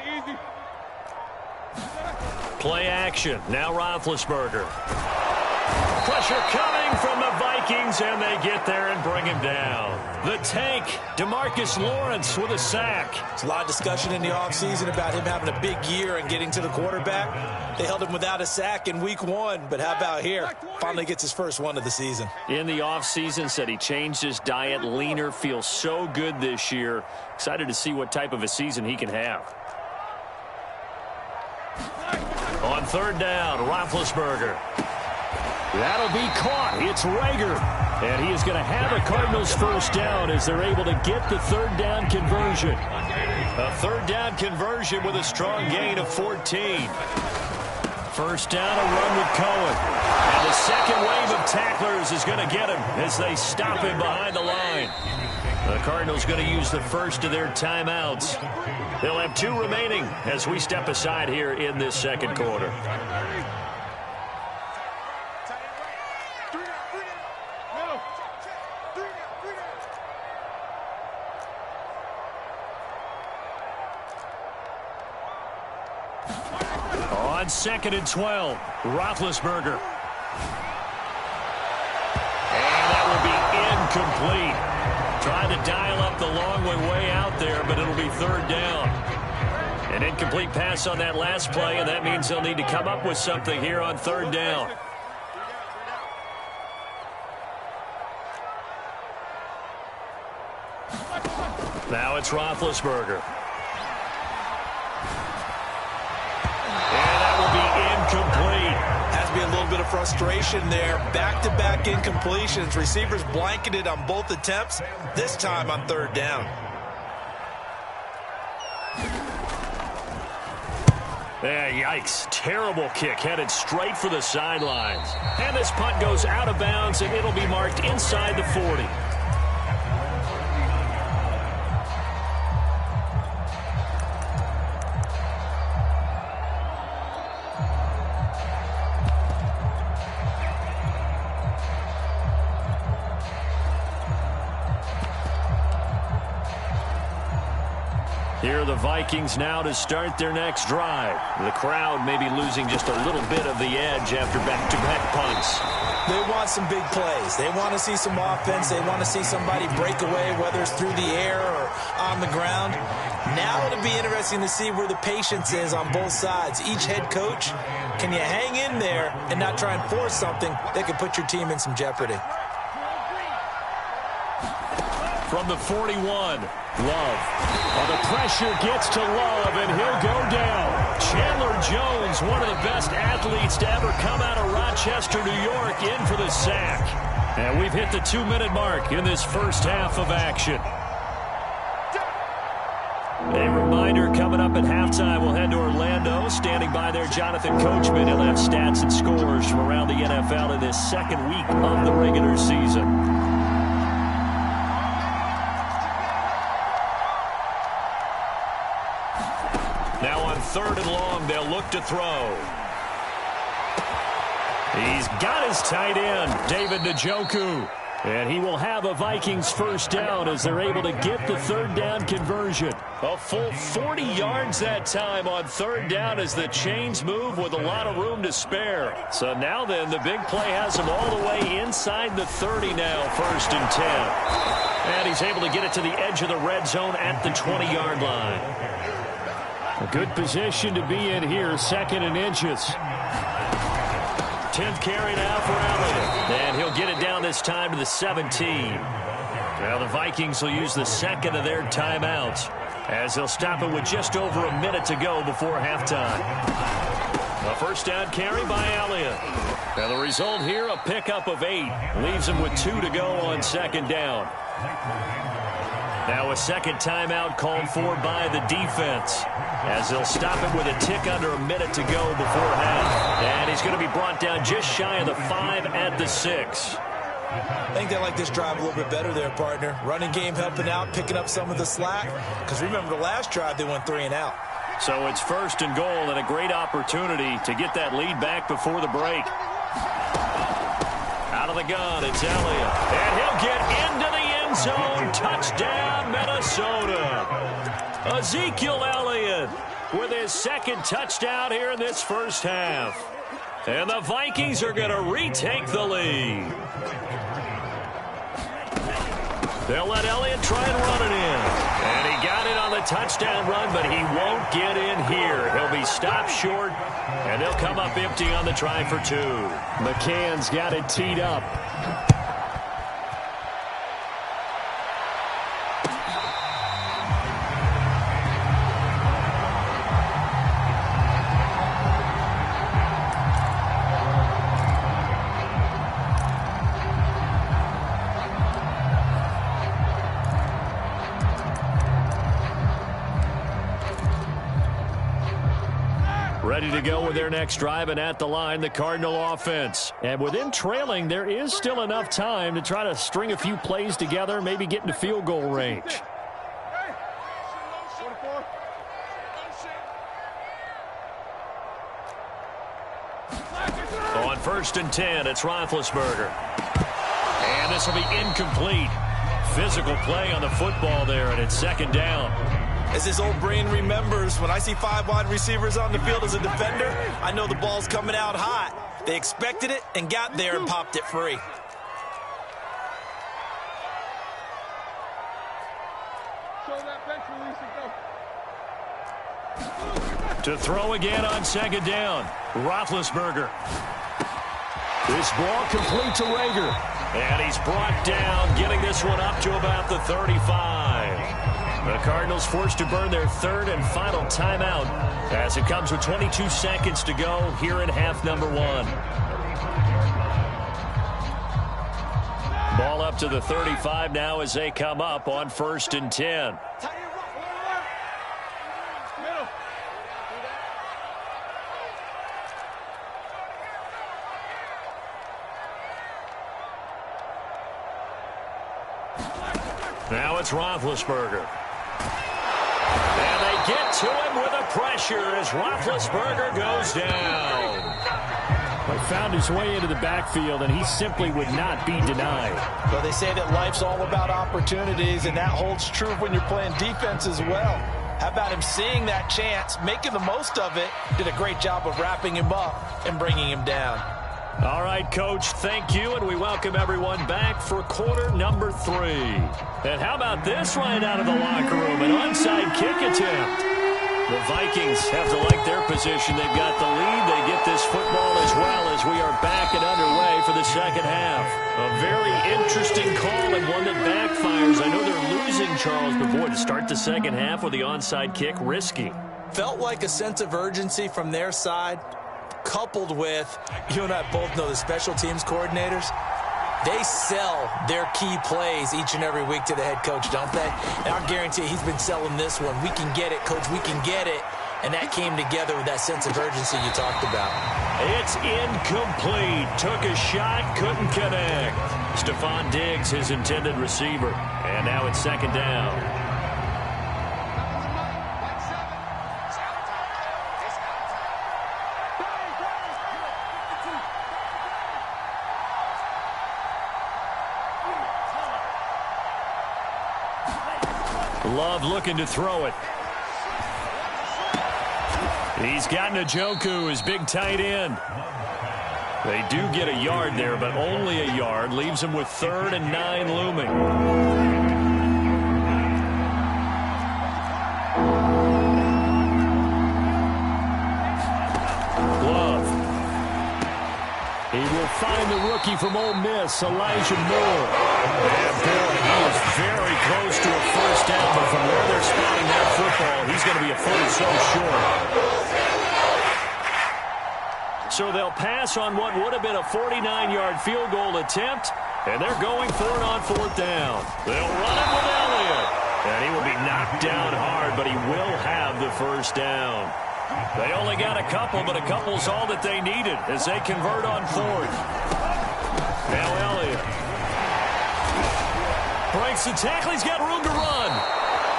Easy. Play action. Now Roethlisberger. Pressure coming from the Vikings, and they get there and bring him down. The tank, DeMarcus Lawrence with a sack. There's a lot of discussion in the offseason about him having a big year and getting to the quarterback. They held him without a sack in week 1, but how about here? Finally gets his first one of the season. In the offseason, said he changed his diet, leaner, feels so good this year. Excited to see what type of a season he can have. On third down, Roethlisberger. That'll be caught. It's Rager. And he is going to have a Cardinals first down as they're able to get the third down conversion. A third down conversion with a strong gain of 14. First down, a run with Cohen. And the second wave of tacklers is going to get him as they stop him behind the line. The Cardinals going to use the first of their timeouts. They'll have 2 remaining as we step aside here in this second quarter. On 2nd and 12, Roethlisberger. And that will be incomplete. Trying to dial up the long way out there, but it'll be third down. An incomplete pass on that last play, and that means they'll need to come up with something here on third down. Now it's Roethlisberger. Incomplete. Has to be a little bit of frustration there. Back-to-back incompletions. Receivers blanketed on both attempts, this time on third down. Yikes. Terrible kick headed straight for the sidelines. And this punt goes out of bounds, and it'll be marked inside the 40. Here are the Vikings now to start their next drive. The crowd may be losing just a little bit of the edge after back-to-back punts. They want some big plays. They want to see some offense. They want to see somebody break away, whether it's through the air or on the ground. Now it'll be interesting to see where the patience is on both sides. Each head coach, can you hang in there and not try and force something that could put your team in some jeopardy? From the 41, Love. The pressure gets to Love, and he'll go down. Chandler Jones, one of the best athletes to ever come out of Rochester, New York, in for the sack. And we've hit the 2-minute mark in this first half of action. A reminder, coming up at halftime, we'll head to Orlando. Standing by there, Jonathan Coachman. He'll have stats and scores from around the NFL in this second week of the regular season. Now on 3rd and long, they'll look to throw. He's got his tight end, David Njoku. And he will have a Vikings first down as they're able to get the third down conversion. A full 40 yards that time on third down as the chains move with a lot of room to spare. So now then, the big play has him all the way inside the 30 now, 1st and 10. And he's able to get it to the edge of the red zone at the 20-yard line. A good position to be in here, 2nd and inches. 10th carry now for Elliott. And he'll get it down this time to the 17. Now the Vikings will use the second of their timeouts as they'll stop it with just over a minute to go before halftime. A first down carry by Elliott. Now the result here, a pickup of 8. Leaves him with 2 to go on 2nd down. Now a second timeout called for by the defense as they'll stop it with a tick under a minute to go before half. And he's going to be brought down just shy of the 5 at the 6. I think they like this drive a little bit better there, partner. Running game helping out, picking up some of the slack. Because remember, the last drive, they went 3 and out. So it's 1st and goal and a great opportunity to get that lead back before the break. Out of the gun, it's Elliott. And he'll get into the end zone. Touchdown, Minnesota. Ezekiel Elliott with his second touchdown here in this first half. And the Vikings are going to retake the lead. They'll let Elliott try and run it in. And he got it on the touchdown run, but he won't get in here. He'll be stopped short, and they'll come up empty on the try for 2. McCann's got it teed up. Ready to go with their next drive, and at the line, the Cardinal offense. And with them trailing, there is still enough time to try to string a few plays together, maybe get into field goal range. On 1st and 10, it's Roethlisberger. And this will be incomplete. Physical play on the football there, and it's 2nd down. As his old brain remembers, when I see 5 wide receivers on the field as a defender, I know the ball's coming out hot. They expected it and got there and popped it free. To throw again on 2nd down, Roethlisberger. This ball complete to Rager. And he's brought down, getting this one up to about the 35. The Cardinals forced to burn their 3rd and final timeout as it comes with 22 seconds to go here in half number 1. Ball up to the 35 now as they come up on 1st and 10. Now it's Roethlisberger. And they get to him with a pressure as Roethlisberger goes down. He found his way into the backfield, and he simply would not be denied. Well, they say that life's all about opportunities, and that holds true when you're playing defense as well. How about him seeing that chance, making the most of it, did a great job of wrapping him up and bringing him down. All right, Coach, thank you, and we welcome everyone back for quarter number 3. And how about this right out of the locker room, an onside kick attempt. The Vikings have to like their position. They've got the lead. They get this football as well as we are back and underway for the second half. A very interesting call and one that backfires. I know they're losing, Charles, but boy, to start the second half with the onside kick, risky. Felt like a sense of urgency from their side, coupled with, you and I both know the special teams coordinators, they sell their key plays each and every week to the head coach, don't they? And I guarantee he's been selling this one. We can get it, coach, we can get it. And that came together with that sense of urgency you talked about. It's incomplete. Took a shot, couldn't connect. Stephon Diggs, his intended receiver. And now it's 2nd down. Love looking to throw it. He's got Njoku, his big tight end. They do get a yard there, but only a yard. Leaves him with 3rd and 9 looming. Love. He will find the rookie from Ole Miss, Elijah Moore. And boy, he is very close to a first down, but from where they're spotting that football, he's going to be a foot or so short. So they'll pass on what would have been a 49-yard field goal attempt, and they're going for it on 4th down. They'll run it with Elliott, and he will be knocked down hard, but he will have the first down. They only got a couple, but a couple's all that they needed as they convert on 4th. Now Elliott breaks the tackle. He's got room to run.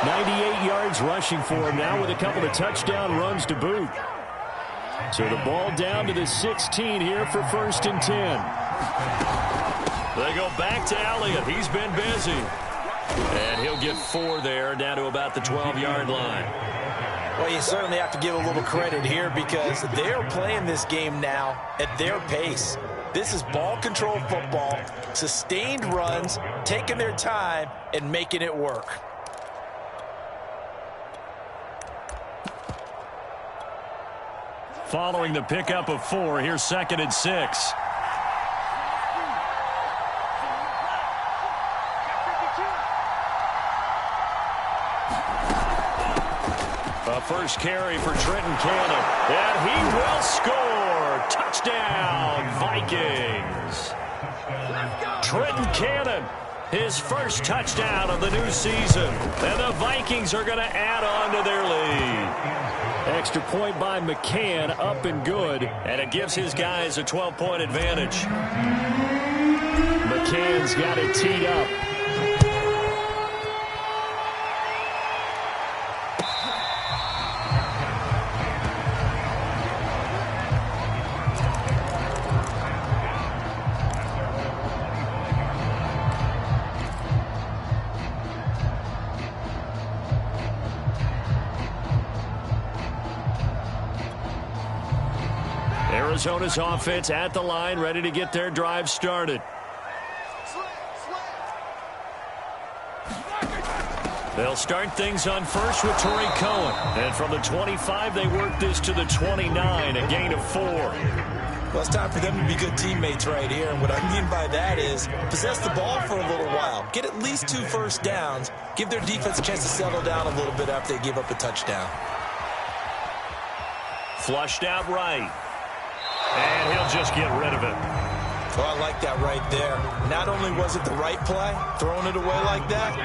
98 yards rushing for him now with a couple of touchdown runs to boot. So the ball down to the 16 here for 1st and 10. They go back to Elliott. He's been busy. And he'll get 4 there, down to about the 12-yard line. Well, you certainly have to give a little credit here because they're playing this game now at their pace. This is ball control football, sustained runs, taking their time, and making it work. Following the pickup of 4, here's 2nd and 6. A first carry for Trenton Cannon, and he will score. Touchdown, Vikings. Trenton Cannon, his first touchdown of the new season, and the Vikings are going to add on to their lead. Extra point by McCann, up and good, and it gives his guys a 12-point advantage. McCann's got it teed up. Arizona's offense at the line, ready to get their drive started. They'll start things on first with Torrey Cohen. And from the 25, they work this to the 29, a gain of 4. Well, it's time for them to be good teammates right here. And what I mean by that is possess the ball for a little while. Get at least 2 first downs. Give their defense a chance to settle down a little bit after they give up a touchdown. Flushed out right. And he'll just get rid of it. Oh, I like that right there. Not only was it the right play, throwing it away like that,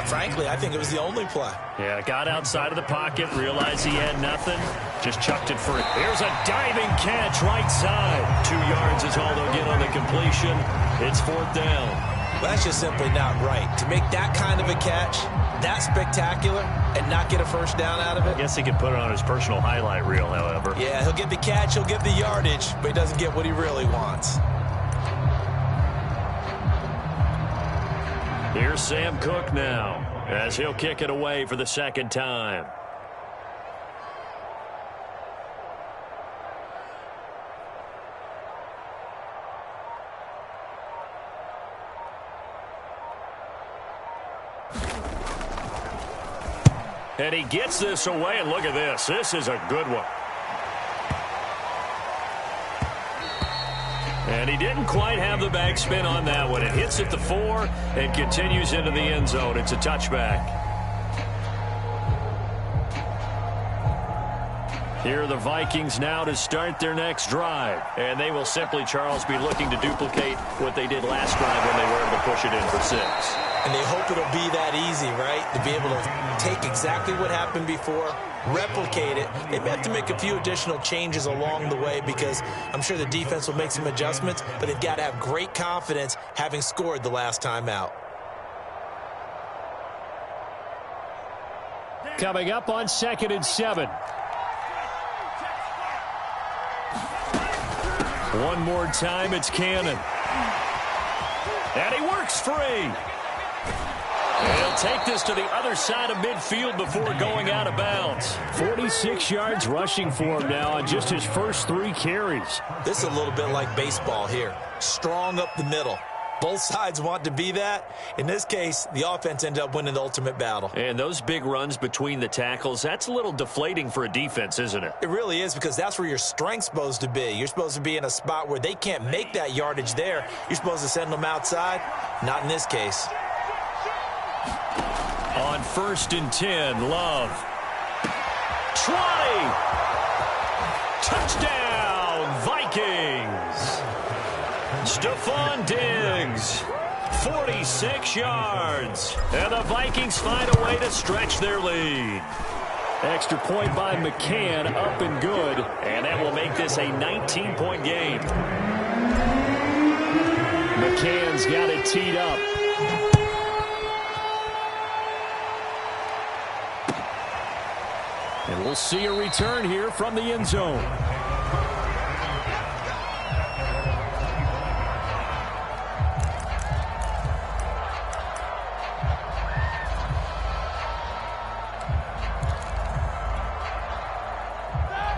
frankly, I think it was the only play. Yeah, got outside of the pocket, realized he had nothing, just chucked it free. Here's a diving catch right side. 2 yards is all they'll get on the completion. It's 4th down. Well, that's just simply not right. To make that kind of a catch, that spectacular, and not get a first down out of it. I guess he could put it on his personal highlight reel, however. Yeah, he'll get the catch, he'll get the yardage, but he doesn't get what he really wants. Here's Sam Cook now, as he'll kick it away for the 2nd time. And he gets this away, and look at this. This is a good one. And he didn't quite have the backspin on that one. It hits at the 4 and continues into the end zone. It's a touchback. Here are the Vikings now to start their next drive. And they will simply, Charles, be looking to duplicate what they did last drive when they were able to push it in for 6. And they hope it'll be that easy, right? To be able to take exactly what happened before, replicate it. They may have to make a few additional changes along the way because I'm sure the defense will make some adjustments, but they've got to have great confidence having scored the last time out. Coming up on 2nd and 7. One more time, it's Cannon. And he works free. He'll take this to the other side of midfield before going out of bounds. 46 yards rushing for him now on just his first 3 carries. This is a little bit like baseball here. Strong up the middle. Both sides want to be that. In this case, the offense ended up winning the ultimate battle. And those big runs between the tackles, that's a little deflating for a defense, isn't it? It really is because that's where your strength's supposed to be. You're supposed to be in a spot where they can't make that yardage there. You're supposed to send them outside. Not in this case. On 1st and 10, Love. 20! Touchdown, Vikings! Stephon Diggs, 46 yards. And the Vikings find a way to stretch their lead. Extra point by McCann, up and good. And that will make this a 19-point game. McCann's got it teed up. And we'll see a return here from the end zone.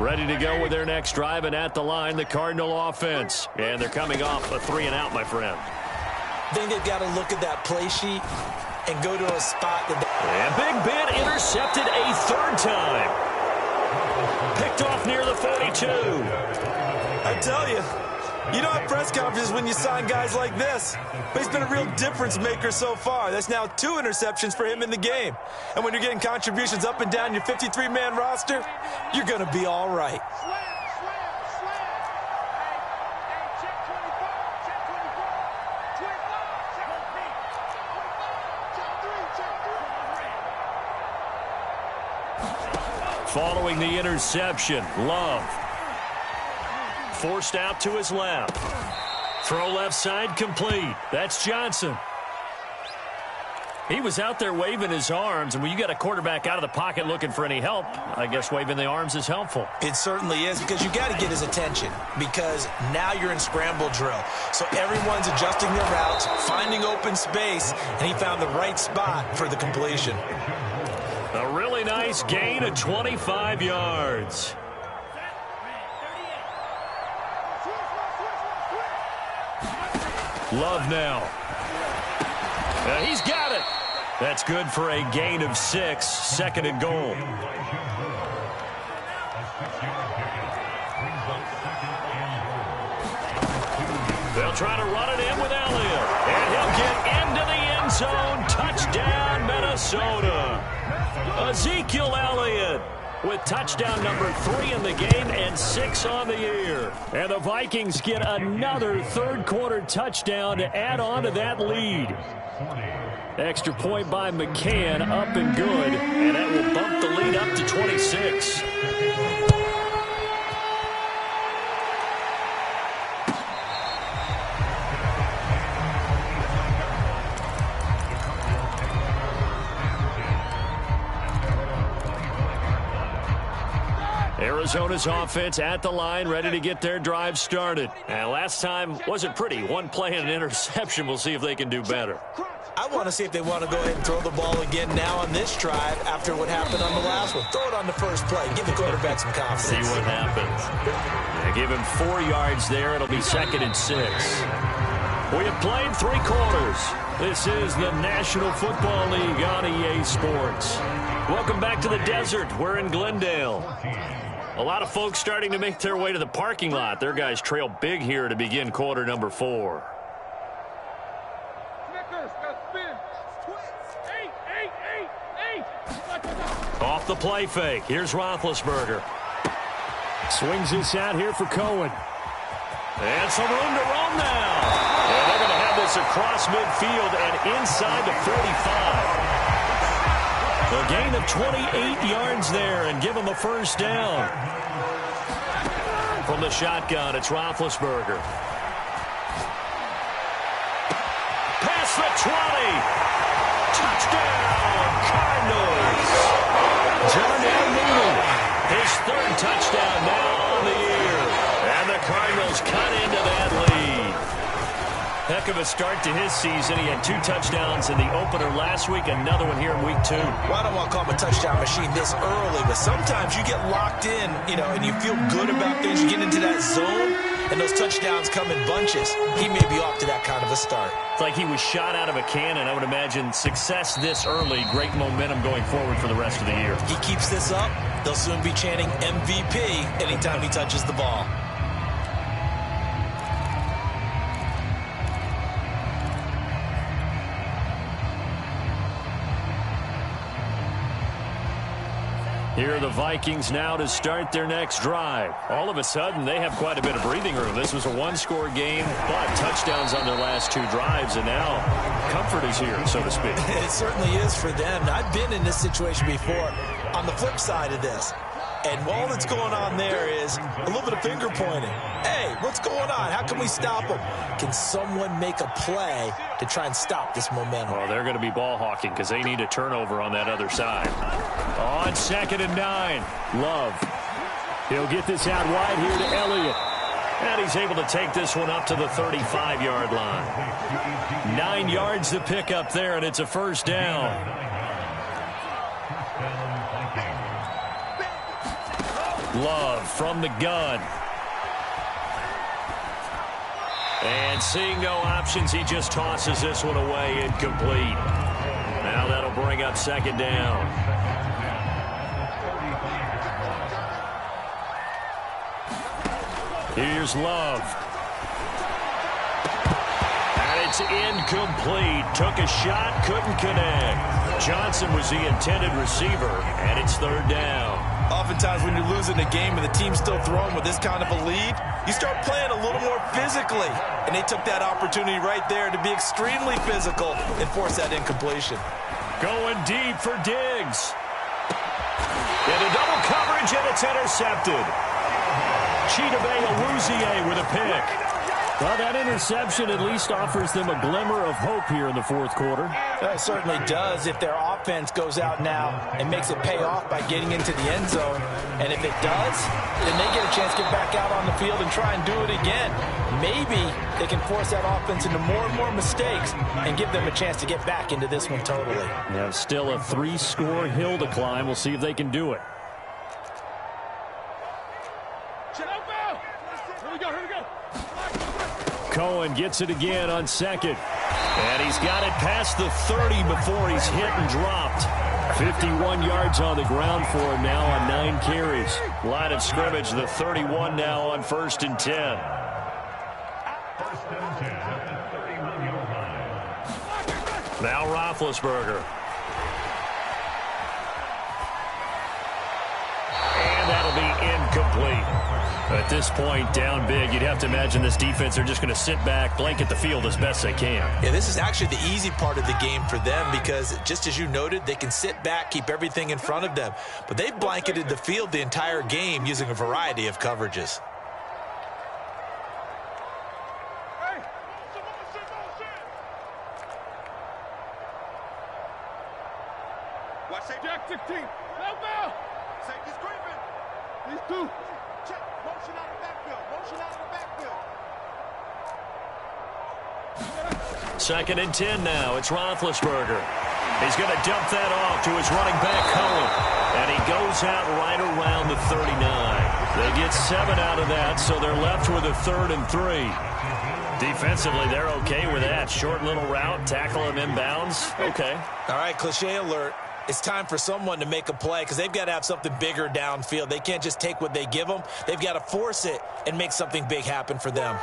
Ready to go with their next drive, and at the line, the Cardinal offense. And they're coming off a 3-and-out, my friend. I think they've got to look at that play sheet and go to a spot that... And Big Ben intercepted a third time. Picked off near the 42. I tell you, you don't have press conferences when you sign guys like this. But he's been a real difference maker so far. That's now 2 interceptions for him in the game. And when you're getting contributions up and down your 53-man roster, you're going to be all right. Following the interception, Love. Forced out to his left. Throw left side complete. That's Johnson. He was out there waving his arms, and when you got a quarterback out of the pocket looking for any help, I guess waving the arms is helpful. It certainly is, because you got to get his attention, because now you're in scramble drill. So everyone's adjusting their routes, finding open space, and he found the right spot for the completion. A really nice gain of 25 yards. Love now. He's got it. That's good for a gain of 6, 2nd and goal. They'll try to run it in with Elliott. And he'll get into the end zone. Touchdown, Minnesota. Ezekiel Elliott with touchdown number 3 in the game and 6 on the year. And the Vikings get another third-quarter touchdown to add on to that lead. Extra point by McCann, up and good, and that will bump the lead up to 26. Arizona's offense at the line, ready to get their drive started. And last time wasn't pretty. One play and an interception. We'll see if they can do better. I want to see if they want to go ahead and throw the ball again now on this drive after what happened on the last one. Throw it on the first play. Give the quarterback some confidence. See what happens. They give him 4 yards there. It'll be 2nd and 6. We have played 3 quarters. This is the National Football League on EA Sports. Welcome back to the desert. We're in Glendale. A lot of folks starting to make their way to the parking lot. Their guys trail big here to begin quarter number 4. Off the play fake. Here's Roethlisberger. Swings this out here for Cohen. And some room to roam now. And they're going to have this across midfield and inside the 45. A gain of 28 yards there and give them a first down. From the shotgun, it's Roethlisberger. Past the 20. Touchdown, Cardinals. Darnell Mooney, his 3rd touchdown now on the year. And the Cardinals cut into that lead. Heck of a start to his season. He had 2 touchdowns in the opener last week, another one here in week 2. Well, I don't want to call him a touchdown machine this early, but sometimes you get locked in, and you feel good about things. You get into that zone, and those touchdowns come in bunches. He may be off to that kind of a start. It's like he was shot out of a cannon. I would imagine success this early, great momentum going forward for the rest of the year. He keeps this up, they'll soon be chanting MVP anytime he touches the ball. Here are the Vikings now to start their next drive. All of a sudden, they have quite a bit of breathing room. This was a 1-score game, but touchdowns on their last 2 drives, and now comfort is here, so to speak. It certainly is for them. I've been in this situation before on the flip side of this. And all that's going on there is a little bit of finger pointing. Hey, what's going on? How can we stop them? Can someone make a play to try and stop this momentum? Well, they're going to be ball hawking because they need a turnover on that other side. On 2nd and 9, Love. He'll get this out wide here to Elliott. And he's able to take this one up to the 35-yard line. 9 yards to pick up there, and it's a first down. Love from the gun. And seeing no options, he just tosses this one away, incomplete. Now that'll bring up second down. Here's Love. And it's incomplete. Took a shot, couldn't connect. Johnson was the intended receiver, and it's third down. Oftentimes when you're losing a game and the team's still throwing with this kind of a lead, you start playing a little more physically. And they took that opportunity right there to be extremely physical and force that incompletion. Going deep for Diggs. Into double coverage, and it's intercepted. Chidobe Awuzie with a pick. Well, that interception at least offers them a glimmer of hope here in the fourth quarter. It certainly does if their offense goes out now and makes it pay off by getting into the end zone. And if it does, then they get a chance to get back out on the field and try and do it again. Maybe they can force that offense into more and more mistakes and give them a chance to get back into this one totally. Yeah, still a 3-score hill to climb. We'll see if they can do it. Cohen gets it again on second. And he's got it past the 30 before he's hit and dropped. 51 yards on the ground for him now on 9 carries. Line of scrimmage, the 31 now on 1st and 10. Now Roethlisberger. And that'll be incomplete. At this point, down big, you'd have to imagine this defense are just going to sit back, blanket the field as best they can. Yeah, this is actually the easy part of the game for them because, just as you noted, they can sit back, keep everything in front of them. But they've blanketed the field the entire game using a variety of coverages. Watch safety. Jack 16. Now. Safety's creeping. These two. Check. Motion out of the backfield. Motion out of the backfield. 2nd and 10 now. It's Roethlisberger. He's going to dump that off to his running back, Cohen. And he goes out right around the 39. They get 7 out of that, so they're left with a 3rd and 3. Defensively, they're okay with that. Short little route, tackle him inbounds. Okay. All right, cliche alert. It's time for someone to make a play because they've got to have something bigger downfield. They can't just take what they give them. They've got to force it and make something big happen for them.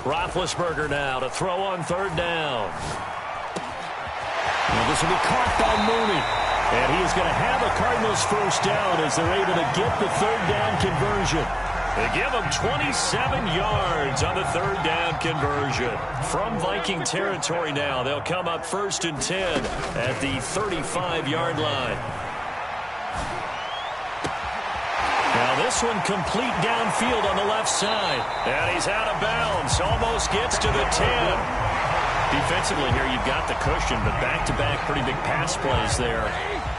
Roethlisberger now to throw on 3rd down. Well, this will be caught by Mooney. And he is going to have a Cardinals 1st down as they're able to get the 3rd down conversion. They give him 27 yards on the 3rd down conversion. From Viking territory now, they'll come up 1st and 10 at the 35-yard line. Now this one complete downfield on the left side. And he's out of bounds. Almost gets to the 10. Defensively here, you've got the cushion, but back-to-back pretty big pass plays there.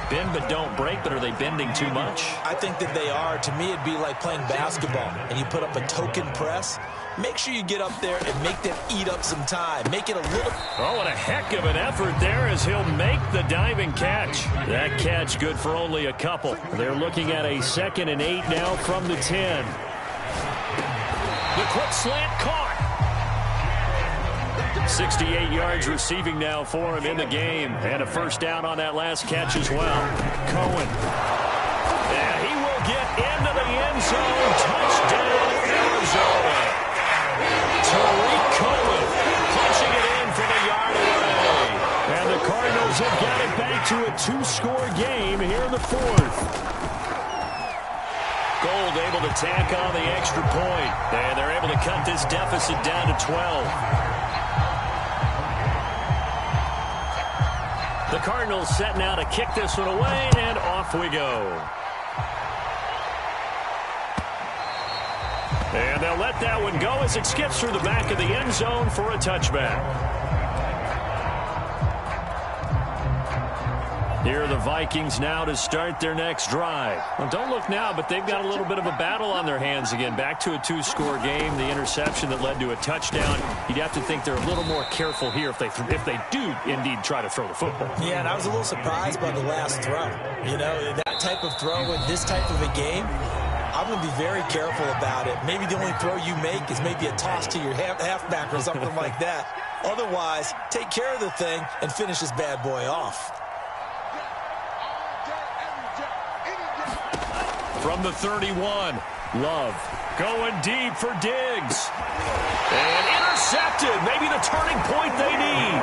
Bend but don't break, but are they bending too much? I think that they are. To me, it'd be like playing basketball, and you put up a token press. Make sure you get up there and make them eat up some time. Make it a little... Oh, and a heck of an effort there as he'll make the diving catch. That catch good for only a couple. They're looking at a 2nd and 8 now from the 10. The quick slant caught. 68 yards receiving now for him in the game. And a 1st down on that last catch as well. Cohen. And he will get into the end zone. Touchdown, Arizona. Tariq Cohen punching it in from a yard away. And the Cardinals have got it back to a 2-score game here in the 4th. Gold able to tack on the extra point. And they're able to cut this deficit down to 12. The Cardinals set now to kick this one away, and off we go. And they'll let that one go as it skips through the back of the end zone for a touchback. Here are the Vikings now to start their next drive. Well, don't look now, but they've got a little bit of a battle on their hands again. Back to a 2-score game, the interception that led to a touchdown. You'd have to think they're a little more careful here if they do indeed try to throw the football. Yeah, and I was a little surprised by the last throw. You know, that type of throw in this type of a game, I'm going to be very careful about it. Maybe the only throw you make is maybe a toss to your halfback or something like that. Otherwise, take care of the thing and finish this bad boy off. From the 31, Love going deep for Diggs. And intercepted. Maybe the turning point they need.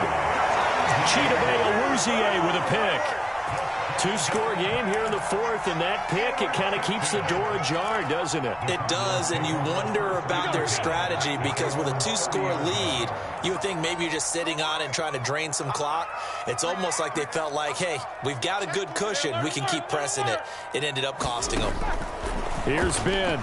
Chidobe Awuzie with a pick. 2-score game here in the fourth, and that pick, it kind of keeps the door ajar, doesn't it? It does, and you wonder about their strategy because with a 2-score lead, you would think maybe you're just sitting on it and trying to drain some clock. It's almost like they felt like, hey, we've got a good cushion. We can keep pressing it. It ended up costing them. Here's Ben.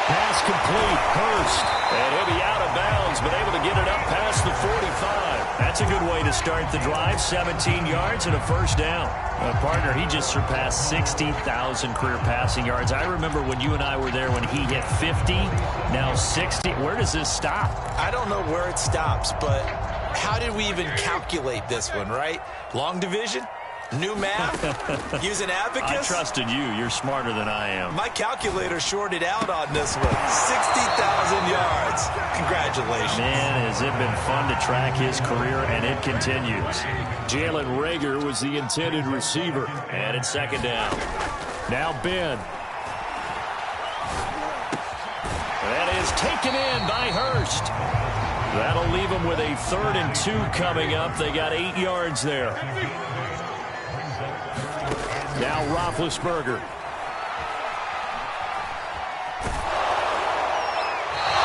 Pass complete. Hurst. And he'll be out of bounds, but able to get it up past the 45. That's a good way to start the drive. 17 yards and a first down. Partner, he just surpassed 60,000 career passing yards. I remember when you and I were there when he hit 50, now 60. Where does this stop? I don't know where it stops, but how did we even calculate this one, right? Long division? New math? Using abacus? I trusted you. You're smarter than I am. My calculator shorted out on this one. 60,000 yards. Congratulations. Man, has it been fun to track his career, and it continues. Jalen Reagor was the intended receiver, and it's second down. Now Ben. That is taken in by Hurst. That'll leave them with a 3rd and 2 coming up. They got 8 yards there. Now Roethlisberger.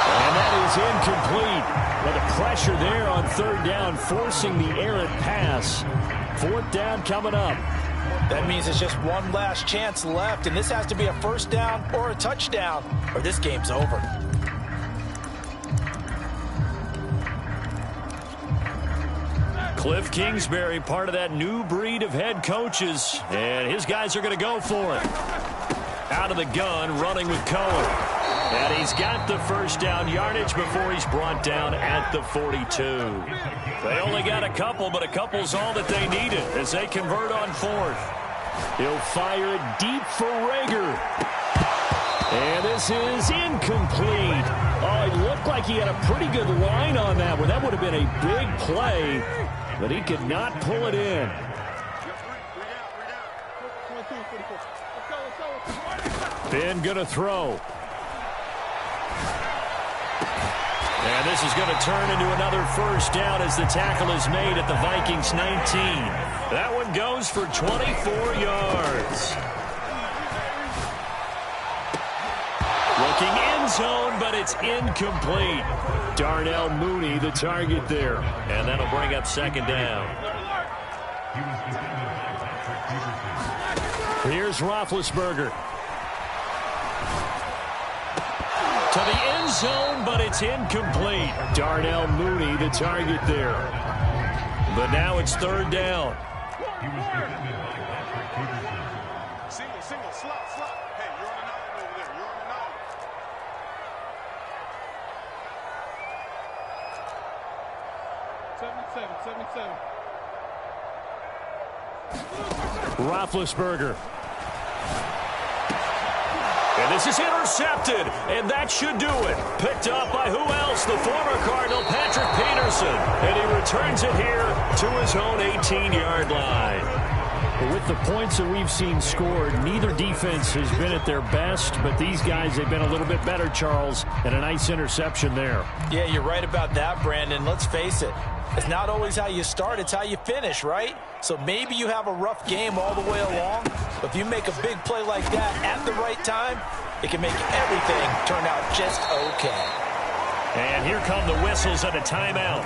And that is incomplete. But the pressure there on 3rd down, forcing the errant pass. 4th down coming up. That means it's just one last chance left, and this has to be a first down or a touchdown, or this game's over. Cliff Kingsbury, part of that new breed of head coaches, and his guys are going to go for it. Out of the gun, running with Cohen. And he's got the first down yardage before he's brought down at the 42. They only got a couple, but a couple's all that they needed as they convert on 4th. He'll fire it deep for Reagor. And this is incomplete. Oh, it looked like he had a pretty good line on that one. That would have been a big play, but he could not pull it in. Ben going to throw. And this is going to turn into another first down as the tackle is made at the Vikings 19. That one goes for 24 yards. Looking end zone, but it's incomplete. Darnell Mooney, the target there. And that'll bring up second down. Here's Roethlisberger. To the end zone, but it's incomplete. Darnell Mooney, the target there. But now it's 3rd down. Single, slot. Hey, you're on the 9 over there. You're on the 9. 77. Roethlisberger. And this is intercepted, and that should do it. Picked up by who else? The former Cardinal, Patrick Peterson. And he returns it here to his own 18-yard line. With the points that we've seen scored, neither defense has been at their best, but these guys, they've been a little bit better, Charles, and a nice interception there. Yeah, you're right about that, Brandon. Let's face it. It's not always how you start, it's how you finish, right? So maybe you have a rough game all the way along, but if you make a big play like that at the right time, it can make everything turn out just okay. And here come the whistles and a timeout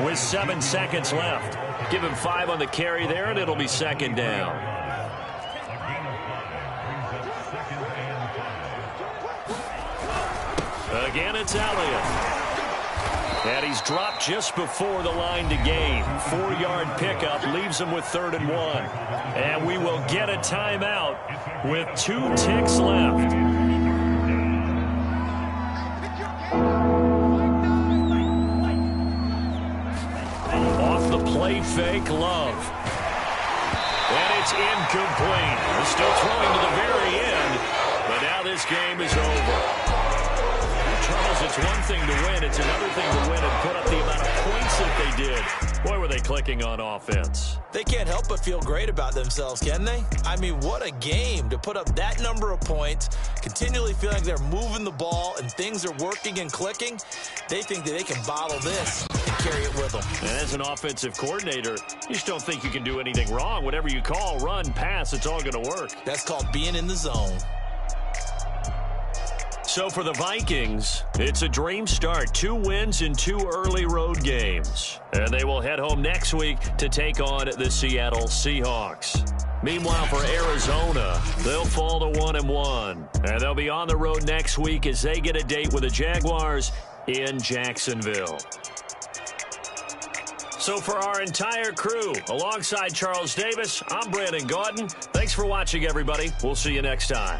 with 7 seconds left. Give him 5 on the carry there, and it'll be second down. Again, it's Elliott. And he's dropped just before the line to gain. 4-yard pickup leaves him with 3rd and 1. And we will get a timeout with 2 ticks left. Off the play fake, Love. And it's incomplete. They're still throwing to the very end. But now this game is over. Charles, it's one thing to win. It's another thing to win and put up the amount of points that they did. Boy, were they clicking on offense. They can't help but feel great about themselves, can they? I mean, what a game to put up that number of points, continually feeling they're moving the ball and things are working and clicking. They think that they can bottle this and carry it with them. And as an offensive coordinator, you just don't think you can do anything wrong. Whatever you call, run, pass, it's all going to work. That's called being in the zone. So for the Vikings, it's a dream start. 2 wins in 2 early road games. And they will head home next week to take on the Seattle Seahawks. Meanwhile, for Arizona, they'll fall to 1-1. And they'll be on the road next week as they get a date with the Jaguars in Jacksonville. So for our entire crew, alongside Charles Davis, I'm Brandon Gaudin. Thanks for watching, everybody. We'll see you next time.